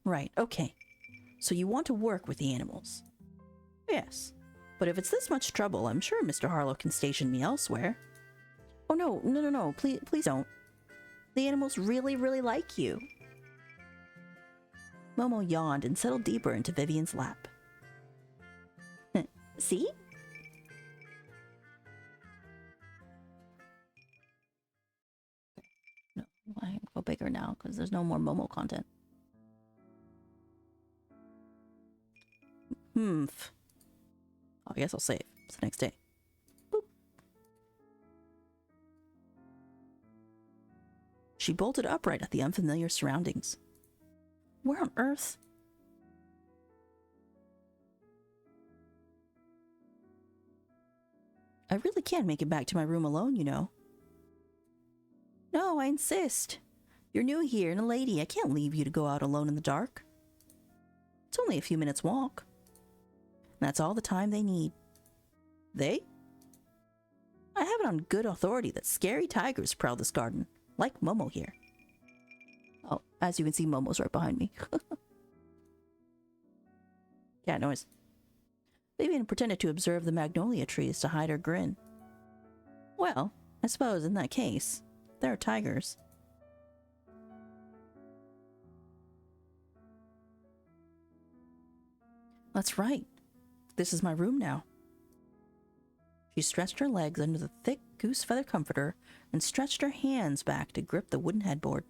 Right, okay. So you want to work with the animals? Yes. But if it's this much trouble, I'm sure Mr. Harlow can station me elsewhere. Oh no, please don't. The animals really like you. Momo yawned and settled deeper into Vivian's lap. See? No, I go bigger now because there's no more Momo content. Oh, I guess I'll save. It's the next day. Boop. She bolted upright at the unfamiliar surroundings. Where on earth? I really can't make it back to my room alone, you know. No, I insist. You're new here and a lady. I can't leave you to go out alone in the dark. It's only a few minutes' walk. That's all the time they need. They? I have it on good authority that scary tigers prowl this garden, like Momo here. Oh, as you can see, Momo's right behind me. Cat noise. Vivian pretended to observe the magnolia trees to hide her grin. Well, I suppose in that case, there are tigers. That's right. This is my room now. She stretched her legs under the thick goose feather comforter and stretched her hands back to grip the wooden headboard.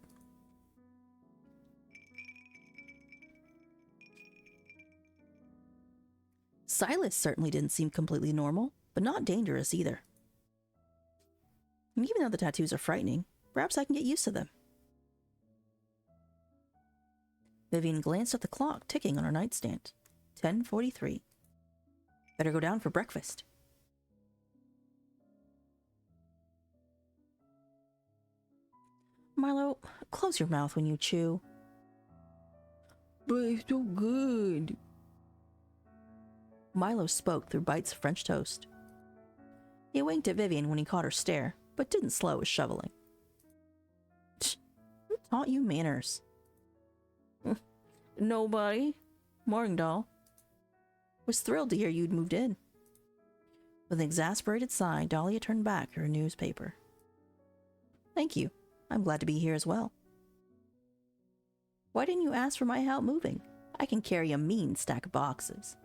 Silas certainly didn't seem completely normal, but not dangerous either. And even though the tattoos are frightening, perhaps I can get used to them. Vivian glanced at the clock ticking on her nightstand. 10:43. Better go down for breakfast. Milo, close your mouth when you chew. But it's so good. Milo spoke through bites of French toast. He winked at Vivian when he caught her stare, but didn't slow his shoveling. Who taught you manners? Nobody. Morning, doll. Was thrilled to hear you'd moved in. With an exasperated sigh, Dahlia turned back her newspaper. Thank you. I'm glad to be here as well. Why didn't you ask for my help moving? I can carry a mean stack of boxes.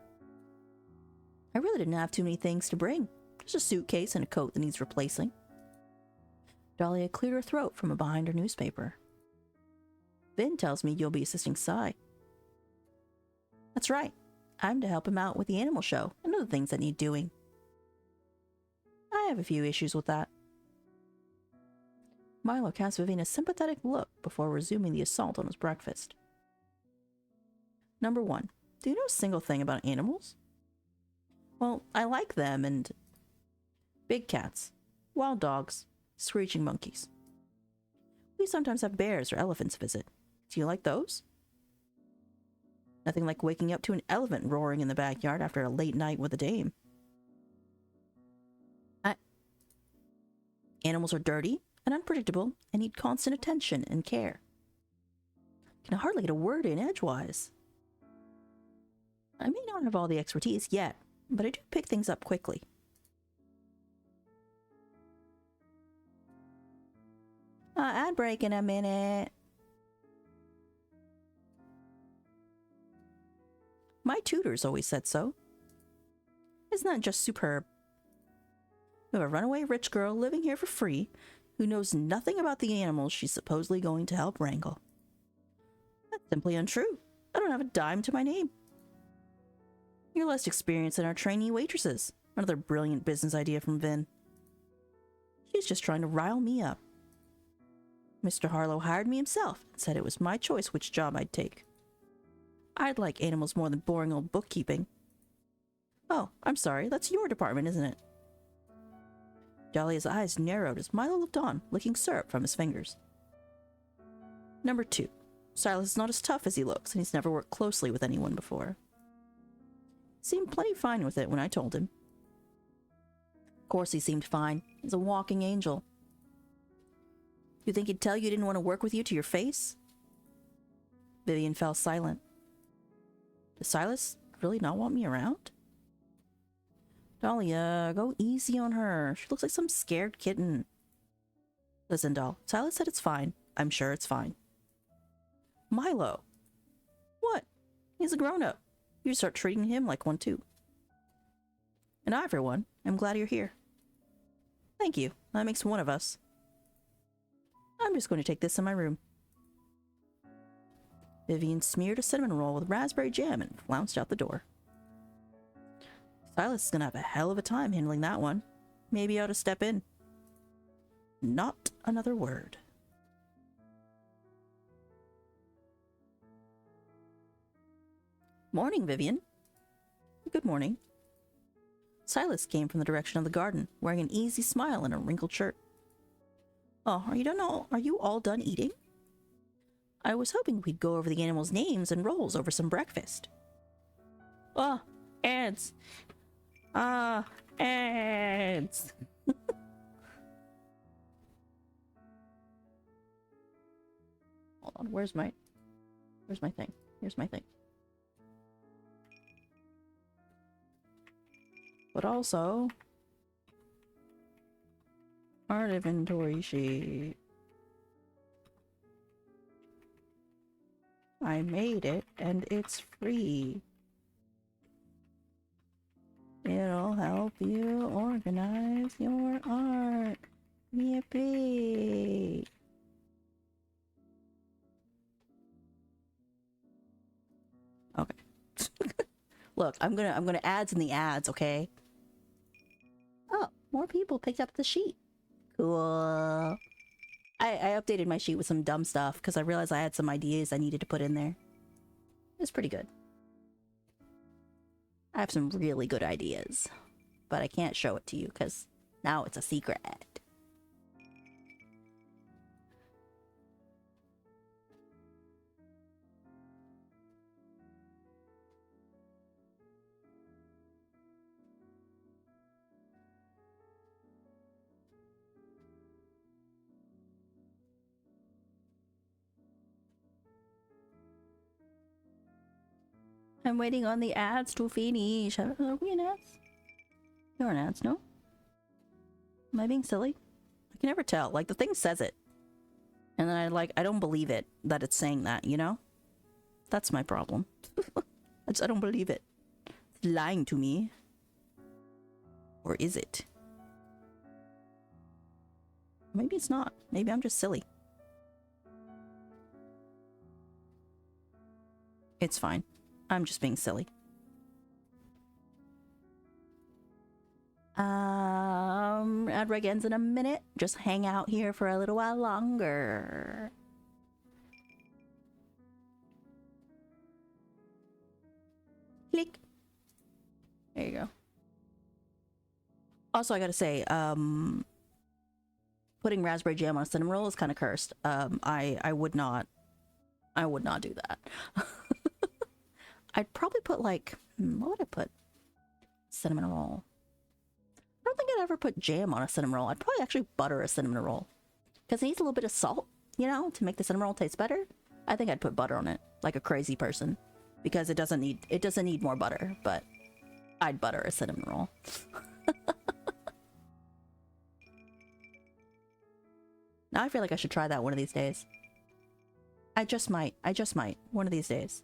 I really didn't have too many things to bring. Just a suitcase and a coat that needs replacing. Dahlia cleared her throat from behind her newspaper. Vin tells me you'll be assisting Sai. That's right. I'm to help him out with the animal show and other things that need doing. I have a few issues with that. Milo cast Vivian a sympathetic look before resuming the assault on his breakfast. Number 1. Do you know a single thing about animals? Well, I like them and big cats, wild dogs, screeching monkeys. We sometimes have bears or elephants visit. Do you like those? Nothing like waking up to an elephant roaring in the backyard after a late night with a dame. Animals are dirty and unpredictable and need constant attention and care. Can hardly get a word in edgewise. I may not have all the expertise yet, but I do pick things up quickly. Ad break in a minute. My tutors always said so. Isn't that just superb? We have a runaway rich girl living here for free who knows nothing about the animals she's supposedly going to help wrangle. That's simply untrue. I don't have a dime to my name. You're less experienced than our trainee waitresses. Another brilliant business idea from Vin. She's just trying to rile me up. Mr. Harlow hired me himself and said it was my choice which job I'd take. I'd like animals more than boring old bookkeeping. Oh, I'm sorry, that's your department, isn't it? Dahlia's eyes narrowed as Milo looked on, licking syrup from his fingers. Number 2. Silas is not as tough as he looks, and he's never worked closely with anyone before. Seemed plenty fine with it when I told him. Of course he seemed fine. He's a walking angel. You think he'd tell you he didn't want to work with you to your face? Vivian fell silent. Does Silas really not want me around? Dahlia, go easy on her. She looks like some scared kitten. Listen, doll. Silas said it's fine. I'm sure it's fine. Milo. What? He's a grown-up. You start treating him like one too. And I, for one, am glad you're here. Thank you. That makes one of us. I'm just going to take this in my room. Vivian smeared a cinnamon roll with raspberry jam and flounced out the door. Silas is going to have a hell of a time handling that one. Maybe I ought to step in. Not another word. Morning, Vivian. Good morning. Silas came from the direction of the garden, wearing an easy smile and a wrinkled shirt. Oh, are you all done eating? I was hoping we'd go over the animals' names and roles over some breakfast. Oh, ants. Ants. Hold on, where's my thing? Here's my thing. But also, art inventory sheet. I made it and it's free. It'll help you organize your art. Yippee! Okay. Look, I'm gonna ads in the ads, okay? Oh, more people picked up the sheet. Cool. I updated my sheet with some dumb stuff because I realized I had some ideas I needed to put in there. It's pretty good. I have some really good ideas, but I can't show it to you because now it's a secret. I'm waiting on the ads to finish. Are we an ads? You're an ads, no? Am I being silly? I can never tell. Like, the thing says it. And then I don't believe it, that it's saying that, you know? That's my problem. I don't believe it. It's lying to me. Or is it? Maybe it's not. Maybe I'm just silly. It's fine. I'm just being silly. Ad reg ends in a minute. Just hang out here for a little while longer. Click. There you go. Also, I gotta say, putting raspberry jam on a cinnamon roll is kind of cursed. I would not do that. I'd probably put like, what would I put? Cinnamon roll. I don't think I'd ever put jam on a cinnamon roll. I'd probably actually butter a cinnamon roll. Because it needs a little bit of salt, you know, to make the cinnamon roll taste better. I think I'd put butter on it, like a crazy person. Because it doesn't need more butter, but I'd butter a cinnamon roll. Now I feel like I should try that one of these days. I just might, one of these days.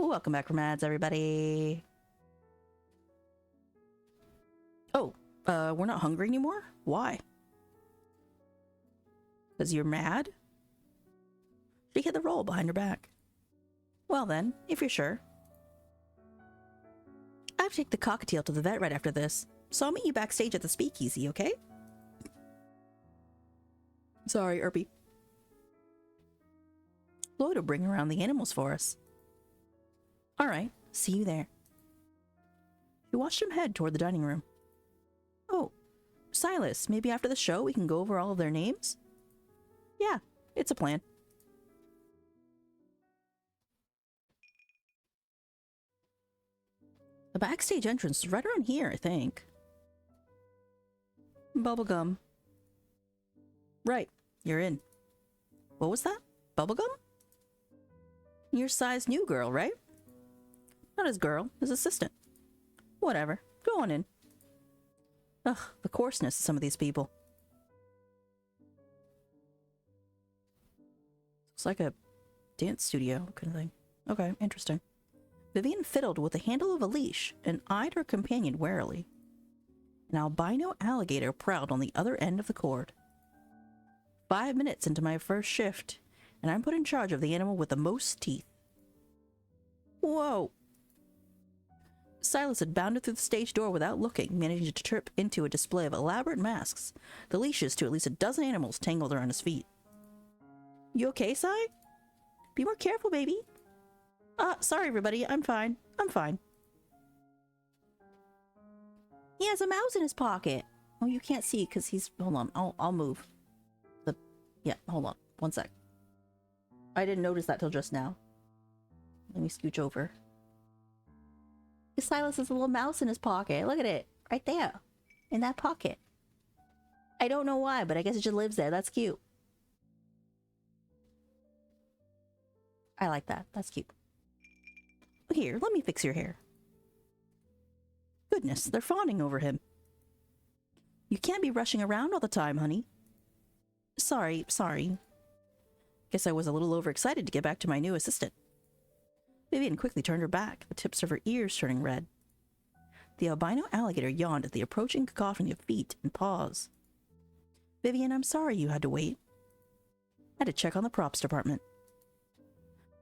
Welcome back from ads, everybody. Oh, we're not hungry anymore? Why? Because you're mad? She hit the roll behind her back. Well then, if you're sure. I have to take the cockatiel to the vet right after this, so I'll meet you backstage at the Speakeasy, okay? Sorry, Irby. Lloyd will bring around the animals for us. Alright, see you there. She watched him head toward the dining room. Oh, Silas, maybe after the show we can go over all of their names? Yeah, it's a plan. The backstage entrance is right around here, I think. Bubblegum. Right, you're in. What was that? Bubblegum? Your size new girl, right? Not his girl, his assistant. Whatever, go on in. Ugh, the coarseness of some of these people. It's like a dance studio kind of thing. Okay, interesting. Vivian fiddled with the handle of a leash and eyed her companion warily. An albino alligator prowled on the other end of the cord. 5 minutes into my first shift, and I'm put in charge of the animal with the most teeth. Whoa! Silas had bounded through the stage door without looking, managing to trip into a display of elaborate masks, the leashes to at least a dozen animals tangled around his feet. You okay, Si? Be more careful, baby. Sorry everybody, I'm fine. I'm fine. He has a mouse in his pocket. Oh, you can't see because he's... Hold on. I'll move. Yeah, hold on. One sec. I didn't notice that till just now. Let me scooch over. Silas has a little mouse in his pocket. Look at it. Right there. In that pocket. I don't know why, but I guess it just lives there. That's cute. I like that. That's cute. Here, let me fix your hair. Goodness, they're fawning over him. You can't be rushing around all the time, honey. Sorry. Guess I was a little overexcited to get back to my new assistant. Vivian quickly turned her back, the tips of her ears turning red. The albino alligator yawned at the approaching cacophony of feet and paws. Vivian, I'm sorry you had to wait. I had to check on the props department.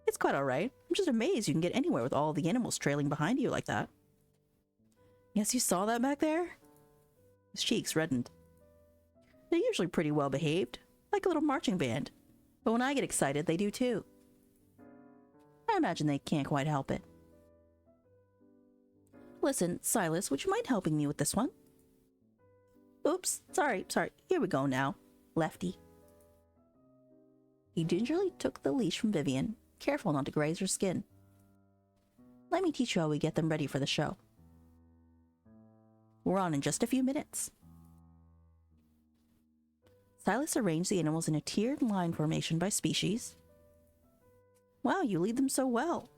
It's quite all right. I'm just amazed you can get anywhere with all the animals trailing behind you like that. Yes, you saw that back there? His cheeks reddened. They're usually pretty well behaved, like a little marching band. But when I get excited, they do too. I imagine they can't quite help it. Listen, Silas, would you mind helping me with this one? Oops, sorry. Here we go now. Lefty. He gingerly took the leash from Vivian, careful not to graze her skin. Let me teach you how we get them ready for the show. We're on in just a few minutes. Silas arranged the animals in a tiered line formation by species. Wow, you lead them so well.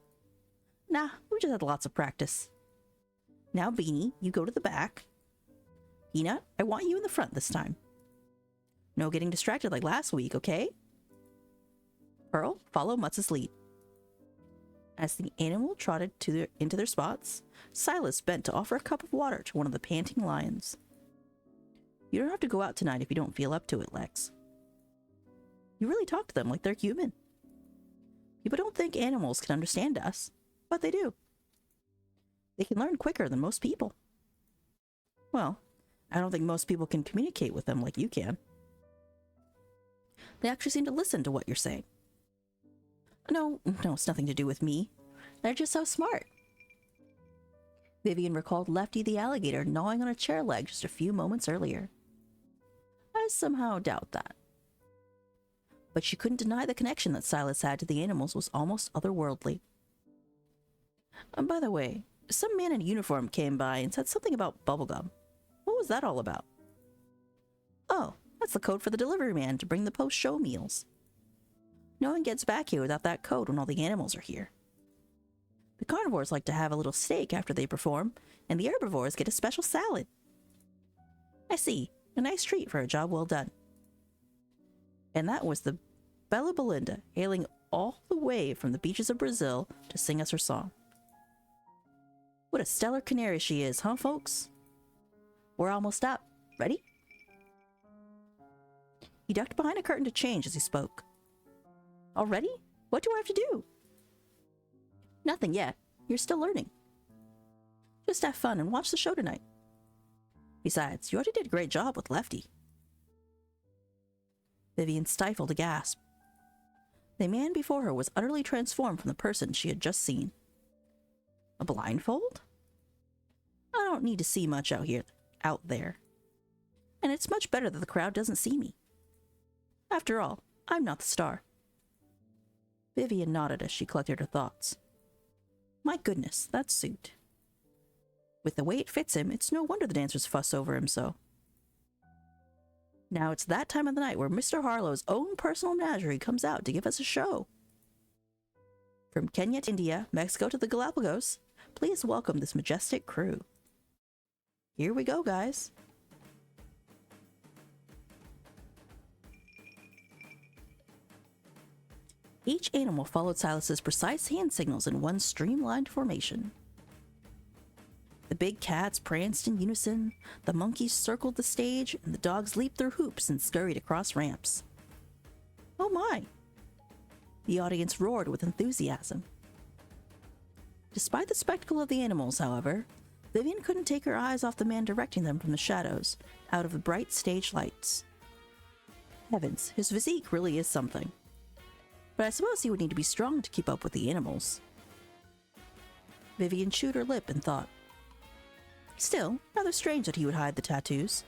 Nah, we just had lots of practice. Now, Beanie, you go to the back. Peanut, I want you in the front this time. No getting distracted like last week, okay? Pearl, follow Mutz's lead. As the animal trotted into their spots, Silas bent to offer a cup of water to one of the panting lions. You don't have to go out tonight if you don't feel up to it, Lex. You really talk to them like they're human. People don't think animals can understand us, but they do. They can learn quicker than most people. Well, I don't think most people can communicate with them like you can. They actually seem to listen to what you're saying. No, it's nothing to do with me. They're just so smart. Vivian recalled Lefty the alligator gnawing on a chair leg just a few moments earlier. I somehow doubt that. But she couldn't deny the connection that Silas had to the animals was almost otherworldly. By the way, some man in uniform came by and said something about bubblegum. What was that all about? Oh, that's the code for the delivery man to bring the post-show meals. No one gets back here without that code when all the animals are here. The carnivores like to have a little steak after they perform, and the herbivores get a special salad. I see. A nice treat for a job well done. And that was the Bella Belinda hailing all the way from the beaches of Brazil to sing us her song. What a stellar canary she is, huh, folks? We're almost up. Ready? He ducked behind a curtain to change as he spoke. Already? What do I have to do? Nothing yet. You're still learning. Just have fun and watch the show tonight. Besides, you already did a great job with Lefty. Vivian stifled a gasp. The man before her was utterly transformed from the person she had just seen. A blindfold? I don't need to see much out there. And it's much better that the crowd doesn't see me. After all, I'm not the star. Vivian nodded as she collected her thoughts. My goodness, that suit. With the way it fits him, it's no wonder the dancers fuss over him so. Now it's that time of the night where Mr. Harlow's own personal menagerie comes out to give us a show. From Kenya to India, Mexico to the Galapagos, please welcome this majestic crew. Here we go, guys. Each animal followed Silas's precise hand signals in one streamlined formation. The big cats pranced in unison, the monkeys circled the stage, and the dogs leaped through hoops and scurried across ramps. Oh my! The audience roared with enthusiasm. Despite the spectacle of the animals, however, Vivian couldn't take her eyes off the man directing them from the shadows, out of the bright stage lights. Heavens, his physique really is something. But I suppose he would need to be strong to keep up with the animals. Vivian chewed her lip and thought, Still, rather strange that he would hide the tattoos.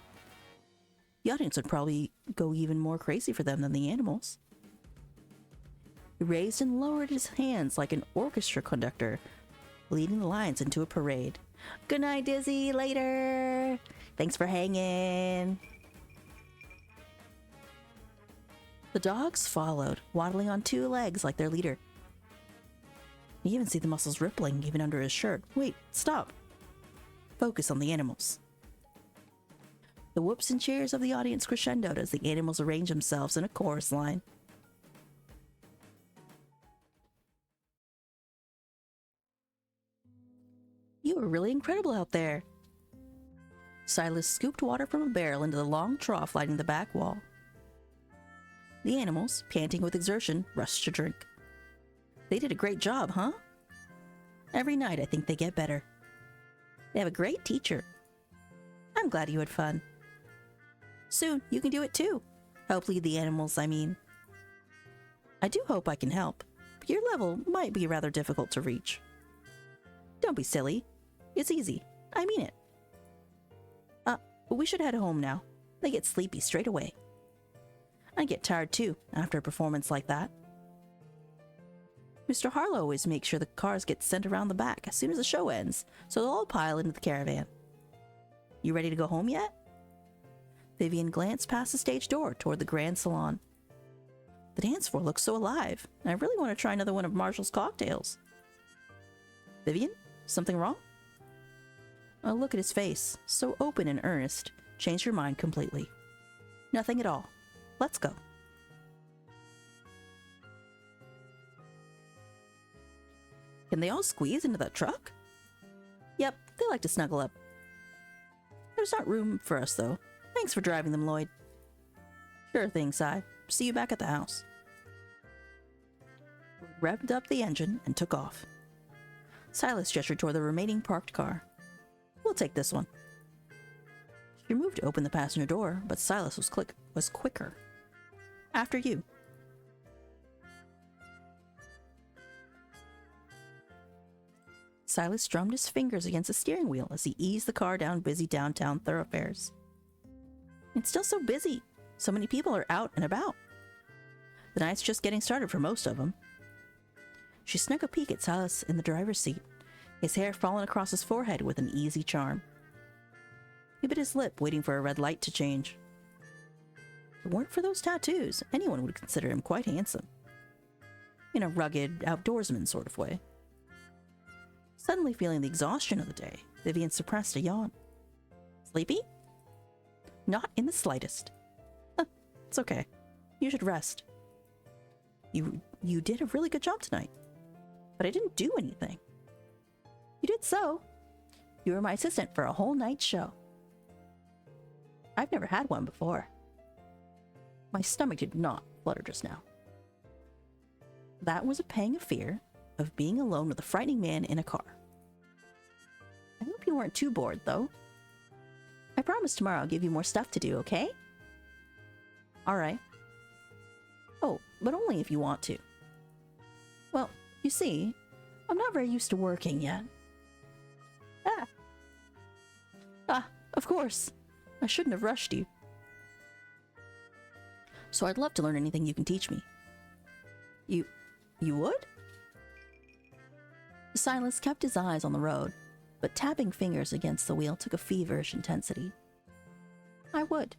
The audience would probably go even more crazy for them than the animals. He raised and lowered his hands like an orchestra conductor, leading the lions into a parade. Good night, Dizzy. Later. Thanks for hanging. The dogs followed, waddling on two legs like their leader. You even see the muscles rippling even under his shirt. Wait, stop. Focus on the animals. The whoops and cheers of the audience crescendoed as the animals arranged themselves in a chorus line. You were really incredible out there. Silas scooped water from a barrel into the long trough lining the back wall. The animals, panting with exertion, rushed to drink. They did a great job, huh? Every night I think they get better. They have a great teacher. I'm glad you had fun. Soon you can do it too. Help lead the animals, I mean. I do hope I can help, but your level might be rather difficult to reach. Don't be silly. It's easy. I mean it. We should head home now. They get sleepy straight away. I get tired too after a performance like that. Mr. Harlow always makes sure the cars get sent around the back as soon as the show ends, so they'll all pile into the caravan. You ready to go home yet? Vivian glanced past the stage door toward the grand salon. The dance floor looks so alive, and I really want to try another one of Marshall's cocktails. Vivian, something wrong? A look at his face, so open and earnest, changed her mind completely. Nothing at all. Let's go. Can they all squeeze into that truck? Yep, they like to snuggle up. There's not room for us, though. Thanks for driving them, Lloyd. Sure thing, Si. See you back at the house. We revved up the engine and took off. Silas gestured toward the remaining parked car. We'll take this one. She moved to open the passenger door, but Silas was quicker. After you. Silas drummed his fingers against the steering wheel as he eased the car down busy downtown thoroughfares. It's still so busy. So many people are out and about. The night's just getting started for most of them. She snuck a peek at Silas in the driver's seat, his hair falling across his forehead with an easy charm. He bit his lip, waiting for a red light to change. If it weren't for those tattoos, anyone would consider him quite handsome. In a rugged, outdoorsman sort of way. Suddenly feeling the exhaustion of the day, Vivian suppressed a yawn. Sleepy? Not in the slightest. It's okay. You should rest. You did a really good job tonight. But I didn't do anything. You did so. You were my assistant for a whole night's show. I've never had one before. My stomach did not flutter just now. That was a pang of fear of being alone with a frightening man in a car. I hope you weren't too bored, though. I promise tomorrow I'll give you more stuff to do, okay? Alright. Oh, but only if you want to. Well, you see, I'm not very used to working yet. Of course. I shouldn't have rushed you. So I'd love to learn anything you can teach me. You would? Silas kept his eyes on the road, but tapping fingers against the wheel took a feverish intensity. I would.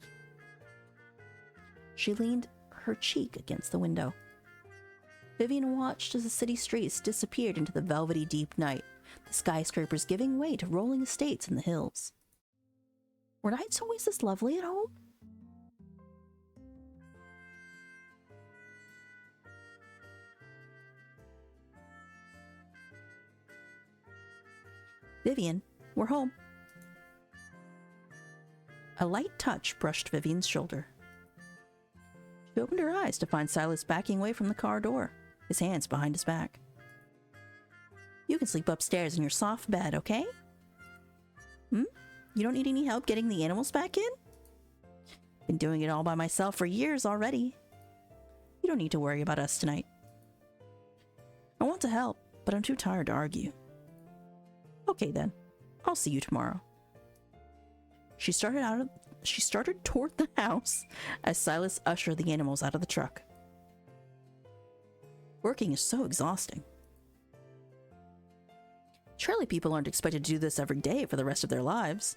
She leaned her cheek against the window. Vivian watched as the city streets disappeared into the velvety deep night, the skyscrapers giving way to rolling estates in the hills. Were nights always this lovely at home? Vivian, we're home. A light touch brushed Vivian's shoulder. She opened her eyes to find Silas backing away from the car door, his hands behind his back. You can sleep upstairs in your soft bed, okay? You don't need any help getting the animals back in? Been doing it all by myself for years already. You don't need to worry about us tonight. I want to help, but I'm too tired to argue. Okay then, I'll see you tomorrow. She started toward the house as Silas ushered the animals out of the truck. Working is so exhausting. Surely people aren't expected to do this every day for the rest of their lives.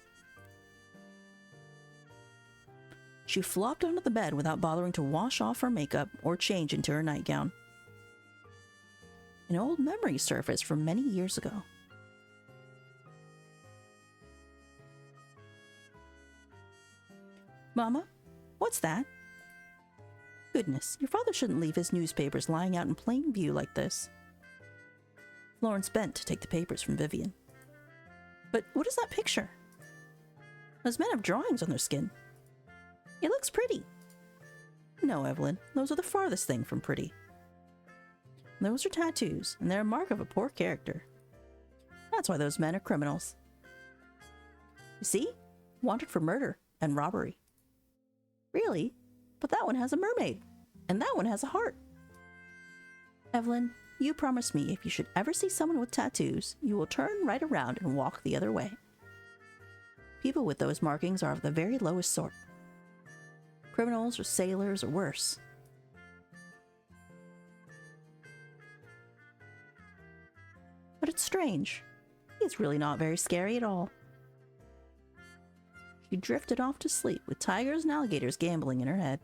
She flopped onto the bed without bothering to wash off her makeup or change into her nightgown. An old memory surfaced from many years ago. Mama, what's that? Goodness, your father shouldn't leave his newspapers lying out in plain view like this. Florence bent to take the papers from Vivian. But what is that picture? Those men have drawings on their skin. It looks pretty. No, Evelyn, those are the farthest thing from pretty. Those are tattoos, and they're a mark of a poor character. That's why those men are criminals. You see? Wanted for murder and robbery. Really? But that one has a mermaid, and that one has a heart. Evelyn, you promised me if you should ever see someone with tattoos, you will turn right around and walk the other way. People with those markings are of the very lowest sort. Criminals or sailors or worse. But it's strange. It's really not very scary at all. She drifted off to sleep with tigers and alligators gambling in her head.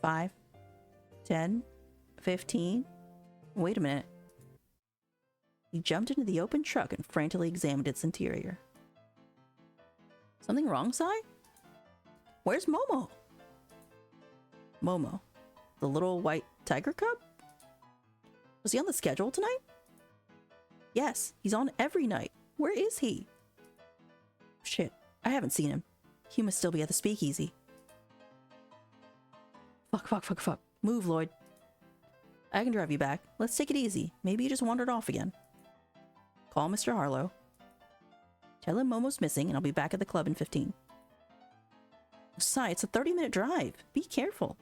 5, 10, 15. Wait a minute. He jumped into the open truck and frantically examined its interior. Something wrong, Si? Where's Momo? Momo, the little white tiger cub? Was he on the schedule tonight? Yes, he's on every night. Where is he? Shit, I haven't seen him. He must still be at the Speakeasy. Fuck. Move, Lloyd. I can drive you back. Let's take it easy. Maybe you just wandered off again. Call Mr. Harlow. Tell him Momo's missing and I'll be back at the club in 15. Si, it's a 30-minute drive. Be careful.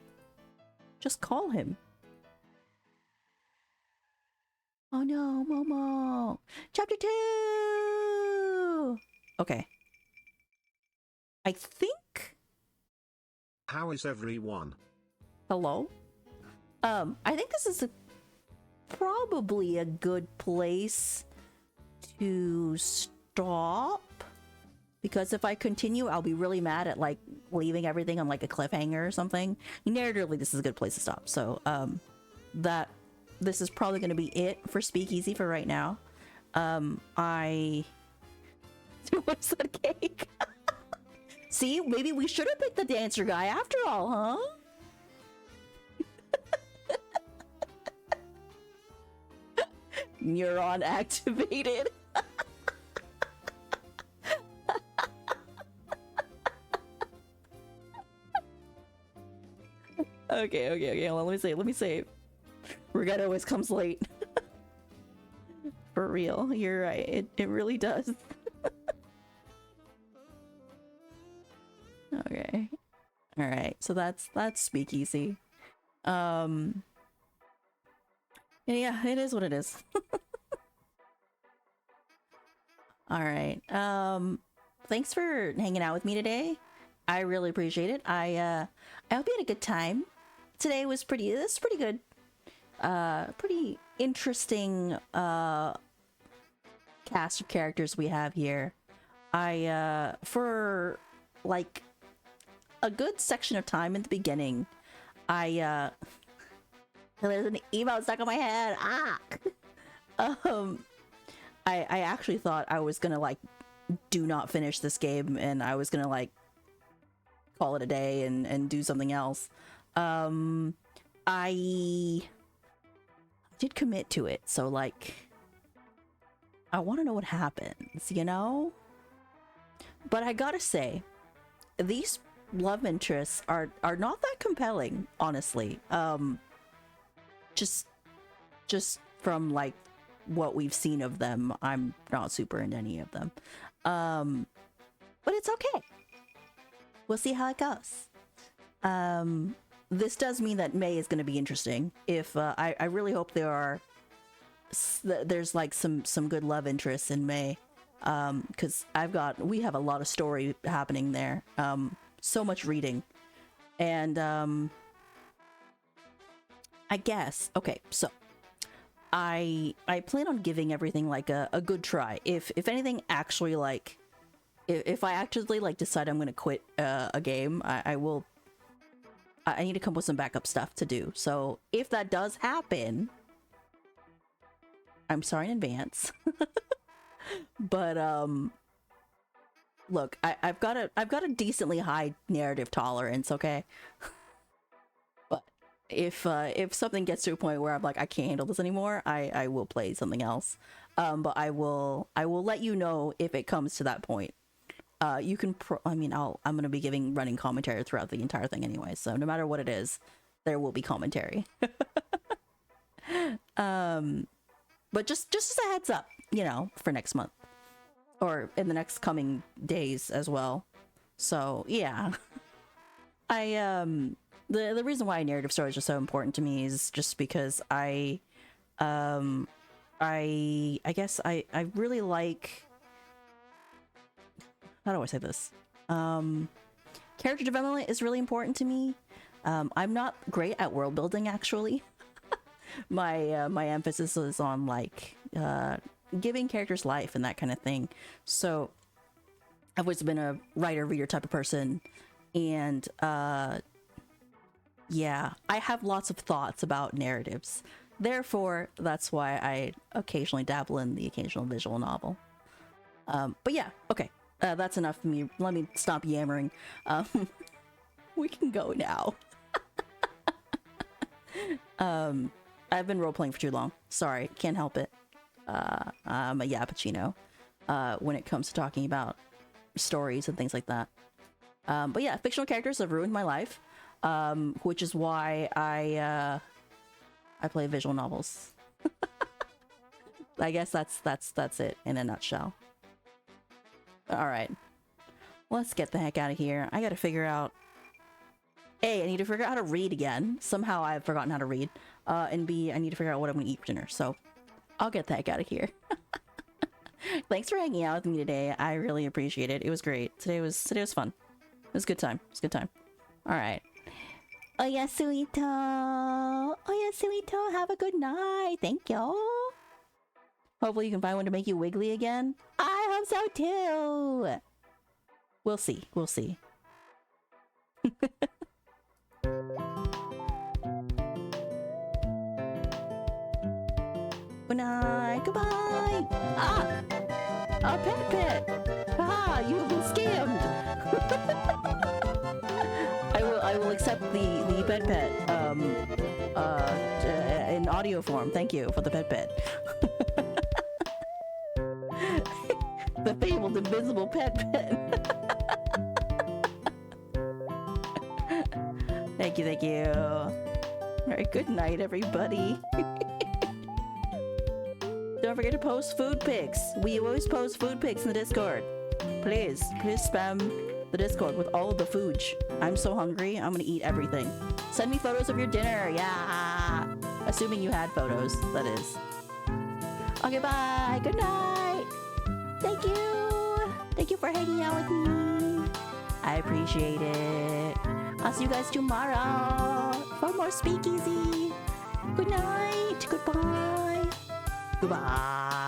Just call him. Oh no, Momo! Chapter 2! Okay. I think... How is everyone? Hello? I think this is probably a good place to stop. Because if I continue, I'll be really mad at, like, leaving everything on, like, a cliffhanger or something. Narratively, this is a good place to stop. So, this is probably going to be it for Speakeasy for right now. What's that cake? See, maybe we should have picked the dancer guy after all, huh? Neuron activated. Okay. Hold on, let me save. Regret always comes late. For real, you're right. It really does. Okay. Alright, so that's Speakeasy. Yeah, it is what it is. Alright. Thanks for hanging out with me today. I really appreciate it. I hope you had a good time. Today was pretty good. Pretty interesting cast of characters we have here. For like a good section of time in the beginning, there's an emote stuck on my head. I actually thought I was gonna like do not finish this game and I was gonna like call it a day and do something else. I did commit to it, so like I want to know what happens, you know? But I gotta say, these love interests are not that compelling, honestly. Just from like what we've seen of them, I'm not super into any of them. But it's okay. We'll see how it goes. This does mean that May is going to be interesting. If I really hope there are there's like some good love interests in May, because we have a lot of story happening there, so much reading, and I guess, okay, so I plan on giving everything like a good try. If anything actually like, if I actually like decide I'm gonna quit a game, I need to come up with some backup stuff to do. So if that does happen, I'm sorry in advance. But look, I've got a decently high narrative tolerance, okay? But if something gets to a point where I'm like, I can't handle this anymore, I will play something else. But I will let you know if it comes to that point. You can I'm gonna be giving running commentary throughout the entire thing anyway, so no matter what it is, there will be commentary. But just as a heads up, you know, for next month or in the next coming days as well. So yeah. The reason why narrative stories are so important to me is just because I guess I really like, how do I say this? Character development is really important to me. I'm not great at world building, actually. My emphasis is on like giving characters life and that kind of thing. So I've always been a writer reader type of person, and yeah, I have lots of thoughts about narratives. Therefore, that's why I occasionally dabble in the occasional visual novel. But yeah, okay. That's enough for me. Let me stop yammering. We can go now. I've been role-playing for too long. Sorry, can't help it. I'm a yappuccino when it comes to talking about stories and things like that. But yeah, fictional characters have ruined my life, which is why I play visual novels. I guess that's it in a nutshell. All right, let's get the heck out of here. I gotta figure out. A, I need to figure out how to read again. Somehow I've forgotten how to read. And B, I need to figure out what I'm gonna eat for dinner. So I'll get the heck out of here. Thanks for hanging out with me today. I really appreciate it. It was great. Today was fun. It was a good time. It was a good time. All right. Oyasuito. Oyasuito. Have a good night. Thank you. Hopefully you can find one to make you wiggly again. I hope so too. We'll see. We'll see. Good night. Goodbye. Ah! A pet. Ah, you have been scammed. I will accept the pet in audio form. Thank you for the pet. The fabled invisible pet. Thank you. All right, good night, everybody. Don't forget to post food pics. We always post food pics in the Discord. Please spam the Discord with all of the food. I'm so hungry. I'm gonna eat everything. Send me photos of your dinner. Yeah. Assuming you had photos, that is. Okay, bye. Good night. Thank you. Thank you for hanging out with me. I appreciate it. I'll see you guys tomorrow for more Speakeasy. Good night. Goodbye. Goodbye.